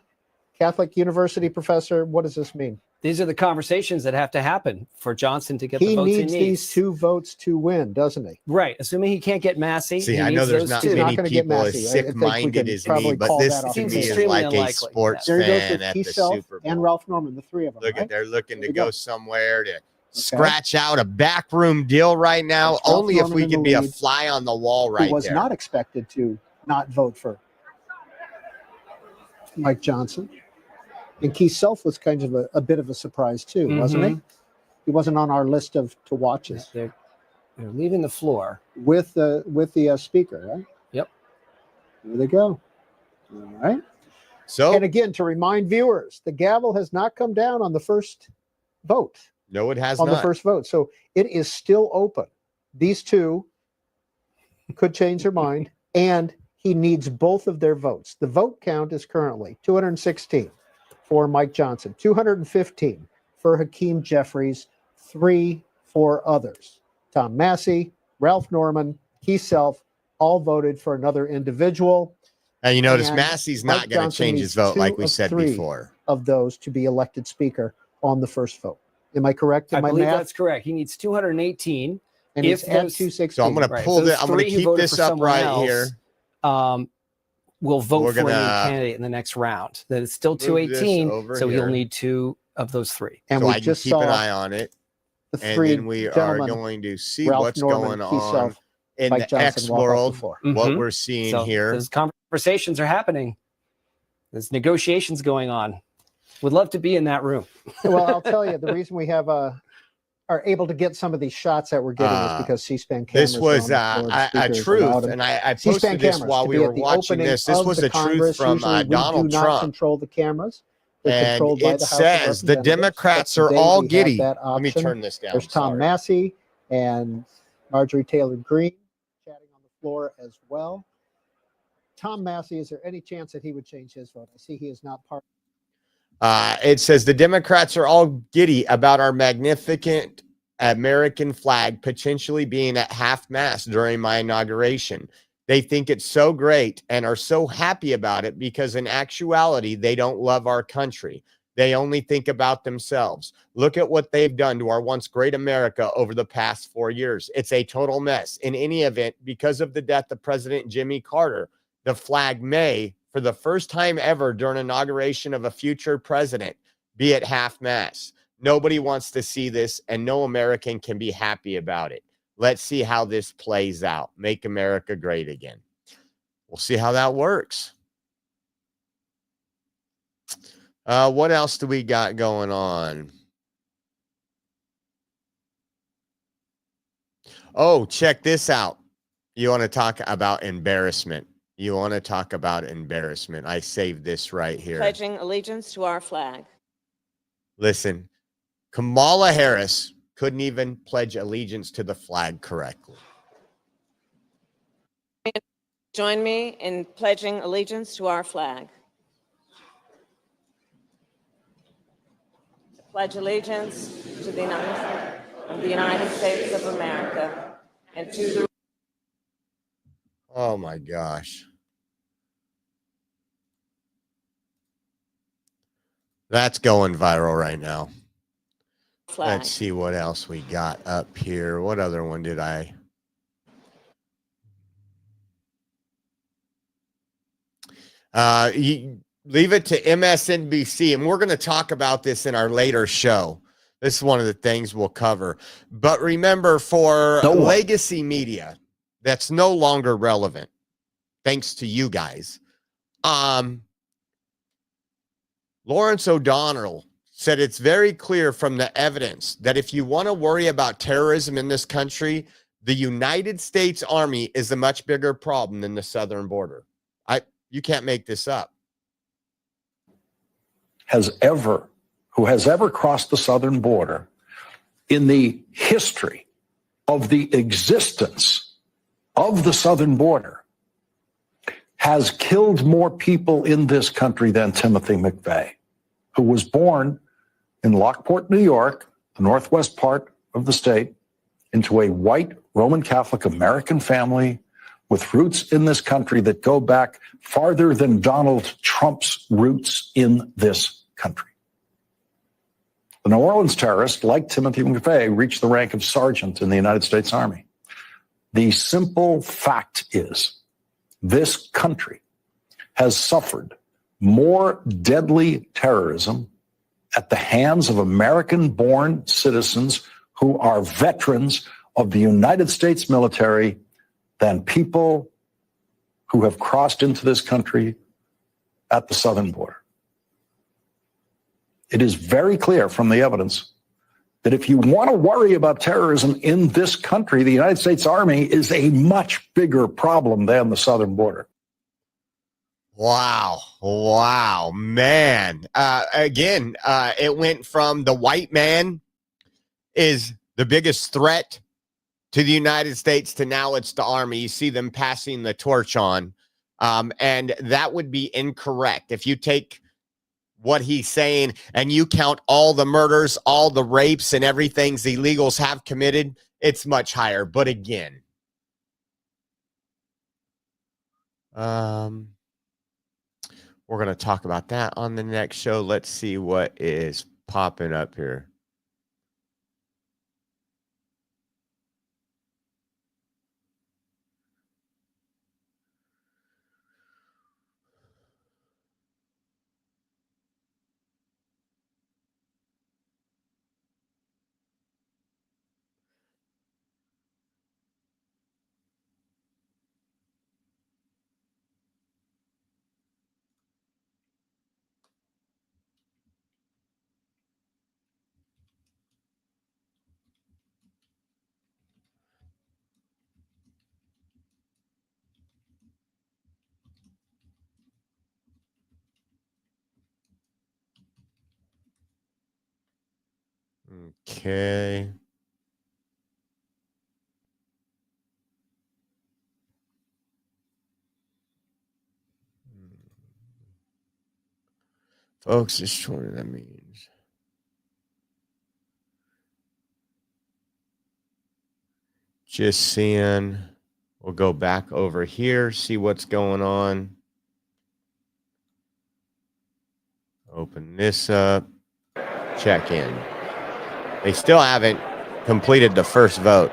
Speaker 5: Catholic University professor. What does this mean?
Speaker 9: These are the conversations that have to happen for Johnson to get the
Speaker 5: He
Speaker 9: votes
Speaker 5: needs these 2 votes to win, doesn't he?
Speaker 9: Right. Assuming he can't get Massey.
Speaker 4: See,
Speaker 9: he
Speaker 4: I know
Speaker 9: needs
Speaker 4: there's
Speaker 9: those
Speaker 4: not
Speaker 9: two.
Speaker 4: many
Speaker 5: gonna get
Speaker 4: people
Speaker 5: Massey.
Speaker 4: as
Speaker 5: I think we
Speaker 4: sick-minded
Speaker 5: can
Speaker 4: as
Speaker 5: probably
Speaker 4: me, but
Speaker 5: call
Speaker 4: this
Speaker 5: that off.
Speaker 4: to me
Speaker 9: Seems
Speaker 4: is
Speaker 9: extremely
Speaker 4: like a
Speaker 9: unlikely.
Speaker 4: sports
Speaker 5: There he goes
Speaker 4: fan
Speaker 5: with
Speaker 4: at
Speaker 5: Keith
Speaker 4: the
Speaker 5: Self
Speaker 4: Super Bowl.
Speaker 5: and Ralph Norman, the three of them.
Speaker 4: Look
Speaker 5: right?
Speaker 4: at they're looking to
Speaker 5: There you
Speaker 4: go
Speaker 5: go.
Speaker 4: somewhere to scratch out a backroom deal right now.
Speaker 5: That's Ralph
Speaker 4: Only if
Speaker 5: Norman
Speaker 4: we
Speaker 5: in
Speaker 4: could
Speaker 5: the
Speaker 4: be a
Speaker 5: lead,
Speaker 4: fly on the wall right
Speaker 5: who was
Speaker 4: there.
Speaker 5: not expected to not vote for Mike Johnson. And Keith Self was kind of a bit of a surprise too, wasn't he? He wasn't on our list to watches.
Speaker 9: They're leaving the floor
Speaker 5: with the speaker, right?
Speaker 9: Yep.
Speaker 5: There they go. All right.
Speaker 4: So,
Speaker 5: and again, to remind viewers, the gavel has not come down on the first vote.
Speaker 4: No, it has
Speaker 5: on
Speaker 4: not.
Speaker 5: the first vote. So it is still open. These two could change their mind, and he needs both of their votes. The vote count is currently 216 for Mike Johnson, 215 for Hakeem Jeffries, 3 for others. Tom Massey, Ralph Norman, Keith Self, all voted for another individual.
Speaker 4: And you notice
Speaker 5: And
Speaker 4: Massey's
Speaker 5: Mike
Speaker 4: not going to
Speaker 5: Johnson
Speaker 4: change
Speaker 5: needs
Speaker 4: his vote,
Speaker 5: 2
Speaker 4: like we
Speaker 5: of
Speaker 4: said
Speaker 5: 3
Speaker 4: before.
Speaker 5: Of those to be elected speaker on the first vote. Am I correct in
Speaker 9: I
Speaker 5: my
Speaker 9: believe
Speaker 5: math?
Speaker 9: that's correct. He needs 218.
Speaker 5: And
Speaker 9: if
Speaker 5: he's at
Speaker 9: those,
Speaker 5: 216.
Speaker 4: So I'm going to pull this. I'm going to keep this up right here.
Speaker 9: Will vote
Speaker 4: We're
Speaker 9: for any
Speaker 4: gonna
Speaker 9: candidate in the next round. That it's still
Speaker 4: move this
Speaker 9: 218,
Speaker 4: over
Speaker 9: so he'll
Speaker 4: here.
Speaker 9: need 2 of those 3.
Speaker 5: And
Speaker 4: so
Speaker 5: we
Speaker 4: I can
Speaker 5: just
Speaker 4: keep an
Speaker 5: saw
Speaker 4: eye on it.
Speaker 5: the
Speaker 4: And
Speaker 5: 3
Speaker 4: then we are
Speaker 5: gentlemen,
Speaker 4: going to see
Speaker 5: Ralph
Speaker 4: what's
Speaker 5: Norman,
Speaker 4: going
Speaker 5: Keith
Speaker 4: on
Speaker 5: Self,
Speaker 4: in
Speaker 5: Mike
Speaker 4: the
Speaker 5: Johnson
Speaker 4: X
Speaker 5: walk off the
Speaker 4: world,
Speaker 5: floor.
Speaker 4: what we're seeing
Speaker 9: So
Speaker 4: here.
Speaker 9: those conversations are happening. There's negotiations going on. Would love to be in that room.
Speaker 5: Well, I'll tell you, the reason we have are able to get some of these shots that we're getting is because C-SPAN cameras.
Speaker 4: This was
Speaker 5: are on the floor, the
Speaker 4: a
Speaker 5: speakers
Speaker 4: truth,
Speaker 5: allowed them.
Speaker 4: and I
Speaker 5: C-SPAN
Speaker 4: posted this
Speaker 5: cameras
Speaker 4: while
Speaker 5: to
Speaker 4: we
Speaker 5: be
Speaker 4: were
Speaker 5: at the
Speaker 4: watching
Speaker 5: opening
Speaker 4: this. This
Speaker 5: of
Speaker 4: was
Speaker 5: the
Speaker 4: a truth
Speaker 5: Congress.
Speaker 4: from
Speaker 5: Usually we
Speaker 4: Donald
Speaker 5: do not
Speaker 4: Trump.
Speaker 5: control the cameras. They're
Speaker 4: And
Speaker 5: controlled by
Speaker 4: it
Speaker 5: the House of
Speaker 4: says the
Speaker 5: Representatives,
Speaker 4: Democrats
Speaker 5: but
Speaker 4: are
Speaker 5: today
Speaker 4: all
Speaker 5: we have
Speaker 4: giddy.
Speaker 5: that
Speaker 4: Let me
Speaker 5: option.
Speaker 4: turn this down.
Speaker 5: There's Tom
Speaker 4: Sorry.
Speaker 5: Massey and Marjorie Taylor Greene chatting on the floor as well. Tom Massey, is there any chance that he would change his vote? I see he is not part.
Speaker 4: It says the Democrats are all giddy about our magnificent American flag potentially being at half-mast during my inauguration. They think it's so great and are so happy about it because in actuality, they don't love our country. They only think about themselves. Look at what they've done to our once great America over the past 4 years. It's a total mess. In any event, because of the death of President Jimmy Carter, the flag may, for the first time ever during inauguration of a future president, be at half-mast. Nobody wants to see this, and no American can be happy about it. Let's see how this plays out. Make America great again. We'll see how that works. What else do we got going on? Oh, check this out. You want to talk about embarrassment. You want to talk about embarrassment. I saved this right here.
Speaker 6: Pledging allegiance to our flag.
Speaker 4: Listen, Kamala Harris couldn't even pledge allegiance to the flag correctly.
Speaker 6: Join me in pledging allegiance to our flag. Pledge allegiance to the United States of America and to the.
Speaker 4: Oh my gosh. That's going viral right now.
Speaker 6: Flag.
Speaker 4: Let's see what else we got up here. What other one did I? You leave it to MSNBC, and we're going to talk about this in our later show. This is one of the things we'll cover. But remember, for legacy media that's no longer relevant, thanks to you guys, Lawrence O'Donnell said it's very clear from the evidence that if you want to worry about terrorism in this country, the United States Army is a much bigger problem than the southern border. You can't make this up.
Speaker 18: Who has ever crossed the southern border in the history of the existence of the southern border has killed more people in this country than Timothy McVeigh, who was born in Lockport, New York, the northwest part of the state, into a white Roman Catholic American family with roots in this country that go back farther than Donald Trump's roots in this country. The New Orleans terrorist, like Timothy McVeigh, reached the rank of sergeant in the United States Army. The simple fact is, this country has suffered more deadly terrorism at the hands of American-born citizens who are veterans of the United States military than people who have crossed into this country at the southern border. It is very clear from the evidence that if you want to worry about terrorism in this country, the United States Army is a much bigger problem than the southern border.
Speaker 4: Wow. Wow, man. Again, it went from the white man is the biggest threat to the United States to now it's the Army. You see them passing the torch on. And that would be incorrect. If you take what he's saying and you count all the murders, all the rapes and everything the illegals have committed, it's much higher. But again, we're going to talk about that on the next show. Let's see what is popping up here. Okay. Folks, just short of that means. Just seeing. We'll go back over here, see what's going on. Open this up. Check in. They still haven't completed the first vote.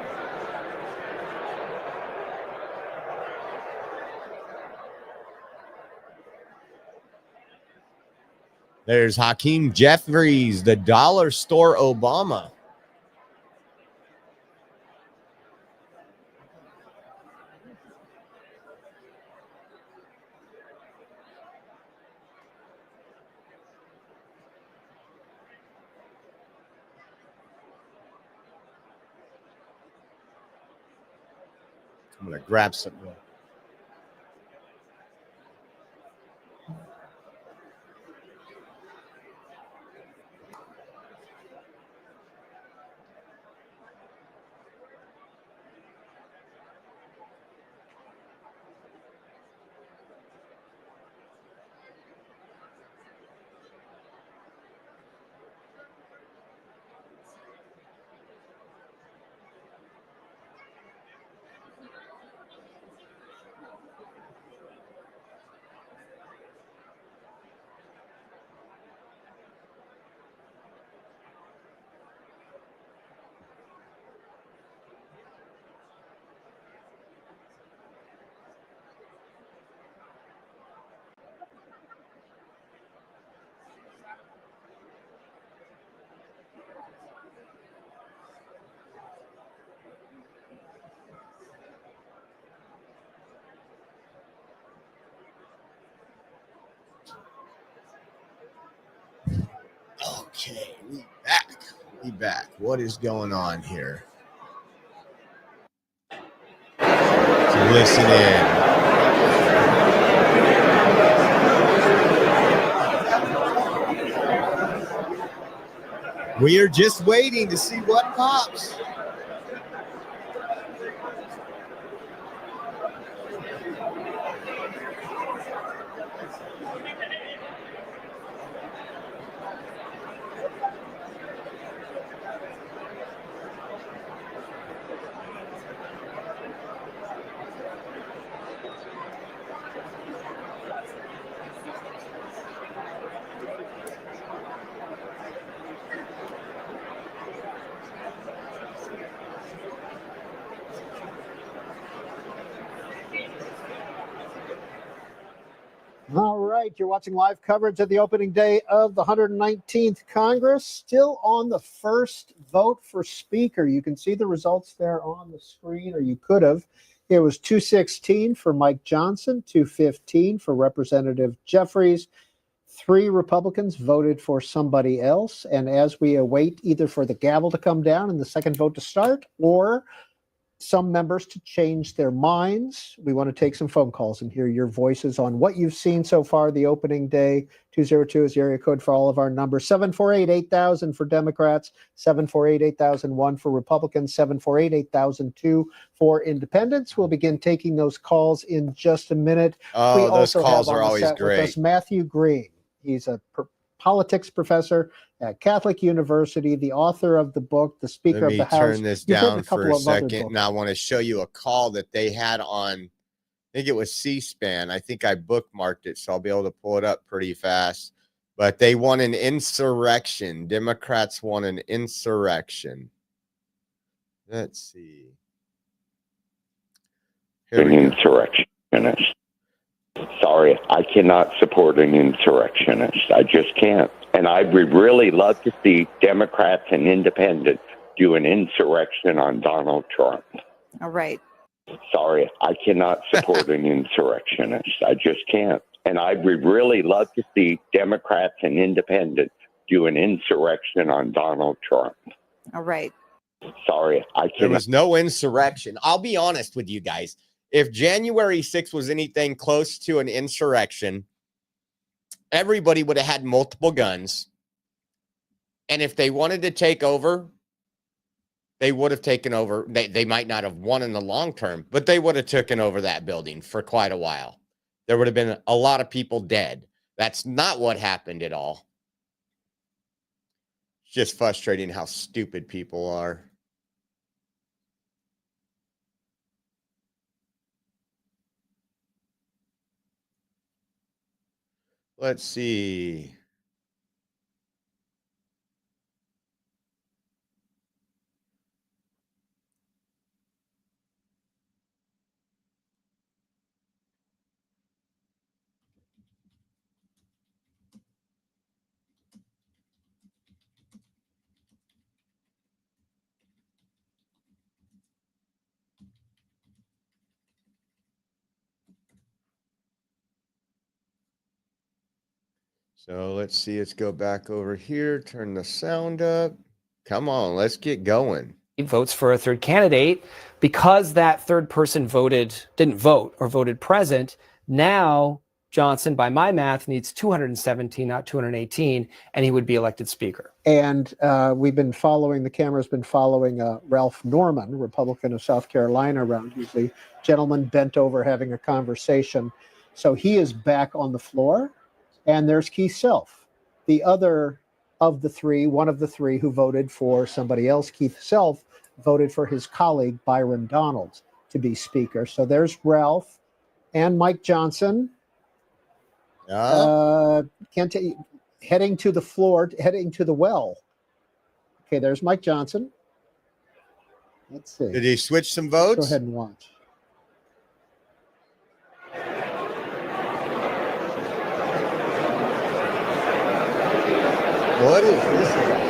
Speaker 4: There's Hakeem Jeffries, the dollar store Obama. I'm going to grab some. Okay, we back. What is going on here? So listen in. We are just waiting to see what pops.
Speaker 5: All right, you're watching live coverage of the opening day of the 119th Congress. Still on the first vote for Speaker. You can see the results there on the screen, or you could have. It was 216 for Mike Johnson, 215 for Representative Jeffries, 3 Republicans voted for somebody else. And as we await either for the gavel to come down and the second vote to start, or some members to change their minds, we want to take some phone calls and hear your voices on what you've seen so far the opening day. 202 is the area code for all of our numbers. 748-8000 for Democrats, 748-8001 for Republicans, 748-8002 for Independents. We'll begin taking those calls in just a minute.
Speaker 4: Oh,
Speaker 5: We
Speaker 4: those
Speaker 5: also
Speaker 4: calls
Speaker 5: have
Speaker 4: are
Speaker 5: on the
Speaker 4: always
Speaker 5: set with
Speaker 4: great.
Speaker 5: us Matthew Green. He's a politics professor at Catholic University, the author of the book, the Speaker
Speaker 4: Let
Speaker 5: of
Speaker 4: me
Speaker 5: the House.
Speaker 4: turn this
Speaker 5: You've written
Speaker 4: down
Speaker 5: a couple
Speaker 4: for a
Speaker 5: of other
Speaker 4: second,
Speaker 5: books.
Speaker 4: and I want to show you a call that they had on, I think it was C-SPAN. I think I bookmarked it, so I'll be able to pull it up pretty fast. But they want an insurrection. Democrats want an insurrection. Let's see. Here
Speaker 19: An
Speaker 4: we go.
Speaker 19: insurrectionist. Sorry, I cannot support an insurrectionist. I just can't. And I would really love to see Democrats and independents do an insurrection on Donald Trump.
Speaker 20: All right.
Speaker 19: Sorry, I cannot support an insurrectionist. I just can't. And I would really love to see Democrats and independents do an insurrection on Donald Trump.
Speaker 20: All right.
Speaker 19: Sorry, I
Speaker 4: There
Speaker 19: cannot.
Speaker 4: was no insurrection. I'll be honest with you guys. If January 6th was anything close to an insurrection, everybody would have had multiple guns. And if they wanted to take over, they would have taken over. They might not have won in the long term, but they would have taken over that building for quite a while. There would have been a lot of people dead. That's not what happened at all. It's just frustrating how stupid people are. Let's see. So let's see. Let's go back over here. Turn the sound up. Come on, let's get going.
Speaker 9: He votes for a third candidate because that third person didn't vote or voted present. Now Johnson, by my math, needs 217, not 218, and he would be elected speaker.
Speaker 5: And we've been following, the camera's been following Ralph Norman, Republican of South Carolina, around. He's the gentleman bent over having a conversation. So he is back on the floor. And there's Keith Self, the other of the three, one of the three who voted for somebody else. Keith Self voted for his colleague, Byron Donalds, to be speaker. So there's Ralph and Mike Johnson. Heading to the floor, heading to the well. Okay, there's Mike Johnson. Let's see.
Speaker 4: Did he switch some votes?
Speaker 5: Let's go ahead and watch.
Speaker 4: What is this?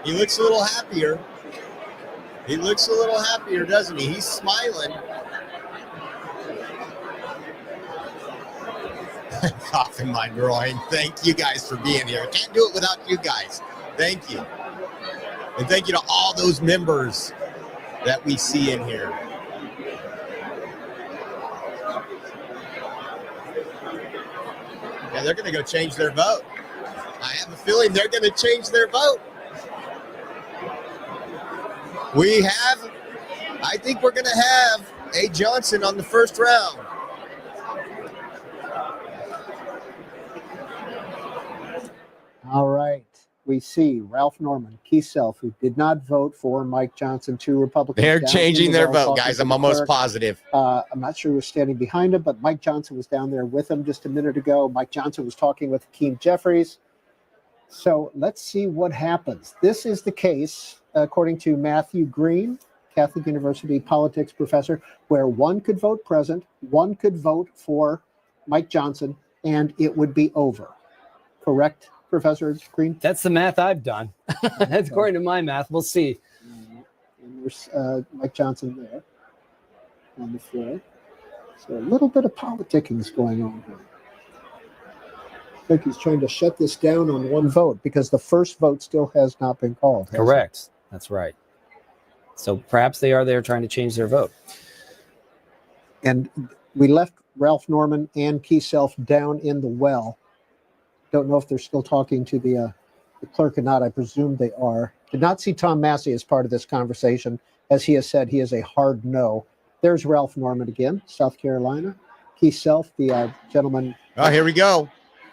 Speaker 4: He looks a little happier. He looks a little happier, doesn't he? He's smiling. Cough in my groin. Thank you guys for being here. I can't do it without you guys. Thank you. And thank you to all those members that we see in here. Yeah, they're going to go change their vote. I have a feeling they're going to change their vote. I think we're going to have A. Johnson on the first round.
Speaker 5: All right. We see Ralph Norman, Keith Self, who did not vote for Mike Johnson, 2 Republicans.
Speaker 4: They're
Speaker 5: down
Speaker 4: changing
Speaker 5: in the
Speaker 4: their
Speaker 5: well
Speaker 4: vote,
Speaker 5: talking
Speaker 4: guys.
Speaker 5: to
Speaker 4: I'm
Speaker 5: the
Speaker 4: almost
Speaker 5: clerk.
Speaker 4: positive.
Speaker 5: I'm not sure who was standing behind him, but Mike Johnson was down there with him just a minute ago. Mike Johnson was talking with Hakeem Jeffries. So let's see what happens. This is the case, according to Matthew Green, Catholic University politics professor, where one could vote present, one could vote for Mike Johnson, and it would be over. Correct, Professor Green?
Speaker 9: That's the math I've done. That's according to my math. We'll see.
Speaker 5: And there's Mike Johnson there on the floor. So a little bit of politicking is going on here. I think he's trying to shut this down on one vote because the first vote still has not been called.
Speaker 9: Correct. That's right. So perhaps they are there trying to change their vote.
Speaker 5: And we left Ralph Norman and Keith Self down in the well. Don't know if they're still talking to the clerk or not. I presume they are. Did not see Tom Massey as part of this conversation. As he has said, he is a hard no. There's Ralph Norman again, South Carolina. Keith Self, the gentleman.
Speaker 4: Oh, here we go.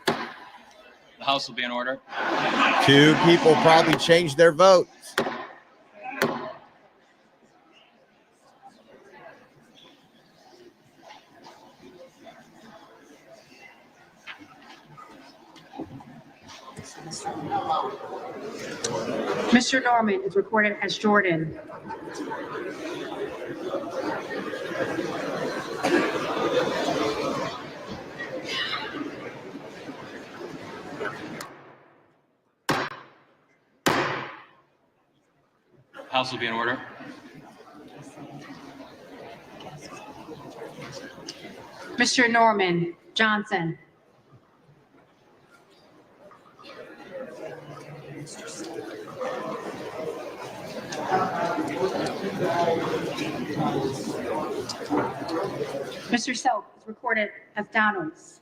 Speaker 8: The House will be in order.
Speaker 4: 2 people probably changed their votes.
Speaker 13: Mr. Norman is recorded as Jordan.
Speaker 8: House will be in order.
Speaker 13: Mr. Norman Johnson. Mr. Self is recorded as Donalds.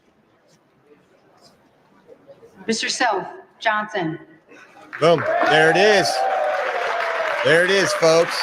Speaker 13: Mr. Self Johnson.
Speaker 4: Boom. There it is. There it is, folks.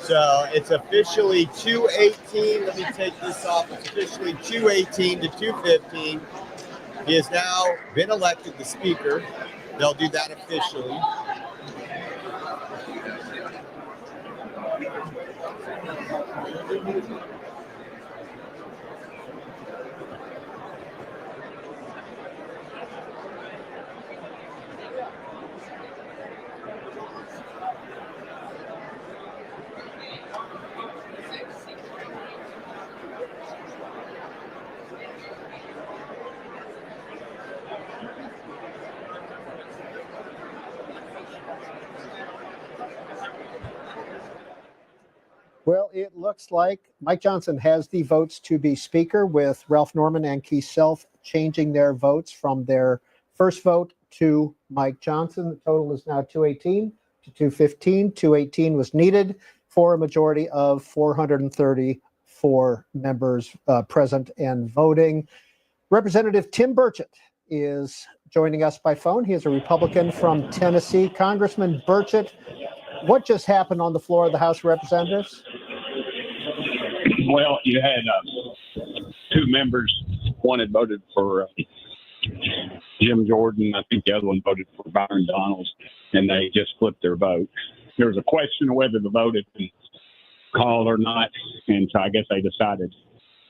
Speaker 4: So it's officially 2:18. Let me take this off. It's officially 2:18 to 2:15. He has now been elected the speaker. They'll do that officially.
Speaker 5: Well, it looks like Mike Johnson has the votes to be speaker, with Ralph Norman and Keith Self changing their votes from their first vote to Mike Johnson. The total is now 218 to 215. 218 was needed for a majority of 434 members present and voting. Representative Tim Burchett is joining us by phone. He is a Republican from Tennessee. Congressman Burchett, what just happened on the floor of the House of Representatives?
Speaker 20: Well, you had 2 members. One had voted for Jim Jordan. I think the other one voted for Byron Donalds, and they just flipped their vote. There was a question of whether the vote had been called or not, and so I guess they decided,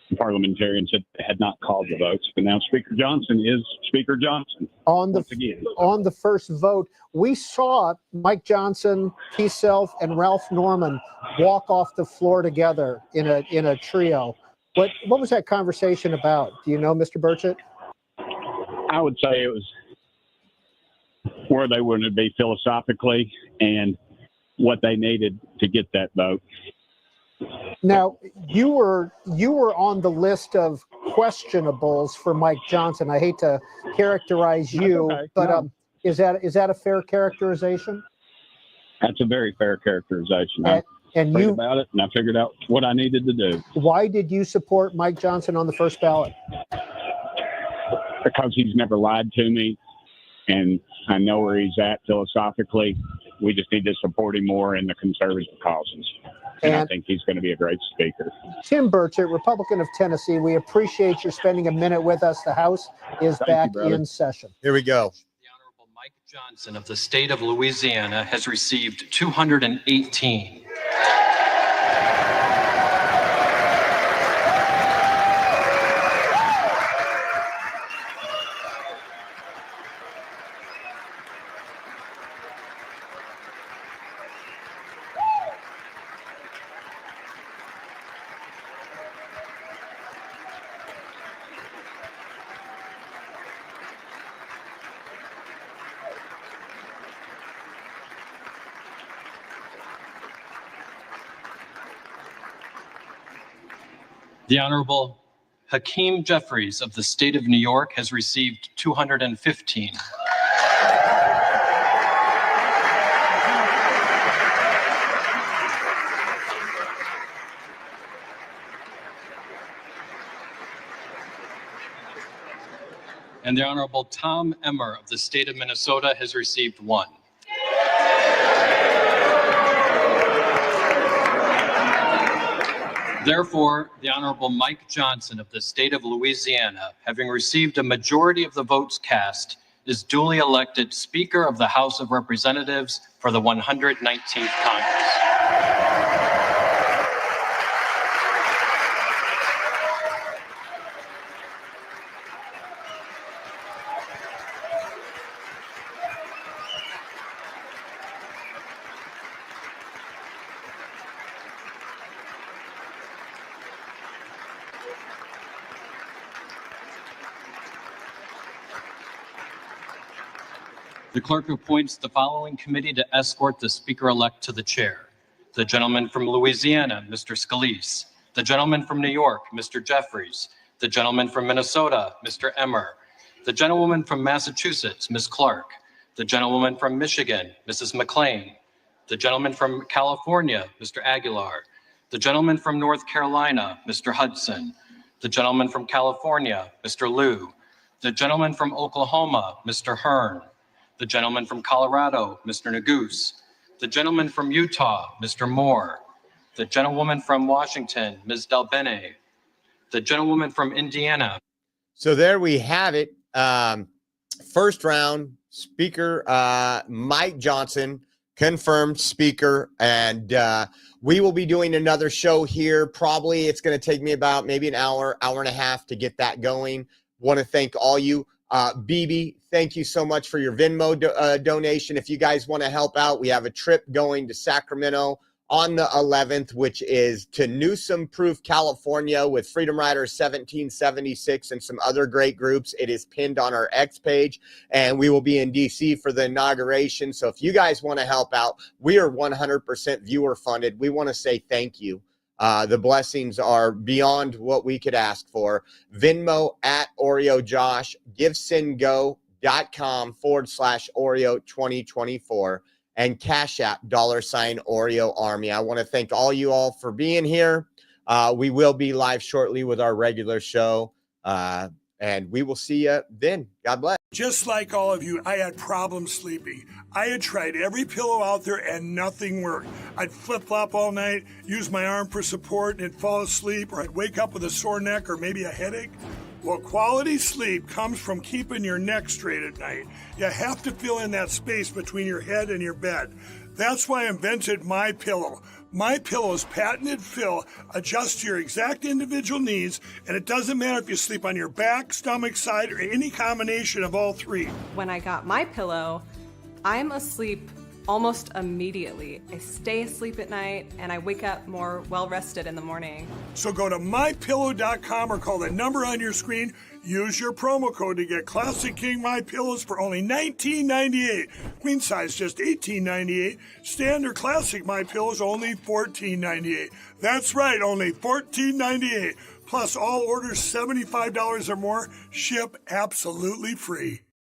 Speaker 20: the parliamentarians had not called the votes. But now Speaker Johnson is Speaker Johnson.
Speaker 5: On the first vote, we saw Mike Johnson, Keith Self, and Ralph Norman walk off the floor together in a trio. What was that conversation about? Do you know, Mr. Burchett?
Speaker 20: I would say it was where they wanted to be philosophically and what they needed to get that vote.
Speaker 5: Now, you were on the list of questionables for Mike Johnson. I hate to characterize you,
Speaker 20: okay.
Speaker 5: but
Speaker 20: No.
Speaker 5: is that a fair characterization?
Speaker 20: That's a very fair characterization. I
Speaker 5: And
Speaker 20: prayed
Speaker 5: you,
Speaker 20: about it, and I figured out what I needed to do.
Speaker 5: why did you support Mike Johnson on the first ballot?
Speaker 20: Because he's never lied to me, and I know where he's at philosophically. We just need to support him more in the conservative causes. And I think he's going to be a great speaker.
Speaker 5: Tim Burchett, Republican of Tennessee, we appreciate your spending a minute with us. The House is back in session.
Speaker 4: Here we go.
Speaker 8: The Honorable Mike Johnson of the state of Louisiana has received 218. The Honorable Hakeem Jeffries of the state of New York has received 215. And the Honorable Tom Emmer of the state of Minnesota has received 1. Therefore, the Honorable Mike Johnson of the state of Louisiana, having received a majority of the votes cast, is duly elected Speaker of the House of Representatives for the 119th Congress. The clerk appoints the following committee to escort the Speaker-elect to the chair. The gentleman from Louisiana, Mr. Scalise. The gentleman from New York, Mr. Jeffries. The gentleman from Minnesota, Mr. Emmer. The gentlewoman from Massachusetts, Ms. Clark. The gentlewoman from Michigan, Mrs. McLean. The gentleman from California, Mr. Aguilar. The gentleman from North Carolina, Mr. Hudson. The gentleman from California, Mr. Liu. The gentleman from Oklahoma, Mr. Hearn. The gentleman from Colorado, Mr. Neguse. The gentleman from Utah, Mr. Moore. The gentlewoman from Washington, Ms. Delbene. The gentlewoman from Indiana.
Speaker 4: So there we have it. First round, Speaker Mike Johnson, confirmed speaker. And we will be doing another show here. Probably it's going to take me about maybe an hour, hour and a half to get that going. Want to thank all you. BB, thank you so much for your Venmo donation. If you guys want to help out, we have a trip going to Sacramento on the 11th, which is to Newsom Proof, California, with Freedom Riders 1776 and some other great groups. It is pinned on our X page, and we will be in DC for the inauguration. So if you guys want to help out, we are 100% viewer funded. We want to say thank you. The blessings are beyond what we could ask for. Venmo at Oreo Josh, givesendgo.com/Oreo 2024, and Cash App $Oreo Army. I want to thank all you all for being here. We will be live shortly with our regular show, and we will see you then. God bless.
Speaker 2: Just like all of you, I had problems sleeping. I had tried every pillow out there and nothing worked. I'd flip-flop all night, use my arm for support, and fall asleep, or I'd wake up with a sore neck or maybe a headache. Well, quality sleep comes from keeping your neck straight at night. You have to fill in that space between your head and your bed. That's why I invented MyPillow. MyPillow's patented fill adjusts to your exact individual needs, and it doesn't matter if you sleep on your back, stomach, side, or any combination of all three.
Speaker 3: When I got MyPillow, I'm asleep almost immediately. I stay asleep at night and I wake up more well-rested in the morning.
Speaker 2: So go to MyPillow.com or call the number on your screen. Use your promo code to get Classic King MyPillows for only $19.98. Queen size just $18.98. Standard Classic MyPillows only $14.98. That's right, only $14.98. Plus all orders $75 or more ship absolutely free.